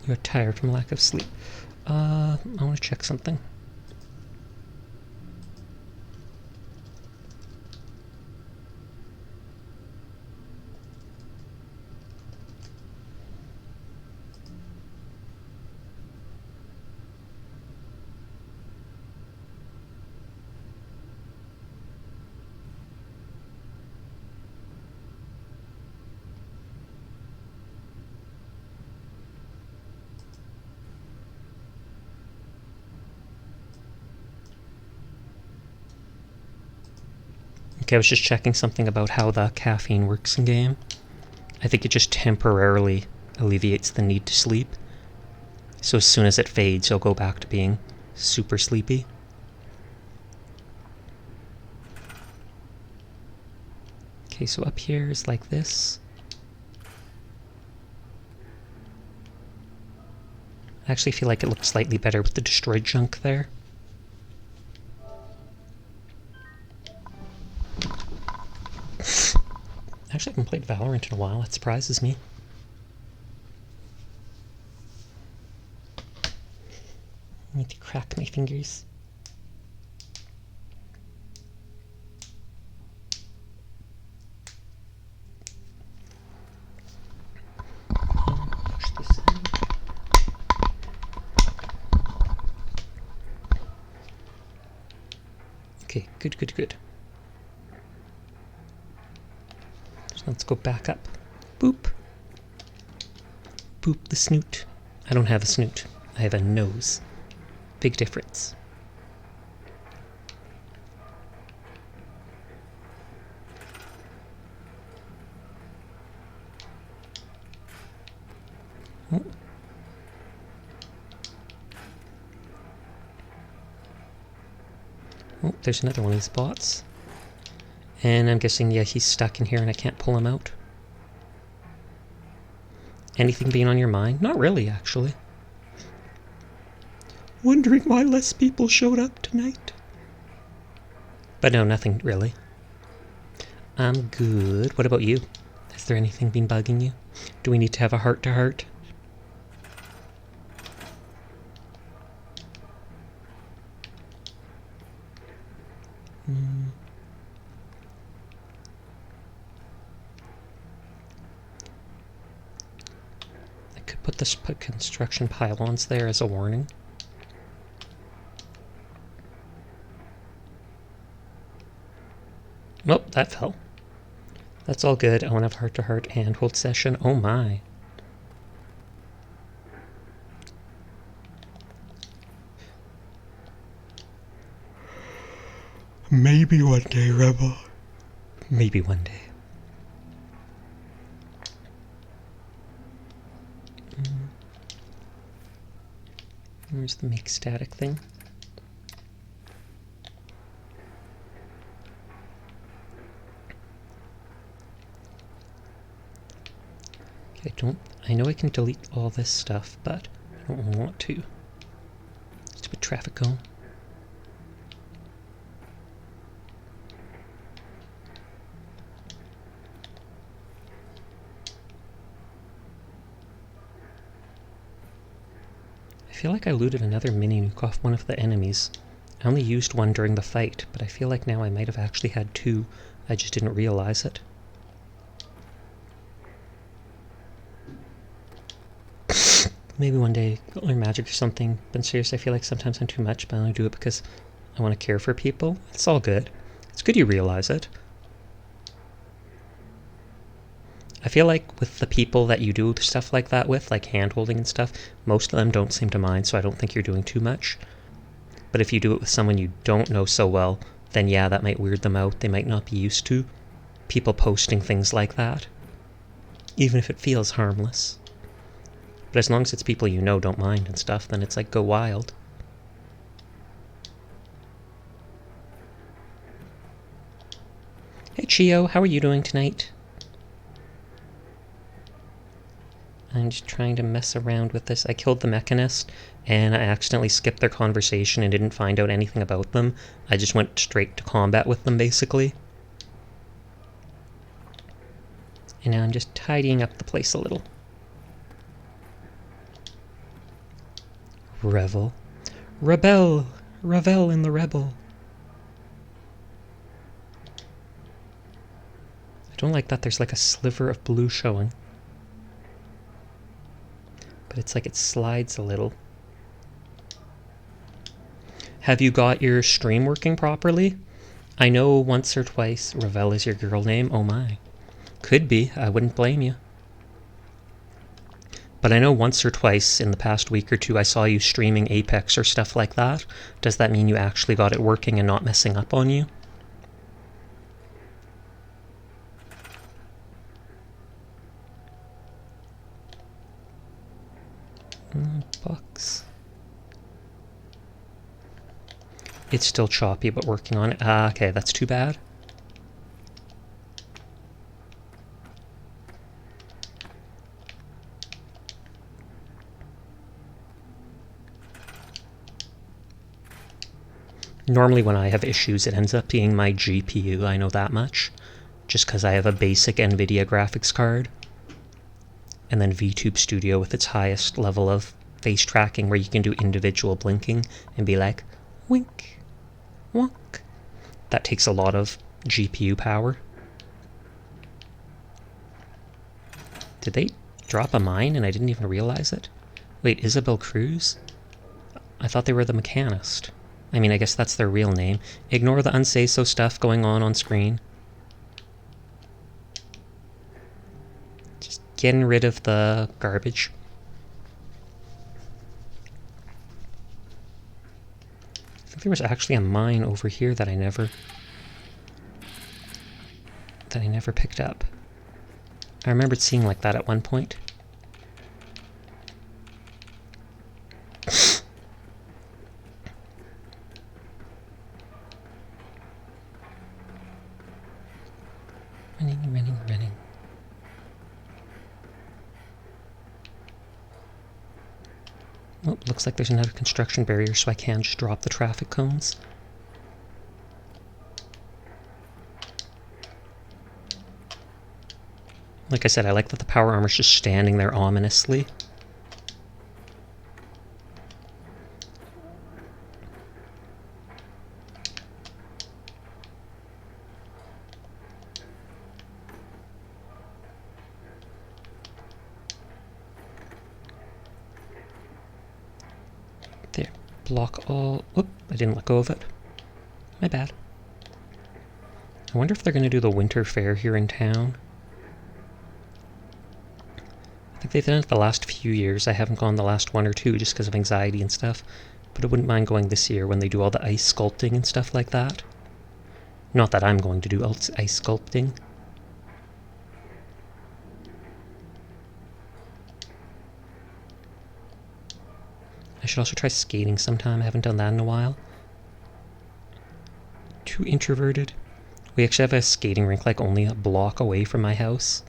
You're tired from lack of sleep. I want to check something. Okay, I was just checking something about how the caffeine works in game. I think it just temporarily alleviates the need to sleep. So as soon as it fades, you'll go back to being super sleepy. Okay, so up here is like this. I actually feel like it looks slightly better with the destroyed junk there. Actually, I haven't played Valorant in a while. That surprises me. I need to crack my fingers. Push this in. Okay, good, good, good. Let's go back up. Boop. Boop the snoot. I don't have a snoot. I have a nose. Big difference. Oh. Oh, there's another one of these bots. And I'm guessing, yeah, he's stuck in here and I can't pull him out. Anything being on your mind? Not really, actually. Wondering why less people showed up tonight. But no, nothing really. I'm good. What about you? Has there anything been bugging you? Do we need to have a heart-to-heart? I could put construction pylons there as a warning. Nope, that fell. That's all good. I want to have heart-to-heart handhold session. Oh my. Maybe one day, Rebel. Maybe one day. Where's the make static thing? I know I can delete all this stuff, but I don't want to. Stupid traffic cone. I feel like I looted another mini nuke off one of the enemies. I only used one during the fight, but I feel like now I might have actually had two. I just didn't realize it. Maybe one day learn magic or something, but seriously, I feel like sometimes I'm too much, but I only do it because I want to care for people. It's all good. It's good you realize it. I feel like with the people that you do stuff like that with, like hand-holding and stuff, most of them don't seem to mind, so I don't think you're doing too much. But if you do it with someone you don't know so well, then yeah, that might weird them out. They might not be used to people posting things like that, even if it feels harmless. But as long as it's people you know don't mind and stuff, then it's like go wild. Hey Chio, how are you doing tonight? I'm just trying to mess around with this. I killed the Mechanist, and I accidentally skipped their conversation and didn't find out anything about them. I just went straight to combat with them, basically. And now I'm just tidying up the place a little. Revel. Rebel! Revel in the rebel. I don't like that there's like a sliver of blue showing. But it's like it slides a little. Have you got your stream working properly? I know once or twice Revel is your girl name. Oh my. Could be. I wouldn't blame you. But I know once or twice in the past week or two I saw you streaming Apex or stuff like that. Does that mean you actually got it working and not messing up on you? Bucks. It's still choppy, but working on it. Ah, okay, that's too bad. Normally when I have issues, it ends up being my GPU, I know that much. Just because I have a basic NVIDIA graphics card. And then VTube Studio with its highest level of face tracking where you can do individual blinking and be like, wink, wonk. That takes a lot of GPU power. Did they drop a mine and I didn't even realize it? Wait, Isabel Cruz? I thought they were the Mechanist. I mean, I guess that's their real name. Ignore the unsay-so stuff going on screen. Just getting rid of the garbage. I think there was actually a mine over here that I never picked up. I remembered seeing like that at one point. Running. Oh, looks like there's another construction barrier, so I can just drop the traffic cones. Like I said, I like that the power armor's just standing there ominously. There. Block all... Oop, I didn't let go of it. My bad. I wonder if they're going to do the winter fair here in town. I think they've done it the last few years. I haven't gone the last one or two just because of anxiety and stuff. But I wouldn't mind going this year when they do all the ice sculpting and stuff like that. Not that I'm going to do ice sculpting. I should also try skating sometime. I haven't done that in a while. Too introverted. We actually have a skating rink like only a block away from my house.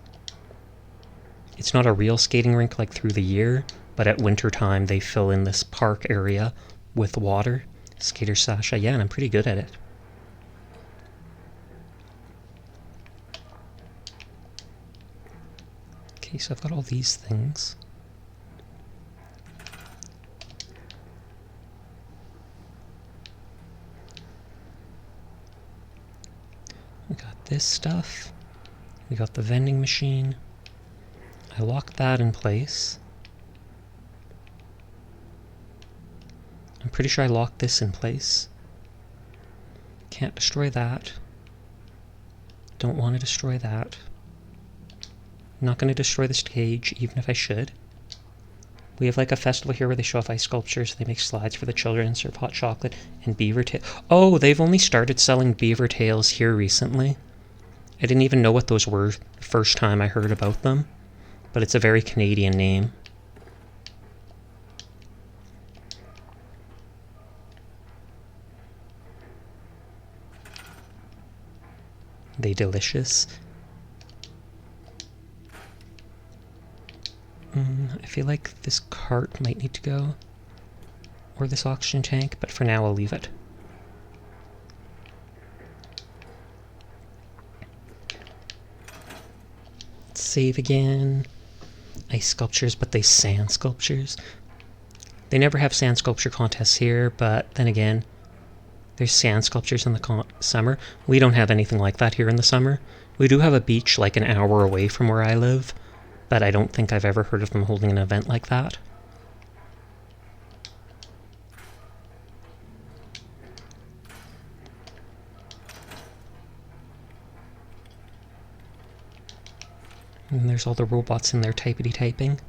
It's not a real skating rink like through the year, but at winter time they fill in this park area with water. Skater Sasha, yeah, and I'm pretty good at it. Okay, so I've got all these things. We got this stuff. We got the vending machine. I locked that in place. I'm pretty sure I locked this in place. Can't destroy that. Don't want to destroy that. I'm not going to destroy this cage, even if I should. We have like a festival here where they show off ice sculptures, they make slides for the children, serve hot chocolate, and beaver tail. Oh, they've only started selling beaver tails here recently. I didn't even know what those were the first time I heard about them, but it's a very Canadian name. They delicious. I feel like this cart might need to go, or this oxygen tank, but for now I'll leave it. Save again. Ice sculptures, but they sand sculptures. They never have sand sculpture contests here, but then again, there's sand sculptures in the summer. We don't have anything like that here in the summer. We do have a beach like an hour away from where I live, but I don't think I've ever heard of them holding an event like that. And there's all the robots in there typity-typing.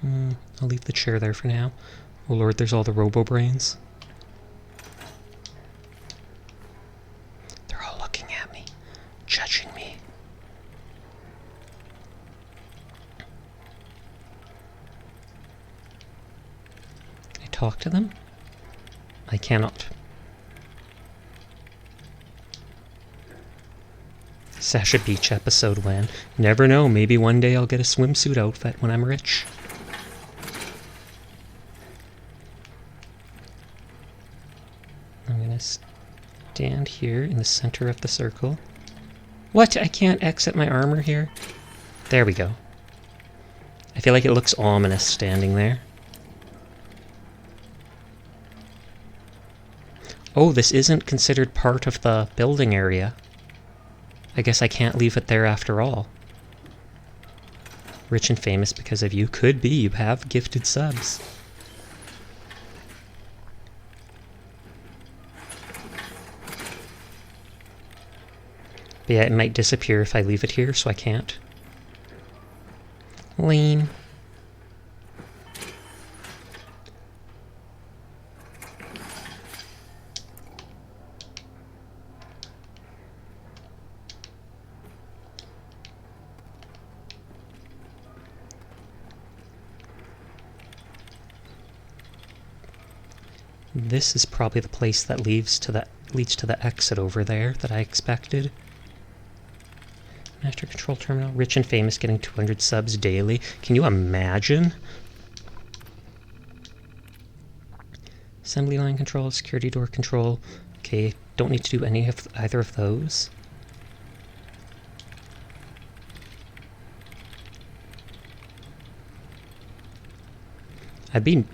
I'll leave the chair there for now. Oh lord, there's all the robo-brains. They're all looking at me, judging me. Can I talk to them? I cannot. Sasha Beach episode when. Never know, maybe one day I'll get a swimsuit outfit when I'm rich. I'm gonna stand here in the center of the circle. What? I can't exit my armor here? There we go. I feel like it looks ominous standing there. Oh, this isn't considered part of the building area. I guess I can't leave it there after all. Rich and famous because of you. Could be. You have gifted subs. But yeah, it might disappear if I leave it here, so I can't. Lame. This is probably the place that leads to the exit over there that I expected. Master Control Terminal. Rich and famous getting 200 subs daily. Can you imagine? Assembly line control, security door control. Okay, don't need to do either of those. I'd be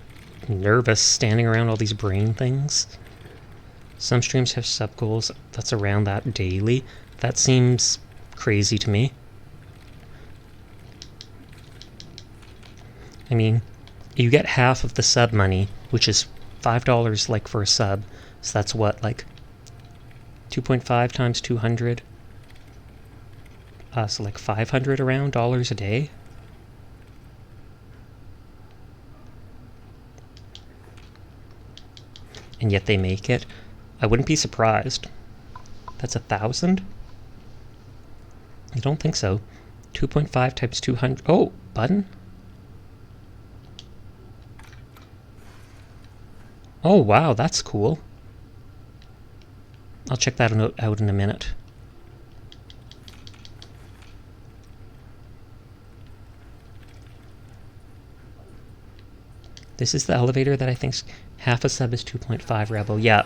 nervous standing around all these brain things. Some streams have sub goals that's around that daily. That seems crazy to me. I mean, you get half of the sub money, which is $5 like for a sub. So that's what, like 2.5 times 200. So like 500 around dollars a day. And yet they make it. I wouldn't be surprised. That's 1,000? I don't think so. 2.5 times 200. Oh, button? Oh, wow, that's cool. I'll check that out in a minute. This is the elevator that I think's half a sub is 2.5 Rebel. Yeah.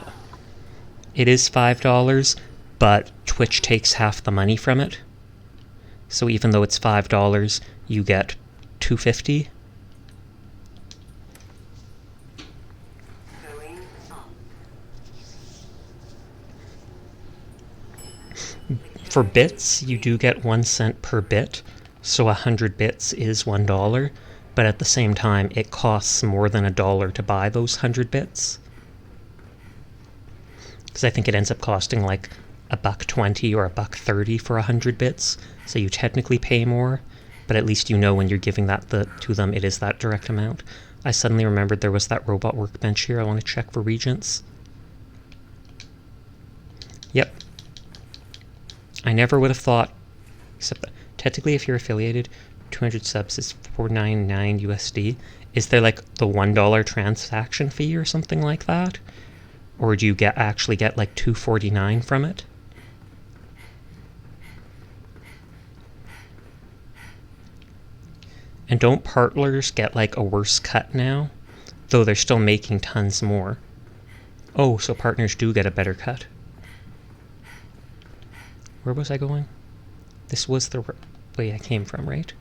It is $5, but Twitch takes half the money from it. So even though it's $5, you get $2.50. For bits, you do get 1 cent per bit, so 100 bits is $1, but at the same time, it costs more than $1 to buy those 100 bits. Because I think it ends up costing like $1.20 or $1.30 for 100 bits, so you technically pay more, but at least you know when you're giving that to them, it is that direct amount. I suddenly remembered there was that robot workbench here. I want to check for regents. Yep. I never would have thought, except that technically if you're affiliated, 200 subs is $4.99 USD. Is there like the $1 transaction fee or something like that? Or do you actually get like $2.49 from it? And don't partlers get like a worse cut now? Though they're still making tons more. Oh, so partners do get a better cut. Where was I going? This was the way I came from, right?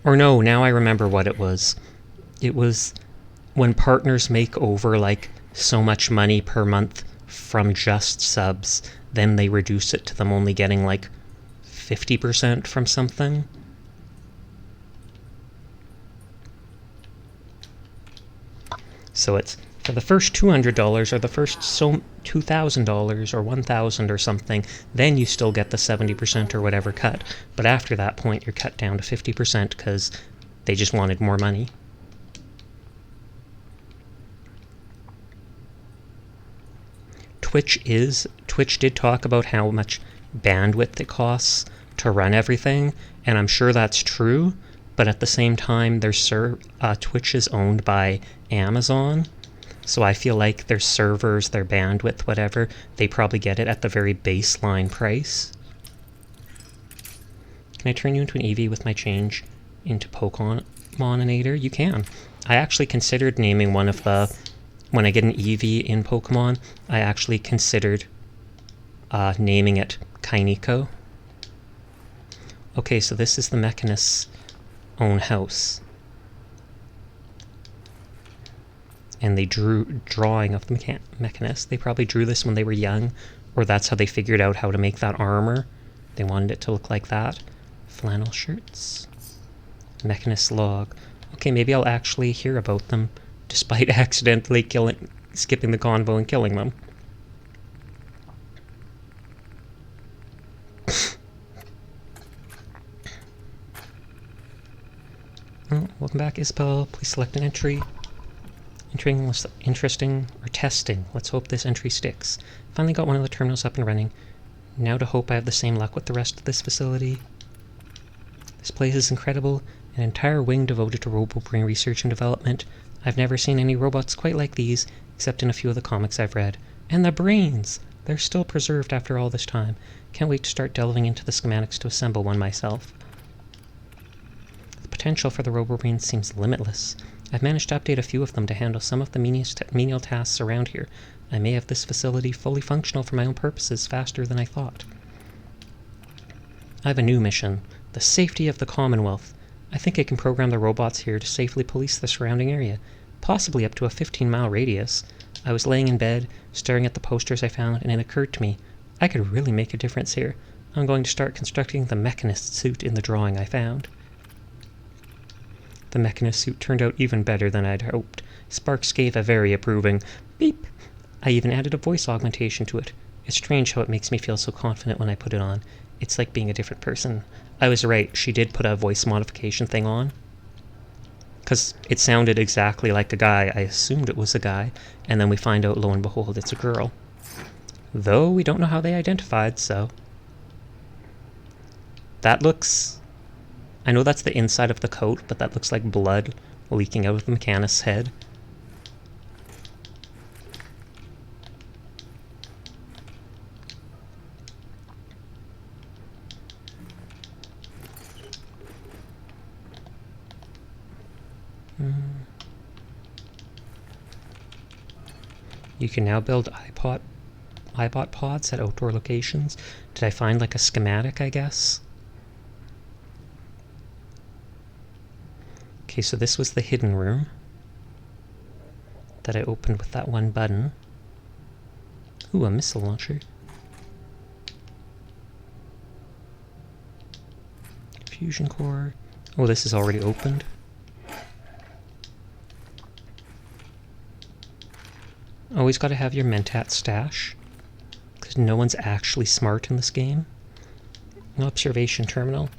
Or no, now I remember what it was. It was when partners make over like so much money per month from just subs, then they reduce it to them only getting like 50% from something. So it's for the first $200 or the first $2,000 or $1,000 or something, then you still get the 70% or whatever cut. But after that point, you're cut down to 50% because they just wanted more money. Twitch did talk about how much bandwidth it costs to run everything, and I'm sure that's true, but at the same time, Twitch is owned by Amazon, so I feel like their servers, their bandwidth, whatever, they probably get it at the very baseline price. Can I turn you into an EV with my change into Pokemoninator? You can. I actually considered naming one of the... When I get an EV in Pokemon, I actually considered naming it Kainiko. Okay, so this is the Mechanist's own house. And they drew drawing of the Mechanist. They probably drew this when they were young, or that's how they figured out how to make that armor. They wanted it to look like that. Flannel shirts. Mechanist log. Okay, maybe I'll actually hear about them, despite accidentally skipping the convo and killing them. Oh, welcome back, Isabel. Please select an entry. Entering was interesting, or testing. Let's hope this entry sticks. Finally got one of the terminals up and running. Now to hope I have the same luck with the rest of this facility. This place is incredible. An entire wing devoted to robo-brain research and development. I've never seen any robots quite like these, except in a few of the comics I've read. And the brains! They're still preserved after all this time. Can't wait to start delving into the schematics to assemble one myself. The potential for the robo-brains seems limitless. I've managed to update a few of them to handle some of the menial tasks around here. I may have this facility fully functional for my own purposes faster than I thought. I have a new mission. The safety of the Commonwealth. I think I can program the robots here to safely police the surrounding area, possibly up to a 15-mile radius. I was laying in bed, staring at the posters I found, and it occurred to me, I could really make a difference here. I'm going to start constructing the Mechanist suit in the drawing I found. The Mechanist suit turned out even better than I'd hoped. Sparks gave a very approving beep. I even added a voice augmentation to it. It's strange how it makes me feel so confident when I put it on. It's like being a different person. I was right, she did put a voice modification thing on. Because it sounded exactly like a guy. I assumed it was a guy, and then we find out, lo and behold, it's a girl. Though we don't know how they identified, so... That looks... I know that's the inside of the coat, but that looks like blood leaking out of the Mechanist's head. You can now build iBot pods at outdoor locations. Did I find like a schematic, I guess? Okay, so this was the hidden room that I opened with that one button. Ooh, a missile launcher. Fusion core. Oh, this is already opened. Always gotta have your Mentat stash, because no one's actually smart in this game. No observation terminal.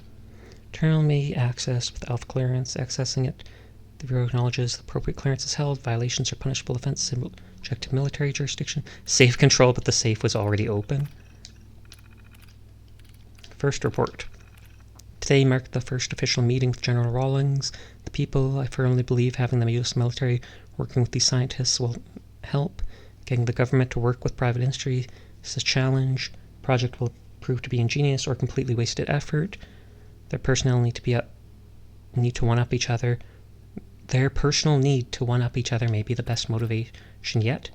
Terminal may be accessed with alpha clearance. Accessing it, the Bureau acknowledges the appropriate clearance is held. Violations are punishable offense subject to military jurisdiction. Safe control, but the safe was already open. First report. Today marked the first official meeting with General Rawlings. The people, I firmly believe, having the U.S. military working with these scientists will help. Getting the government to work with private industry is a challenge. The project will prove to be ingenious or completely wasted effort. Their personnel need to one-up each other. Their personal need to one-up each other may be the best motivation yet.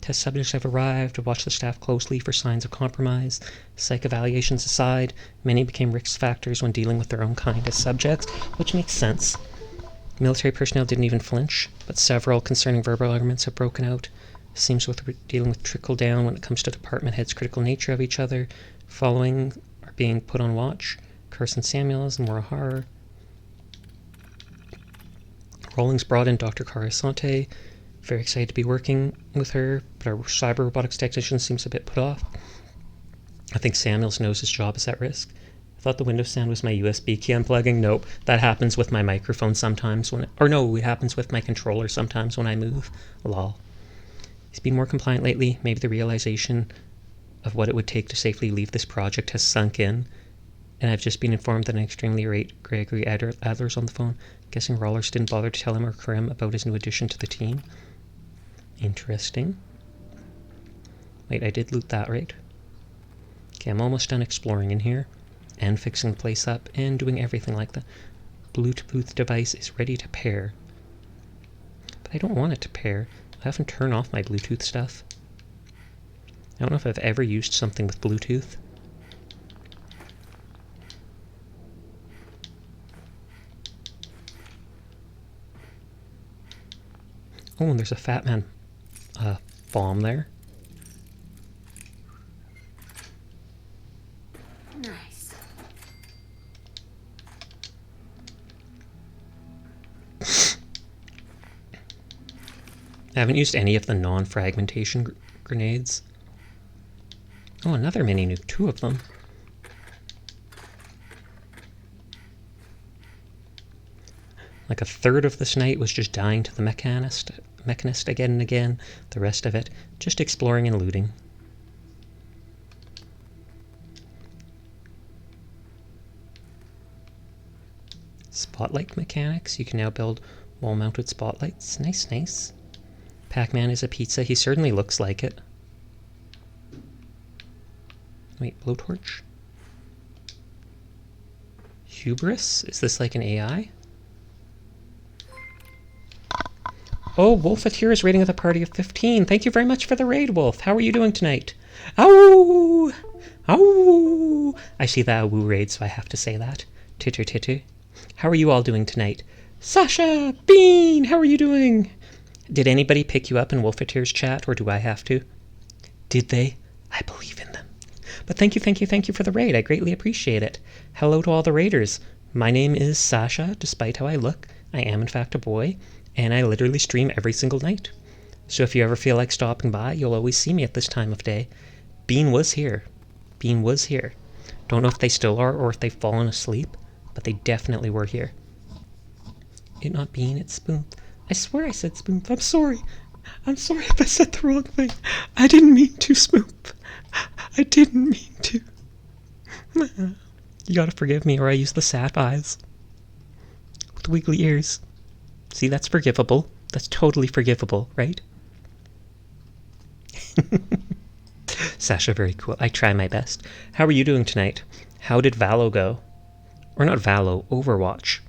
Test subjects have arrived. Watch the staff closely for signs of compromise. Psych evaluations aside, many became risk factors when dealing with their own kind as subjects, which makes sense. Military personnel didn't even flinch, but several concerning verbal arguments have broken out. Seems we're dealing with trickle-down when it comes to department heads' critical nature of each other. Following are being put on watch. Carson Samuels and Maura Harr. Rawlings brought in Dr. Cara Sante. Very excited to be working with her, but our cyber robotics technician seems a bit put off. I think Samuels knows his job is at risk. I thought the Windows sound was my USB key unplugging. Nope, that happens with my microphone sometimes when it happens with my controller sometimes when I move. Lol. He's been more compliant lately. Maybe the realization of what it would take to safely leave this project has sunk in. And I've just been informed that an extremely irate Gregory Adler's on the phone. Guessing Rawlers didn't bother to tell him or Karim about his new addition to the team. Interesting. Wait, I did loot that, right? Okay, I'm almost done exploring in here. And fixing the place up, and doing everything like that. Bluetooth device is ready to pair. But I don't want it to pair. I often turn off my Bluetooth stuff. I don't know if I've ever used something with Bluetooth. Oh, and there's a Fat Man bomb there. Nice. I haven't used any of the non-fragmentation grenades. Oh, another mini nuke, 2 of them. Like a third of this night was just dying to the Mechanist again and again. The rest of it, just exploring and looting. Spotlight mechanics. You can now build wall-mounted spotlights. Nice, nice. Pac-Man is a pizza. He certainly looks like it. Wait, blowtorch? Hubris? Is this like an AI? Oh, Wolf here is rating with a party of 15. Thank you very much for the raid, Wolf. How are you doing tonight? Ow! Ow! I see the awoo raid, so I have to say that. Titter titter. How are you all doing tonight? Sasha! Bean! How are you doing? Did anybody pick you up in Wolfeteer's chat, or do I have to? Did they? I believe in them. But thank you for the raid. I greatly appreciate it. Hello to all the raiders. My name is Sasha, despite how I look. I am, in fact, a boy, and I literally stream every single night. So if you ever feel like stopping by, you'll always see me at this time of day. Bean was here. Bean was here. Don't know if they still are or if they've fallen asleep, but they definitely were here. It's not Bean, it's Spoon. I swear I said Spoon. I'm sorry. I'm sorry if I said the wrong thing. I didn't mean to, Spoop. I didn't mean to. You gotta forgive me, or I use the sad eyes. With wiggly ears. See, that's forgivable. That's totally forgivable, right? Sasha, very cool. I try my best. How are you doing tonight? How did Valo go? Or not Valo, Overwatch.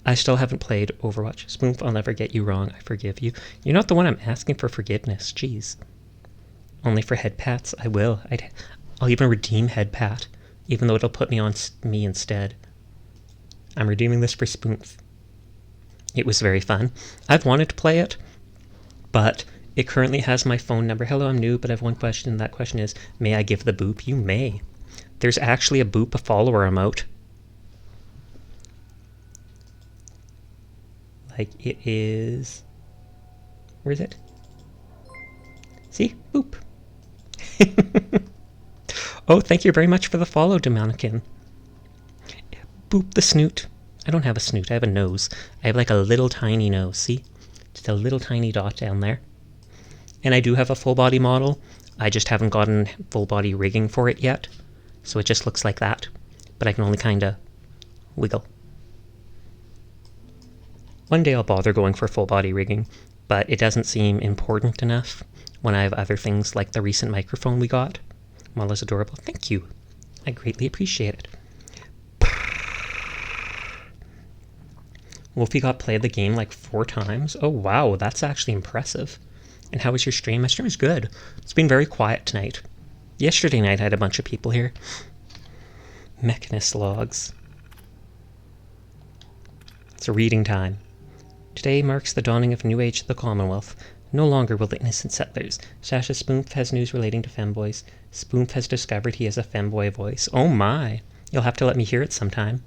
I still haven't played Overwatch. Spoonf, I'll never get you wrong. I forgive you. You're not the one I'm asking for forgiveness. Jeez. Only for head pats? I will. I'll even redeem head pat, even though it'll put me on me instead. I'm redeeming this for Spoonf. It was very fun. I've wanted to play it, but it currently has my phone number. Hello, I'm new, but I have one question. That question is, may I give the boop? You may. There's actually a boop, a follower emote. Like, it is... Where is it? See? Boop. Oh, thank you very much for the follow, Demonican. Boop the snoot. I don't have a snoot, I have a nose. I have like a little tiny nose, see? Just a little tiny dot down there. And I do have a full body model. I just haven't gotten full body rigging for it yet. So it just looks like that. But I can only kinda wiggle. One day I'll bother going for full body rigging, but it doesn't seem important enough when I have other things like the recent microphone we got. Mola's adorable. Thank you. I greatly appreciate it. Wolfie got played the game like 4 times. Oh wow, that's actually impressive. And how was your stream? My stream is good. It's been very quiet tonight. Yesterday night I had a bunch of people here. Mechanist logs. It's a reading time. Today marks the dawning of a new age of the Commonwealth. No longer will the innocent settlers. Sasha Spoonf has news relating to femboys. Spoonf has discovered he has a femboy voice. Oh my! You'll have to let me hear it sometime.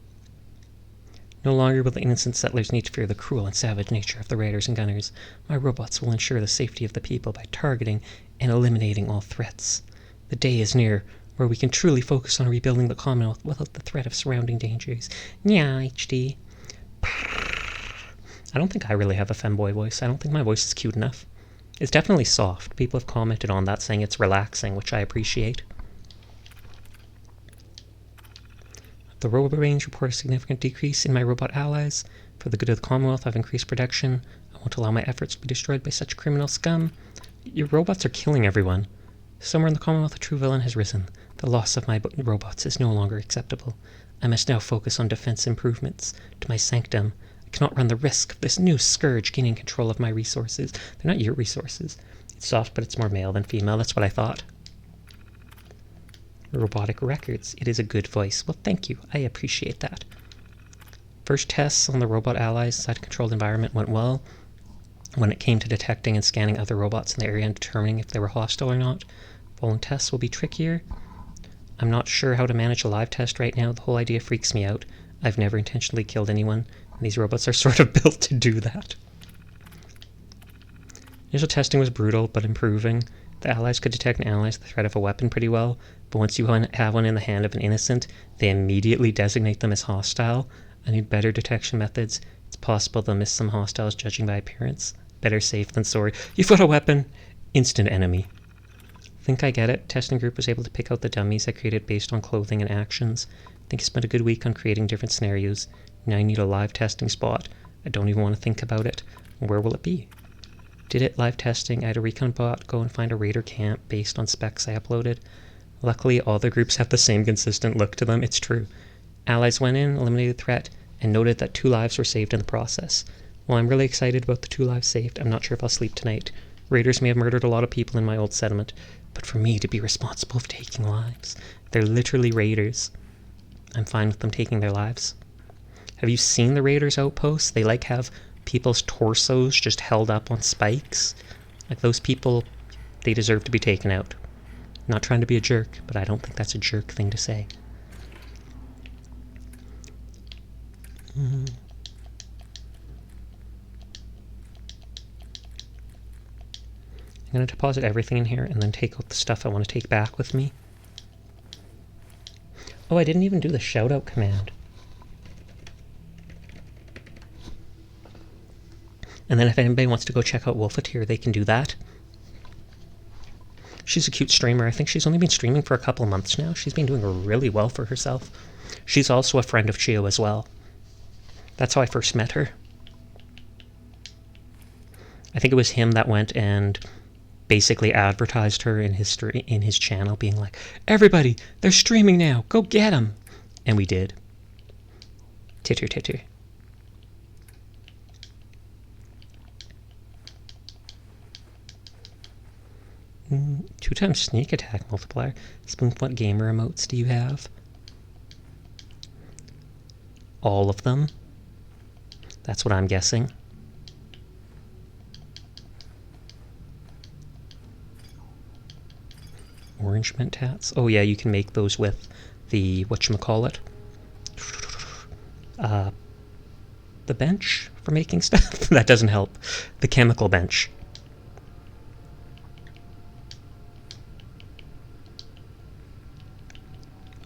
No longer will the innocent settlers need to fear the cruel and savage nature of the raiders and gunners. My robots will ensure the safety of the people by targeting and eliminating all threats. The day is near where we can truly focus on rebuilding the Commonwealth without the threat of surrounding dangers. Yeah, HD. I don't think I really have a femboy voice. I don't think my voice is cute enough. It's definitely soft. People have commented on that saying it's relaxing, which I appreciate. The robot range reports a significant decrease in my robot allies. For the good of the Commonwealth, I've increased production. I won't allow my efforts to be destroyed by such criminal scum. Your robots are killing everyone. Somewhere in the Commonwealth, a true villain has risen. The loss of my robots is no longer acceptable. I must now focus on defense improvements to my sanctum. I cannot run the risk of this new scourge gaining control of my resources. They're not your resources. It's soft, but it's more male than female. That's what I thought. Robotic records. It is a good voice. Well, thank you. I appreciate that. First tests on the robot allies inside a controlled environment went well. When it came to detecting and scanning other robots in the area and determining if they were hostile or not, following tests will be trickier. I'm not sure how to manage a live test right now. The whole idea freaks me out. I've never intentionally killed anyone, and these robots are sort of built to do that. Initial testing was brutal, but improving. The allies could detect and analyze the threat of a weapon pretty well, but once you have one in the hand of an innocent, they immediately designate them as hostile. I need better detection methods. It's possible they'll miss some hostiles judging by appearance. Better safe than sorry. You've got a weapon! Instant enemy. Think I get it. Testing group was able to pick out the dummies I created based on clothing and actions. Think I spent a good week on creating different scenarios. Now I need a live testing spot. I don't even want to think about it. Where will it be? Did it live testing. I had a recon bot go and find a raider camp based on specs I uploaded. Luckily, all the groups have the same consistent look to them. It's true. Allies went in, eliminated the threat, and noted that 2 lives were saved in the process. Well, I'm really excited about the 2 lives saved. I'm not sure if I'll sleep tonight. Raiders may have murdered a lot of people in my old settlement, but for me to be responsible for taking lives, they're literally raiders. I'm fine with them taking their lives. Have you seen the raiders' outposts? They like have people's torsos just held up on spikes. Like those people, they deserve to be taken out. Not trying to be a jerk, but I don't think that's a jerk thing to say. I'm going to deposit everything in here and then take out the stuff I want to take back with me. Oh, I didn't even do the shout-out command. And then if anybody wants to go check out Wolfeteer, they can do that. She's a cute streamer. I think she's only been streaming for a couple of months now. She's been doing really well for herself. She's also a friend of Chio as well. That's how I first met her. I think it was him that went and basically advertised her in his channel, being like, everybody, they're streaming now, go get them. And we did. Titter titter. Two times sneak attack multiplier. Spoonf, what gamer emotes do you have? All of them. That's what I'm guessing. Orange mint tats. Oh yeah, you can make those with the whatchamacallit. The bench for making stuff? That doesn't help. The chemical bench.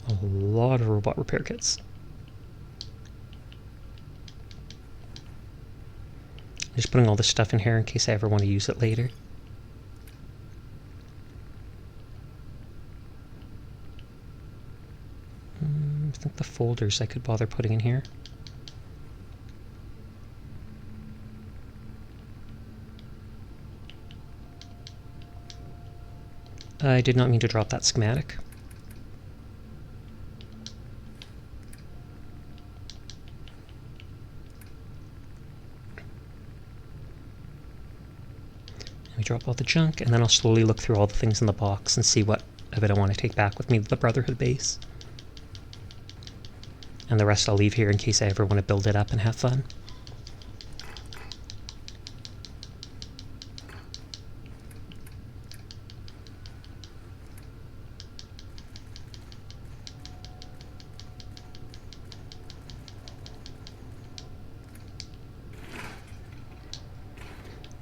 A lot of robot repair kits. Just putting all this stuff in here in case I ever want to use it later. I think the folders I could bother putting in here. I did not mean to drop that schematic. Let me drop all the junk, and then I'll slowly look through all the things in the box and see what of it I want to take back with me to the Brotherhood base. And the rest I'll leave here in case I ever want to build it up and have fun.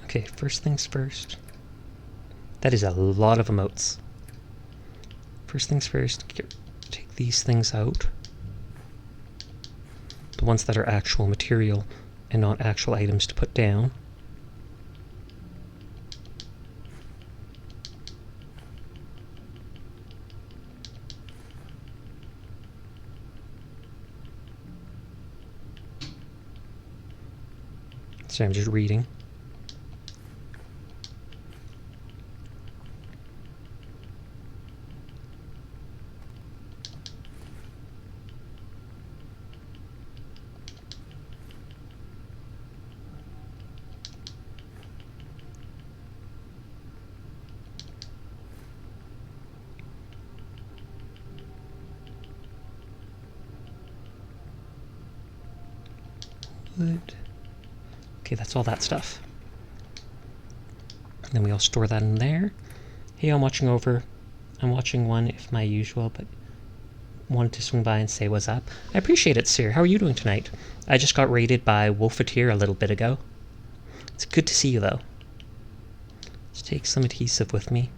Okay, first things first. That is a lot of emotes. First things first, take these things out. The ones that are actual material and not actual items to put down. So I'm just reading. Wood. Okay, that's all that stuff. And then we all store that in there. Hey, I'm watching one if my usual, but wanted to swing by and say what's up. I appreciate it, sir. How are you doing tonight? I just got raided by Wolfeteer a little bit ago. It's good to see you, though. Let's take some adhesive with me.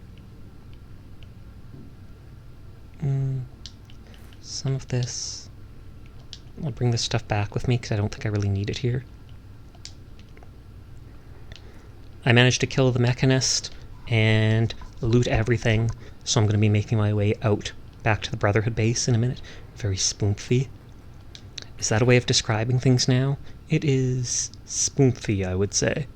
Some of this. I'll bring this stuff back with me because I don't think I really need it here. I managed to kill the Mechanist and loot everything, so I'm going to be making my way out back to the Brotherhood base in a minute. Very spoonfy. Is that a way of describing things now? It is spoonfy, I would say.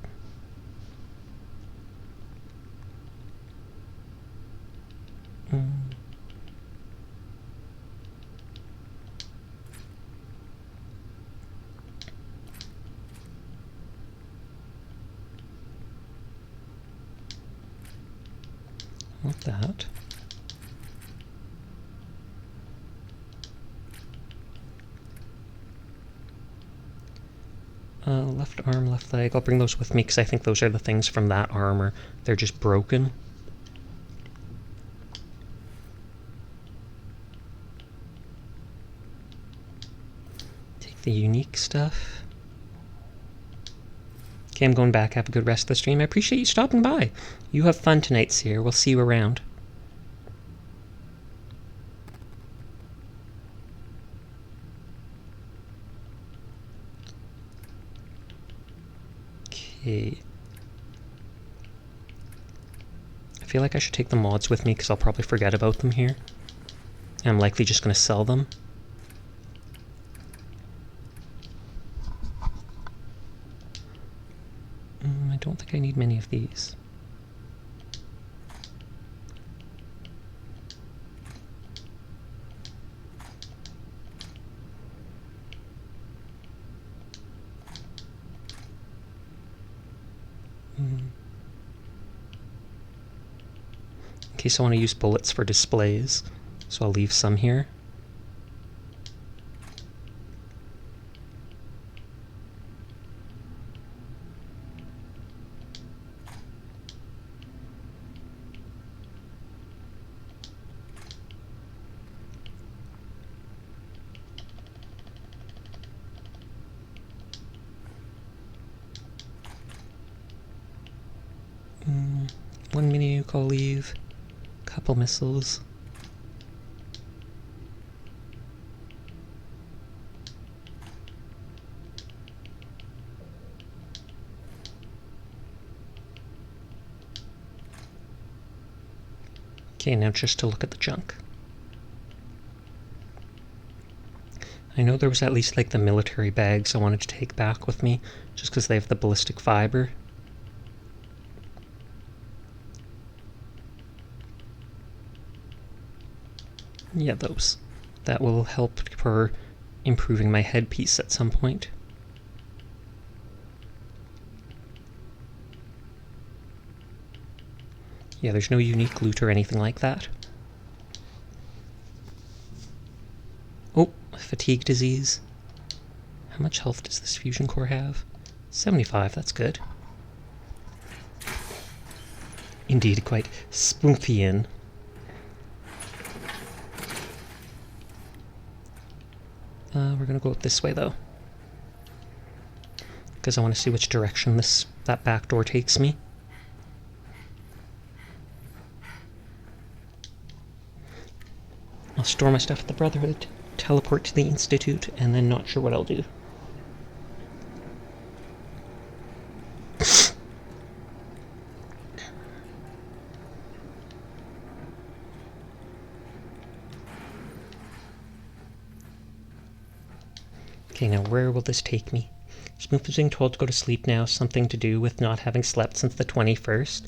Not that. Left arm, left leg. I'll bring those with me because I think those are the things from that armor. They're just broken. Take the unique stuff. Okay, I'm going back. Have a good rest of the stream. I appreciate you stopping by. You have fun tonight, Seer. We'll see you around. Okay. I feel like I should take the mods with me because I'll probably forget about them here. And I'm likely just going to sell them. I don't think I need many of these. In case I want to use bullets for displays, so I'll leave some here. One mini nuke I'll leave. Couple missiles. Okay, now just to look at the junk. I know there was at least like the military bags I wanted to take back with me, just because they have the ballistic fiber. Yeah, those. That will help for improving my headpiece at some point. Yeah, there's no unique loot or anything like that. Oh, fatigue disease. How much health does this fusion core have? 75, that's good. Indeed, quite spoompian. We're gonna go this way though, because I want to see which direction that back door takes me. I'll store my stuff at the Brotherhood, teleport to the Institute, and then not sure what I'll do. Okay, now where will this take me? Smooth is being told to go to sleep now, something to do with not having slept since the 21st.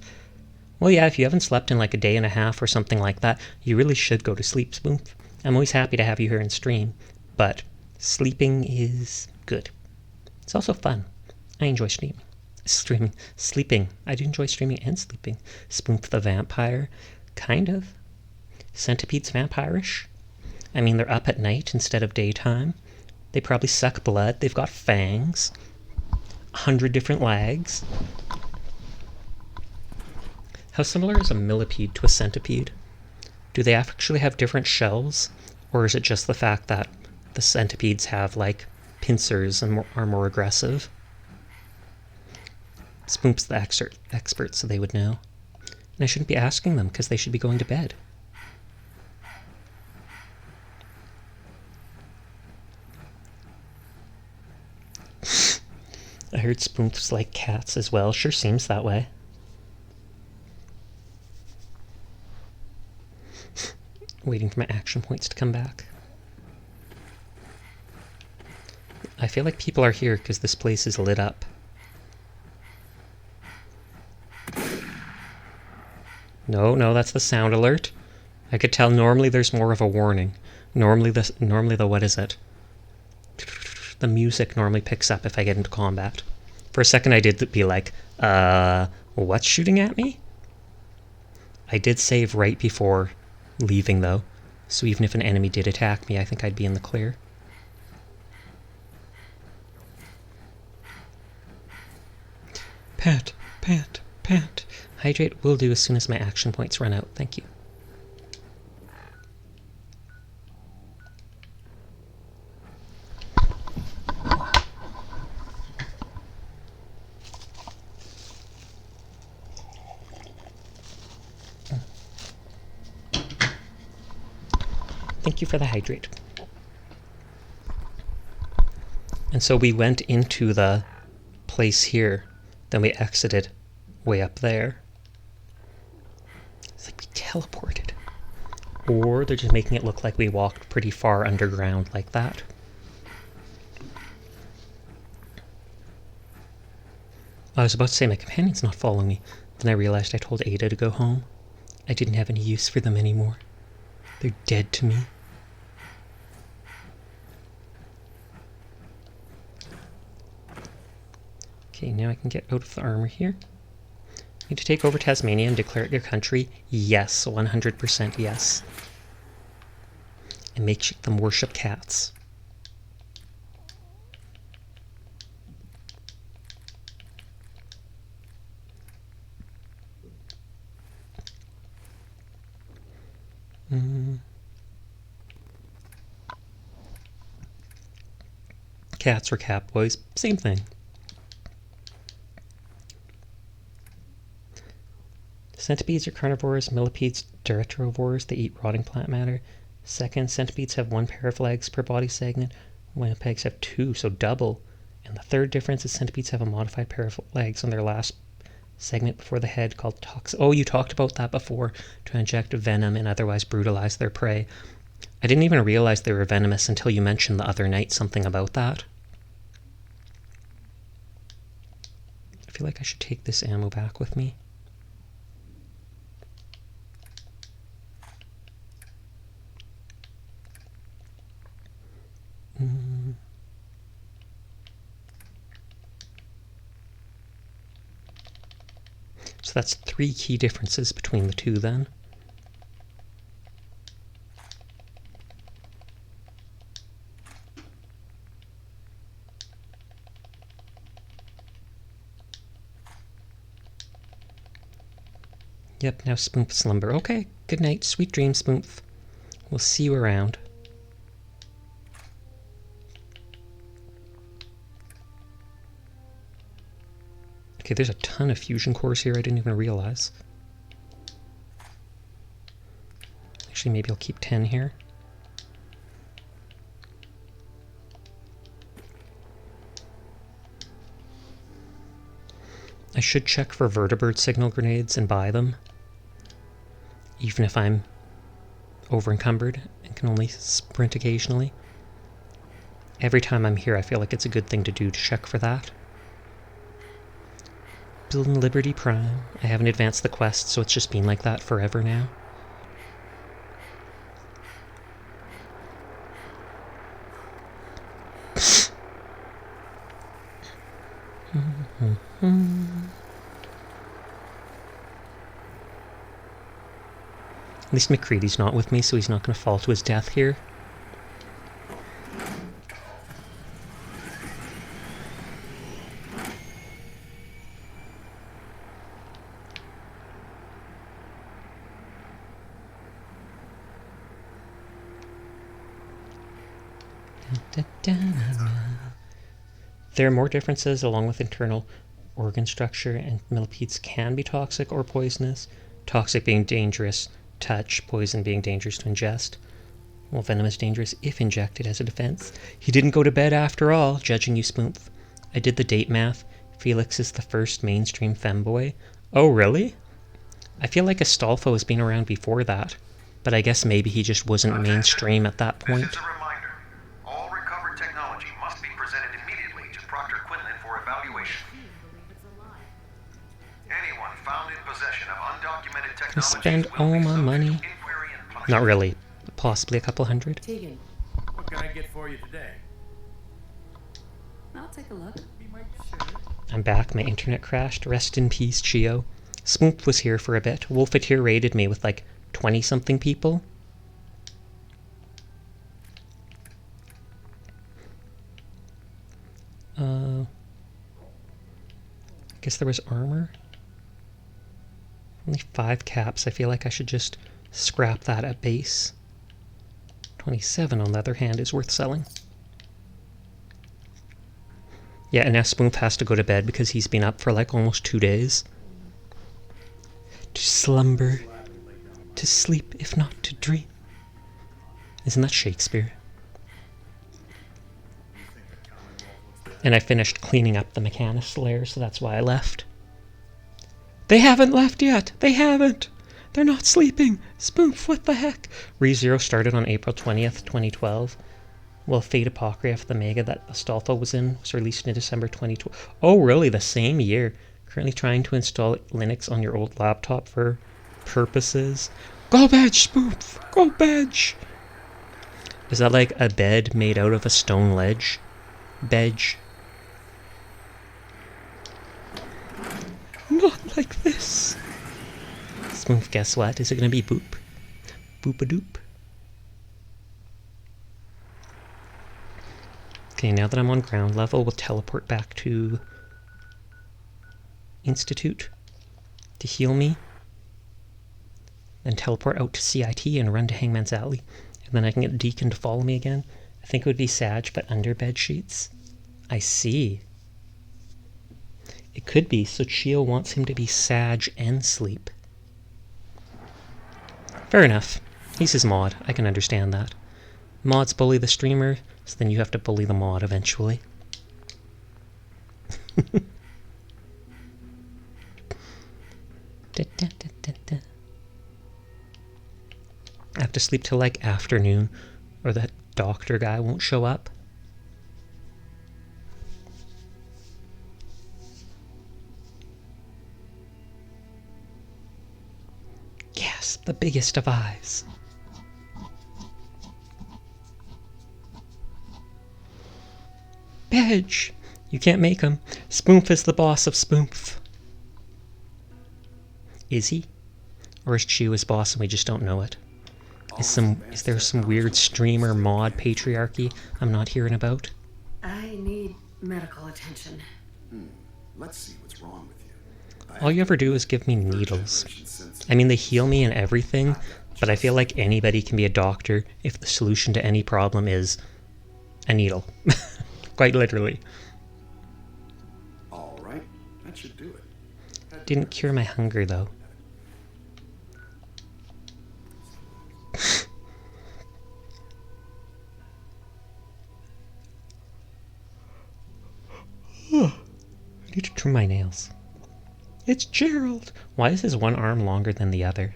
Well, yeah, if you haven't slept in like a day and a half or something like that, you really should go to sleep, Smooth. I'm always happy to have you here and stream, but sleeping is good. It's also fun. I enjoy sleeping. I do enjoy streaming and sleeping. Spoomp the vampire, kind of. Centipede's vampire-ish. I mean, they're up at night instead of daytime. They probably suck blood. They've got fangs. 100 different legs. How similar is a millipede to a centipede? Do they actually have different shells? Or is it just the fact that the centipedes have, like, pincers and are more aggressive? Spoop's the expert, so they would know. And I shouldn't be asking them, because they should be going to bed. I heard Spoomps like cats as well. Sure seems that way. Waiting for my action points to come back. I feel like people are here because this place is lit up. No, that's the sound alert. I could tell normally there's more of a warning. Normally the what is it? The music normally picks up if I get into combat. For a second I did be like, what's shooting at me? I did save right before leaving, though. So even if an enemy did attack me, I think I'd be in the clear. Pat, Pat, Pat. Hydrate will do as soon as my action points run out. Thank you. Thank you for the hydrate. And so we went into the place here, then we exited way up there. It's like we teleported. Or they're just making it look like we walked pretty far underground like that. I was about to say my companion's not following me. Then I realized I told Ada to go home. I didn't have any use for them anymore. They're dead to me. Okay, now I can get out of the armor here. Need to take over Tasmania and declare it your country? Yes, 100% yes. And make them worship cats. Cats or cat boys, same thing. Centipedes are carnivores, millipedes detritivores, they eat rotting plant matter. Second, centipedes have 1 pair of legs per body segment, millipedes have 2, so double. And the third difference is centipedes have a modified pair of legs on their last segment before the head called tox. Oh, you talked about that before, to inject venom and otherwise brutalize their prey. I didn't even realize they were venomous until you mentioned the other night something about that. I feel like I should take this ammo back with me. So that's 3 key differences between the two then. Yep, now Spoonf slumber. Okay, good night, sweet dreams, Spoonf. We'll see you around. Okay, there's a ton of fusion cores here I didn't even realize. Actually, maybe I'll keep 10 here. I should check for vertibird signal grenades and buy them, even if I'm over-encumbered and can only sprint occasionally. Every time I'm here, I feel like it's a good thing to do to check for that. Building Liberty Prime. I haven't advanced the quest, so it's just been like that forever now. At least McCready's not with me, so he's not going to fall to his death here. There are more differences along with internal organ structure, and millipedes can be toxic or poisonous. Toxic being dangerous, touch, poison being dangerous to ingest. Well, venom is dangerous if injected as a defense. He didn't go to bed after all, judging you, Spoonf. I did the date math. Felix is the first mainstream femboy. Oh, really? I feel like Astolfo has been around before that, but I guess maybe he just wasn't mainstream at that point. This is a reminder. All recovered technology must be presented immediately to Proctor Quinlan for evaluation. Anyone found in possession of undocumented I technology spend all my money. Not really. Possibly a couple hundred. Tegan, What can I get for you today? I'll take a look. Be my shirt. I'm back. My internet crashed. Rest in peace, Chio. Spoomp was here for a bit. Wolfeteer raided me with like 20-something people. Guess there was armor. Only 5 caps. I feel like I should just scrap that at base. 27, on the other hand, is worth selling. Yeah, and now Spoomp has to go to bed because he's been up for like almost 2 days. To slumber, to sleep, if not to dream. Isn't that Shakespeare? And I finished cleaning up the Mechanist lair, so that's why I left. They haven't left yet! They haven't! They're not sleeping! Spoomp, what the heck? ReZero started on April 20th, 2012. Well, Fate Apocrypha, the mega that Astolfo was in, was released in December 2012. Oh, really? The same year. Currently trying to install Linux on your old laptop for purposes. Go Bedge, Spoomp! Go Bedge! Is that like a bed made out of a stone ledge? Bedge. Not like this. Spoomp, guess what? Is it going to be boop? Boop-a-doop. Okay, now that I'm on ground level, we'll teleport back to Institute to heal me. Then teleport out to CIT and run to Hangman's Alley. And then I can get Deacon to follow me again. I think it would be Sag, but under bed sheets. I see. It could be, so Chio wants him to be Sag and sleep. Fair enough. He's his mod. I can understand that. Mods bully the streamer, so then you have to bully the mod eventually. I have to sleep till like afternoon, or that doctor guy won't show up. Yes, the biggest of eyes. Bedge! You can't make him. Spoomp is the boss of Spoomp. Is he? Or is Chew his boss and we just don't know it? Is there some weird streamer mod patriarchy I'm not hearing about? I need medical attention. Let's see what's wrong with you. All you ever do is give me needles. I mean, they heal me and everything, but I feel like anybody can be a doctor if the solution to any problem is a needle. Quite literally. All right, that should do it. Didn't cure my hunger, though. I need to trim my nails. It's Gerald! Why is his one arm longer than the other?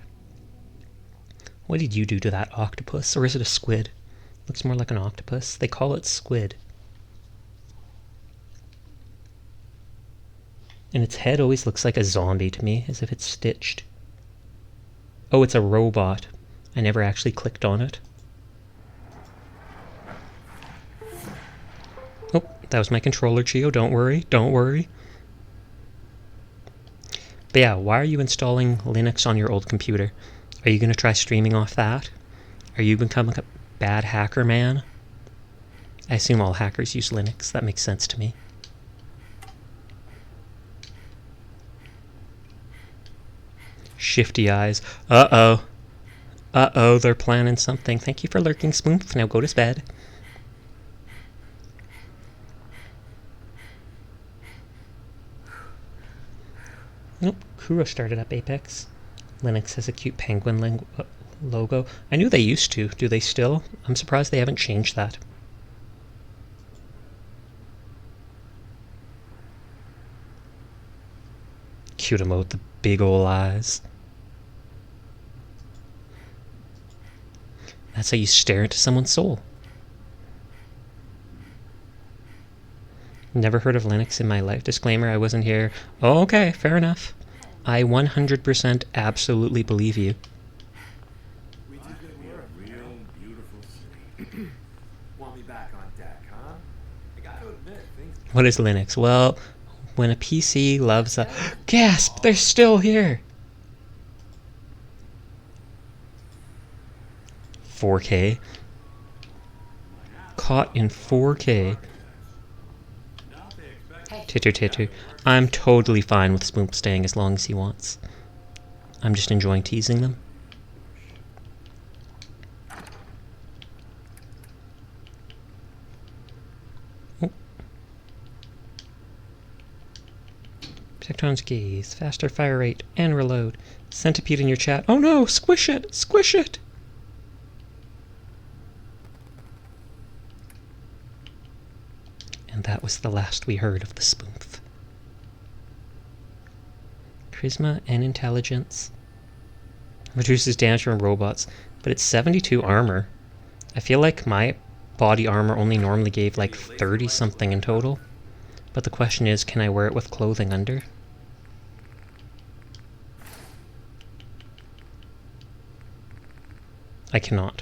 What did you do to that octopus? Or is it a squid? Looks more like an octopus. They call it squid. And its head always looks like a zombie to me, as if it's stitched. Oh, it's a robot. I never actually clicked on it. Oh, that was my controller, Chio. Don't worry, don't worry. But yeah, why are you installing Linux on your old computer? Are you going to try streaming off that? Are you becoming a bad hacker, man? I assume all hackers use Linux. That makes sense to me. Shifty eyes. Uh-oh. Uh-oh, they're planning something. Thank you for lurking, Spoomp. Now go to bed. Nope, Kuro started up Apex. Linux has a cute penguin logo. I knew they used to. Do they still? I'm surprised they haven't changed that. Cute emote, the big ol' eyes. That's how you stare into someone's soul. Never heard of Linux in my life. Disclaimer, I wasn't here. Oh, okay, fair enough. I 100% absolutely believe you. We did good work. Real beautiful city. Want me back on deck, huh? I gotta admit, things. What is Linux? Well, When a PC loves a... Gasp! They're still here! 4K. Caught in 4K. Titter titter. I'm totally fine with Spoomp staying as long as he wants. I'm just enjoying teasing them. Oh. Tecton's gaze, faster fire rate, and reload. Centipede in your chat. Oh no! Squish it! Squish it! And that was the last we heard of the Spoomp. Charisma and intelligence. Reduces damage from robots, but it's 72 armor. I feel like my body armor only normally gave like 30 something in total. But the question is, can I wear it with clothing under? I cannot.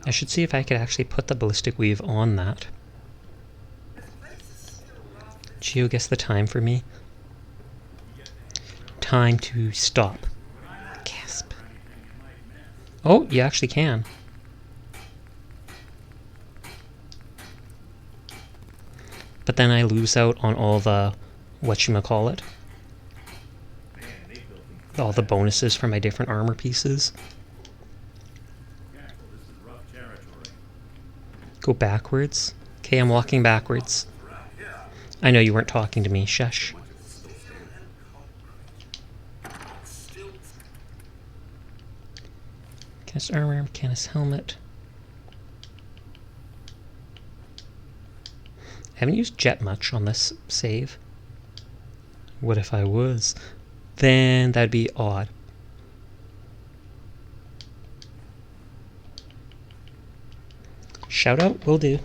I should see if I could actually put the ballistic weave on that. Geo, guess the time for me. Time to stop. Gasp. Oh, you actually can. But then I lose out on all the... whatchamacallit. All the bonuses for my different armor pieces. Go backwards. Okay, I'm walking backwards. I know you weren't talking to me. Shush. Mechanist armor, Mechanist helmet. I haven't used jet much on this save. What if I was? Then that'd be odd. Shout out, will do.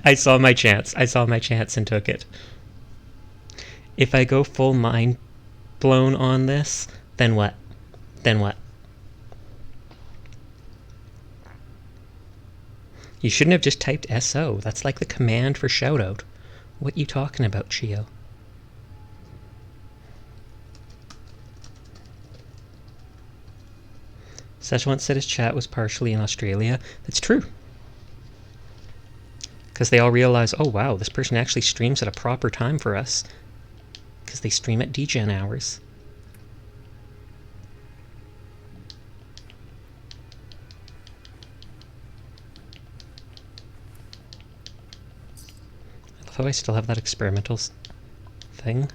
I saw my chance. I saw my chance and took it. If I go full mind blown on this, then what? Then what? You shouldn't have just typed SO. That's like the command for shoutout. What you talking about, Chio? Szechuan said his chat was partially in Australia. That's true. Because they all realize, oh wow, this person actually streams at a proper time for us. Because they stream at degen hours. I love how I still have that experimental thing.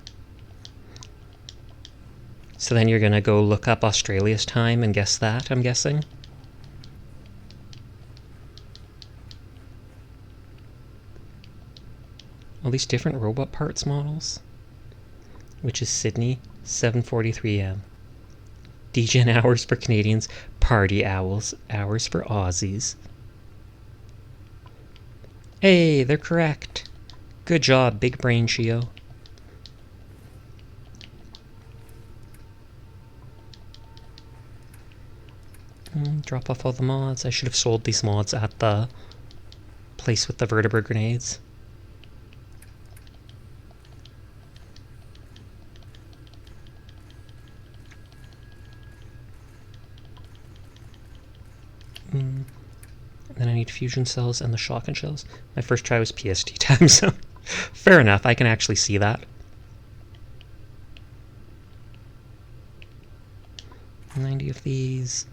So then you're gonna go look up Australia's time and guess that, I'm guessing? All these different robot parts models. Which is Sydney, 7:43 am. Degen hours for Canadians, party hours for Aussies. Hey, they're correct. Good job, big brain, Chio. Drop off all the mods. I should have sold these mods at the place with the vertebra grenades. And then I need fusion cells and the shotgun shells. My first try was PST time, so fair enough, I can actually see that. 90 of these.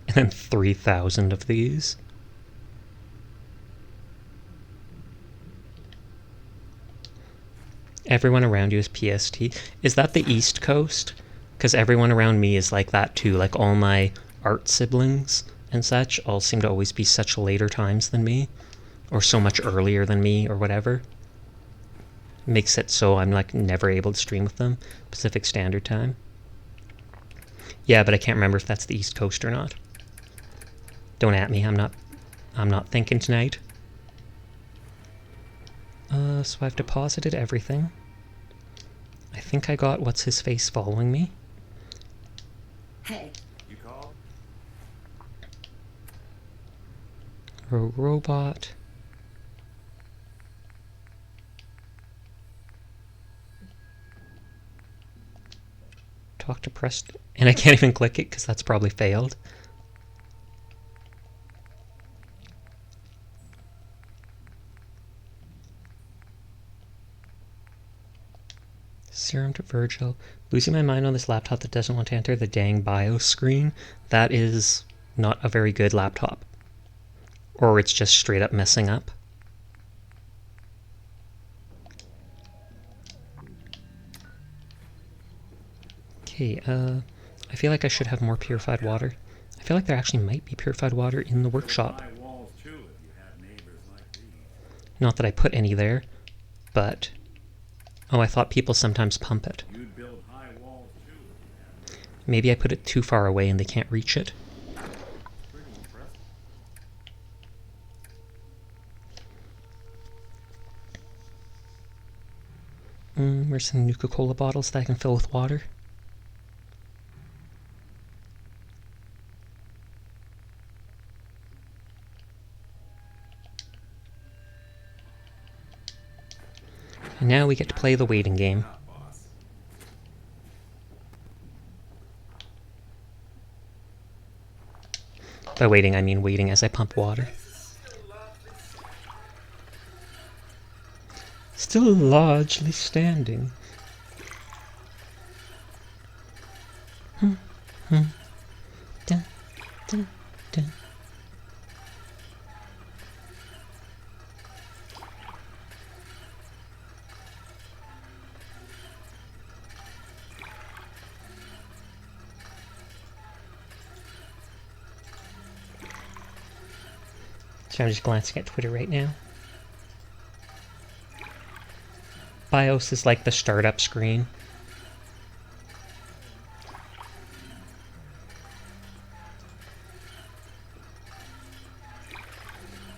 And then 3,000 of these. Everyone around you is PST. Is that the East Coast? Because everyone around me is like that too. Like all my art siblings and such all seem to always be such later times than me. Or so much earlier than me or whatever. Makes it so I'm like never able to stream with them. Pacific Standard Time. Yeah, but I can't remember if that's the East Coast or not. Don't at me, I'm not thinking tonight. So I've deposited everything. I think I got what's-his-face following me. Hey, You called? Robot. Talk to Preston. And I can't even click it because that's probably failed. Serum to Virgil. Losing my mind on this laptop that doesn't want to enter the dang BIOS screen. That is not a very good laptop. Or it's just straight up messing up. Okay, I feel like I should have more purified water. I feel like there actually might be purified water in the workshop. High walls too, if you have neighbors like these. Not that I put any there, but... Oh, I thought people sometimes pump it. You'd build high walls too if you had neighbors. Maybe I put it too far away and they can't reach it. Pretty impressive. Where's some Nuka-Cola bottles that I can fill with water? And now we get to play the waiting game. Not boss. By waiting, I mean waiting as I pump water. Still largely standing. Dun, dun, dun. So I'm just glancing at Twitter right now. BIOS is like the startup screen.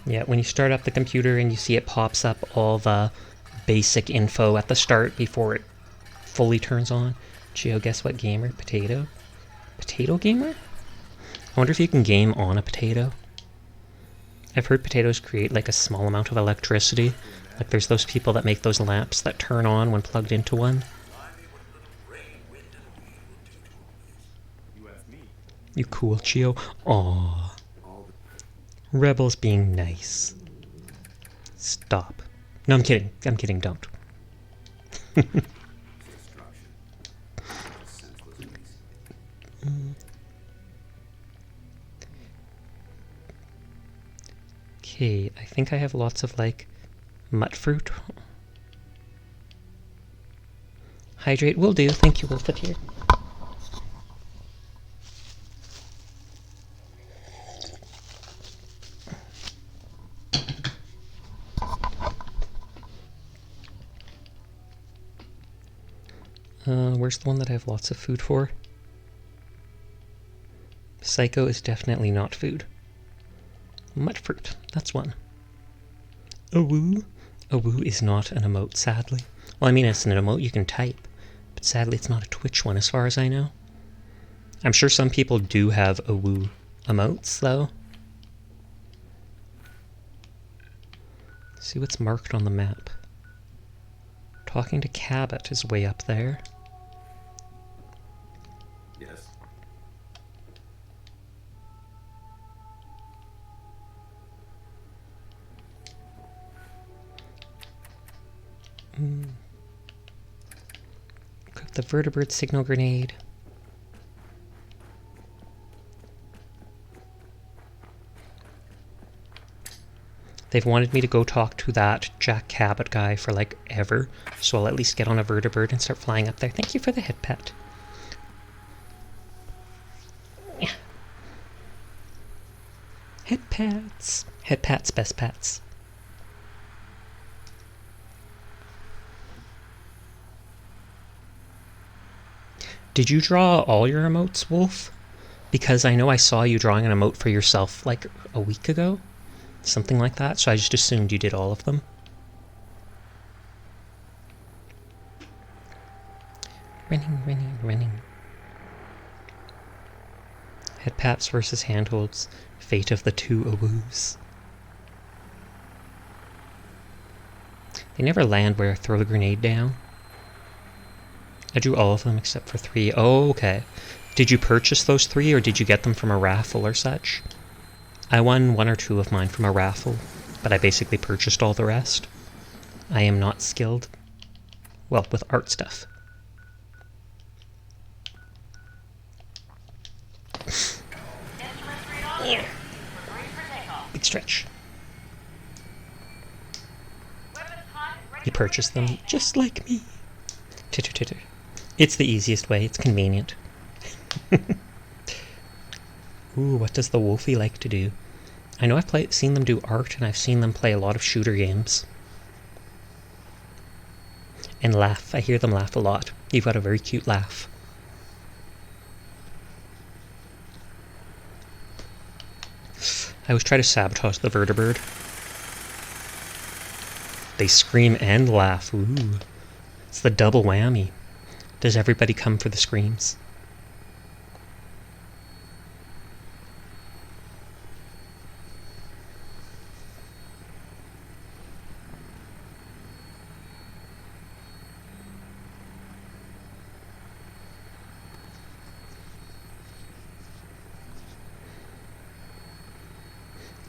Yeah, when you start up the computer and you see it pops up all the basic info at the start before it fully turns on. Geo, guess what gamer? Potato? Potato gamer? I wonder if you can game on a potato. I've heard potatoes create like a small amount of electricity. Like there's those people that make those lamps that turn on when plugged into one. You asked me. You cool, Chio. Aww. Rebels being nice. Stop. No, I'm kidding. I'm kidding, don't. Destruction. Senseless waste. Okay, I think I have lots of like mutt fruit. Hydrate will do. Thank you, Wolfeteer. Where's the one that I have lots of food for? Psycho is definitely not food. Mutt fruit, that's one. A woo? A woo is not an emote, sadly. Well, I mean, it's an emote you can type, but sadly it's not a Twitch one as far as I know. I'm sure some people do have a woo emotes, though. Let's see what's marked on the map. Talking to Cabot is way up there. Yes. Equip the vertebrate signal grenade. They've wanted me to go talk to that Jack Cabot guy for like ever, so I'll at least get on a vertibird and start flying up there. Thank you for the head pet. Yeah. Head pats. Head pats, best pats. Did you draw all your emotes, Wolf? Because I know I saw you drawing an emote for yourself like a week ago. Something like that, so I just assumed you did all of them. Running. Headpaps versus handholds. Fate of the two awoos. They never land where I throw the grenade down. I drew all of them except for 3. Oh, okay. Did you purchase those 3 or did you get them from a raffle or such? I won 1 or 2 of mine from a raffle, but I basically purchased all the rest. I am not skilled. Well, with art stuff. Big stretch. You purchased them just like me. Titter titter. It's the easiest way, it's convenient. Ooh, what does the Wolfie like to do? I know I've seen them do art, and I've seen them play a lot of shooter games. And laugh. I hear them laugh a lot. You've got a very cute laugh. I always try to sabotage the vertibird. They scream and laugh. Ooh. It's the double whammy. Does everybody come for the screams?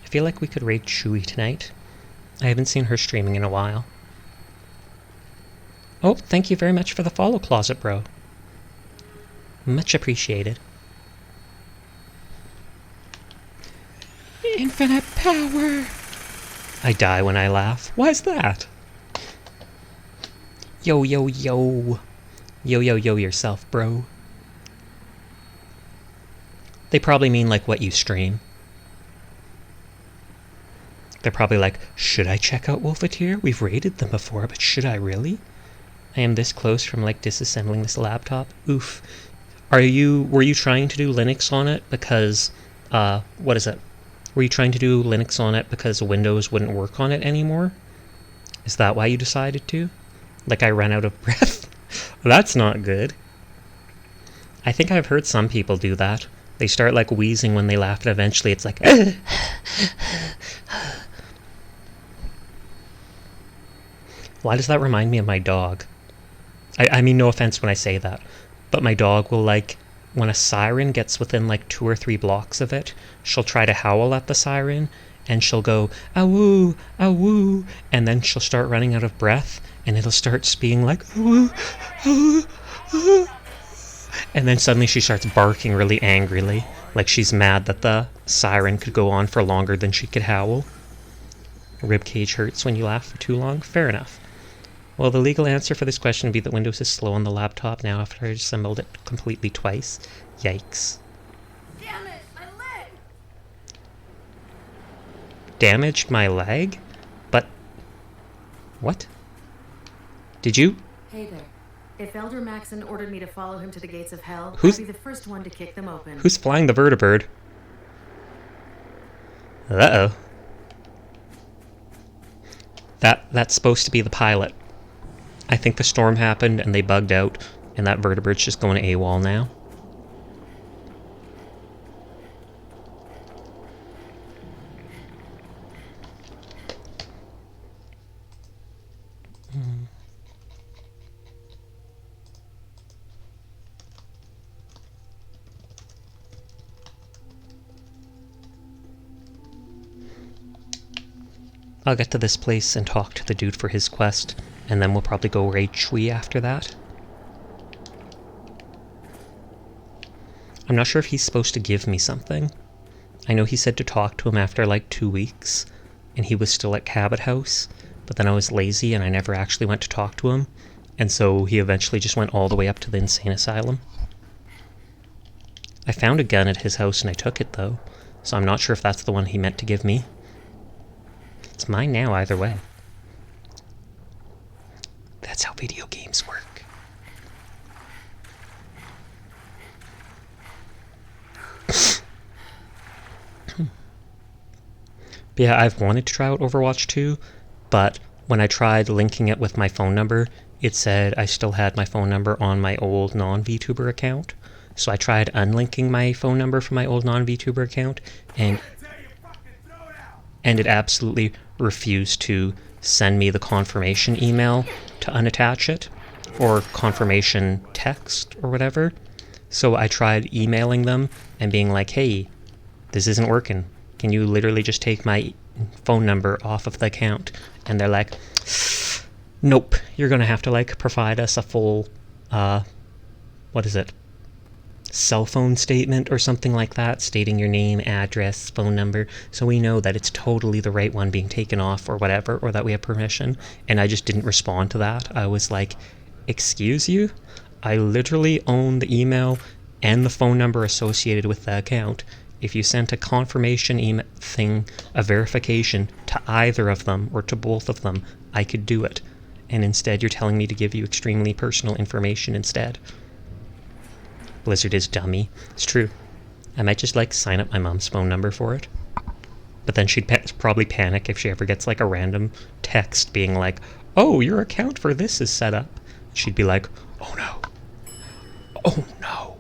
I feel like we could raid Chewy tonight. I haven't seen her streaming in a while. Oh, thank you very much for the follow, Closet Bro. Much appreciated. Infinite power! I die when I laugh. Why's that? Yo, yo, yo. Yo, yo, yo yourself, bro. They probably mean like what you stream. They're probably like, should I check out Wolfeteer? We've raided them before, but should I really? I am this close from like disassembling this laptop. Oof. Were you trying to do Linux on it because, what is it? Were you trying to do Linux on it because Windows wouldn't work on it anymore? Is that why you decided to? Like I ran out of breath? That's not good. I think I've heard some people do that. They start like wheezing when they laugh, and eventually it's like, Why does that remind me of my dog? I mean, no offense when I say that, but my dog will, like, when a siren gets within, like, 2 or 3 blocks of it, she'll try to howl at the siren, and she'll go, awoo, awoo, and then she'll start running out of breath, and it'll start being like, awoo, awoo, awoo. And then suddenly she starts barking really angrily, like she's mad that the siren could go on for longer than she could howl. Ribcage hurts when you laugh for too long? Fair enough. Well, the legal answer for this question would be that Windows is slow on the laptop now after I assembled it completely twice. Yikes. Damn it, my leg! Damaged my leg? But... what? Did you? Hey there. If Elder Maxon ordered me to follow him to the gates of hell, Who's- I'd be the first one to kick them open. Who's flying the vertibird? Uh-oh. That's supposed to be the pilot. I think the storm happened and they bugged out, and that vertibird's just going AWOL now. I'll get to this place and talk to the dude for his quest, and then we'll probably go raid Chui after that. I'm not sure if he's supposed to give me something. I know he said to talk to him after like 2 weeks, and he was still at Cabot House, but then I was lazy and I never actually went to talk to him, and so he eventually just went all the way up to the insane asylum. I found a gun at his house and I took it though, so I'm not sure if that's the one he meant to give me. It's mine now either way. That's how video games work. But yeah, I've wanted to try out Overwatch 2, but when I tried linking it with my phone number, it said I still had my phone number on my old non-VTuber account. So I tried unlinking my phone number from my old non-VTuber account, and it absolutely refused to send me the confirmation email to unattach it, or confirmation text, or whatever. So I tried emailing them and being like, hey, this isn't working. Can you literally just take my phone number off of the account? And they're like, nope, you're going to have to like provide us a full, what is it? Cell phone statement or something like that, stating your name, address, phone number, so we know that it's totally the right one being taken off or whatever, or that we have permission. And I just didn't respond to that. I was like, excuse you? I literally own the email and the phone number associated with the account. If you sent a confirmation email thing, a verification to either of them or to both of them, I could do it. And instead you're telling me to give you extremely personal information instead. Blizzard is dummy. It's true. I might just like sign up my mom's phone number for it. But then she'd probably panic if she ever gets like a random text being like, oh, your account for this is set up. She'd be like, oh no. Oh no.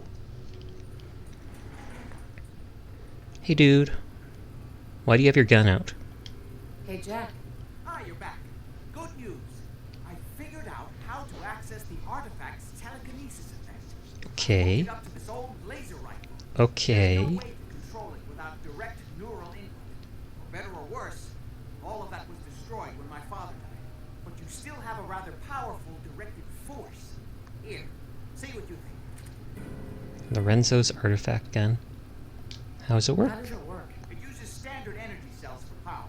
Hey dude. Why do you have your gun out? Hey, Jack. Ah, you're back. Good news. I figured out how to access the artifact's telekinesis effect. Okay. Hooked it up to this old laser rifle. Okay. There's no way to control it without direct neural input. For better or worse, all of that was destroyed when my father died. But you still have a rather powerful directed force. Here, see what you think. Lorenzo's artifact gun. How does it work? How does it work? It uses standard energy cells for power.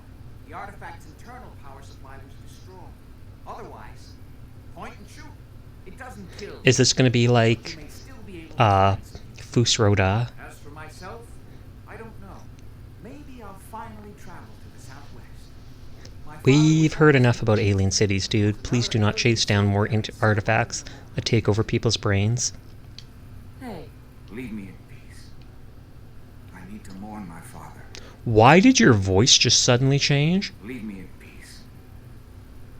The artifact's internal power supply was destroyed. Otherwise, point and shoot. It doesn't kill. Is this going to be like, You may still be able to Fus Roda? As for myself, I don't know. Maybe I'll finally travel to the southwest. My father We've was heard enough about alien cities, dude. Please do not chase down more artifacts that take over people's brains. Hey, Leave me in peace. I need to mourn my father. Why did your voice just suddenly change? Leave me in peace.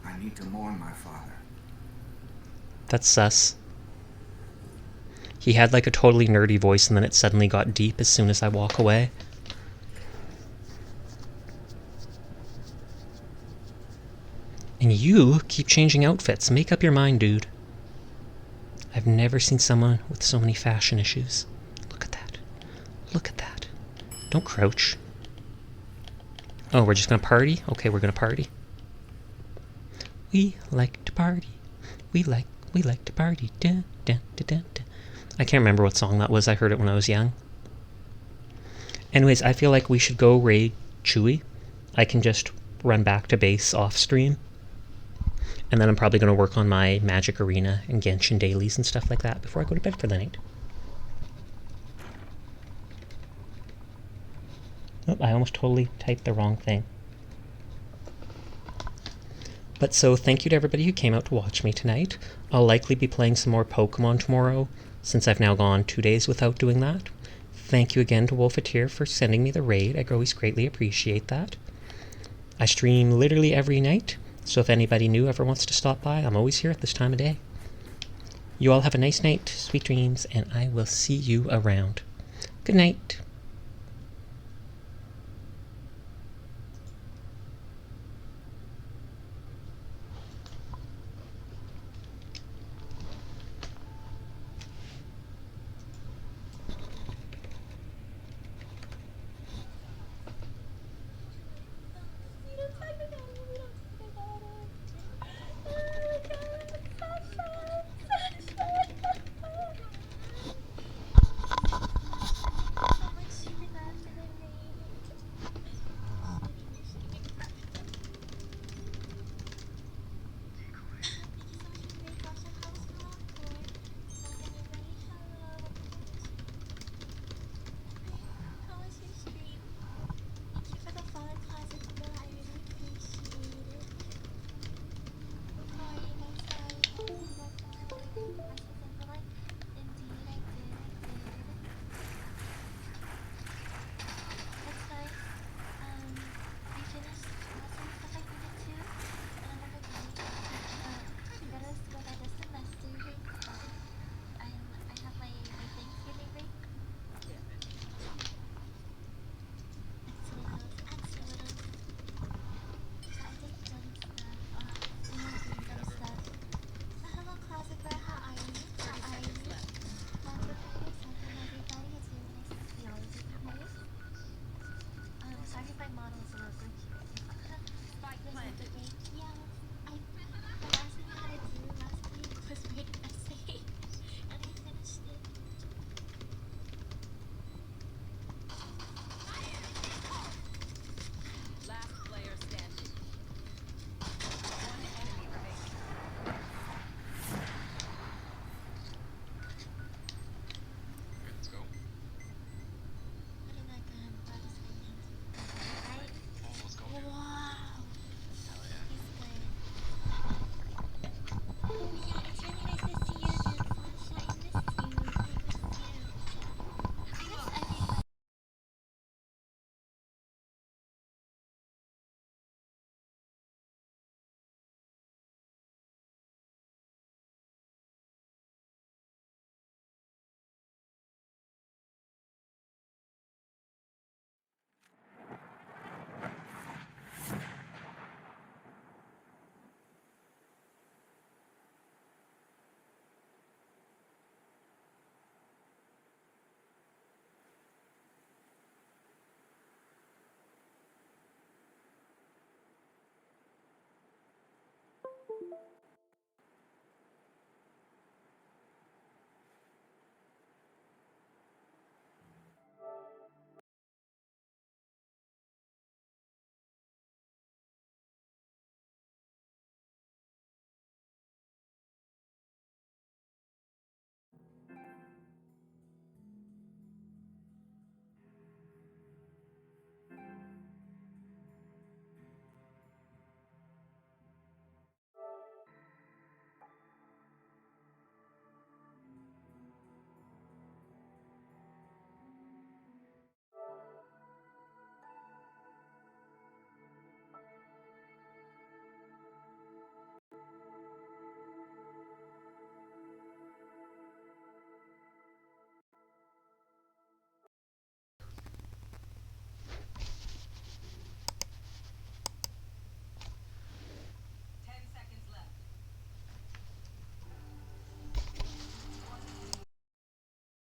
I need to mourn my father. That's sus. He had like a totally nerdy voice and then it suddenly got deep as soon as I walk away. And you keep changing outfits. Make up your mind, dude. I've never seen someone with so many fashion issues. Look at that. Look at that. Don't crouch. Oh, we're just gonna party? Okay, we're gonna party. We like to party. We like to party. Dun, dun, dun, dun, dun. I can't remember what song that was. I heard it when I was young. Anyways, I feel like we should go raid Chewy. I can just run back to base off stream. And then I'm probably going to work on my Magic Arena and Genshin dailies and stuff like that before I go to bed for the night. Oh, I almost totally typed the wrong thing. But so, thank you to everybody who came out to watch me tonight. I'll likely be playing some more Pokemon tomorrow, since I've now gone 2 days without doing that. Thank you again to Wolfeteer for sending me the raid. I always greatly appreciate that. I stream literally every night, so if anybody new ever wants to stop by, I'm always here at this time of day. You all have a nice night, sweet dreams, and I will see you around. Good night.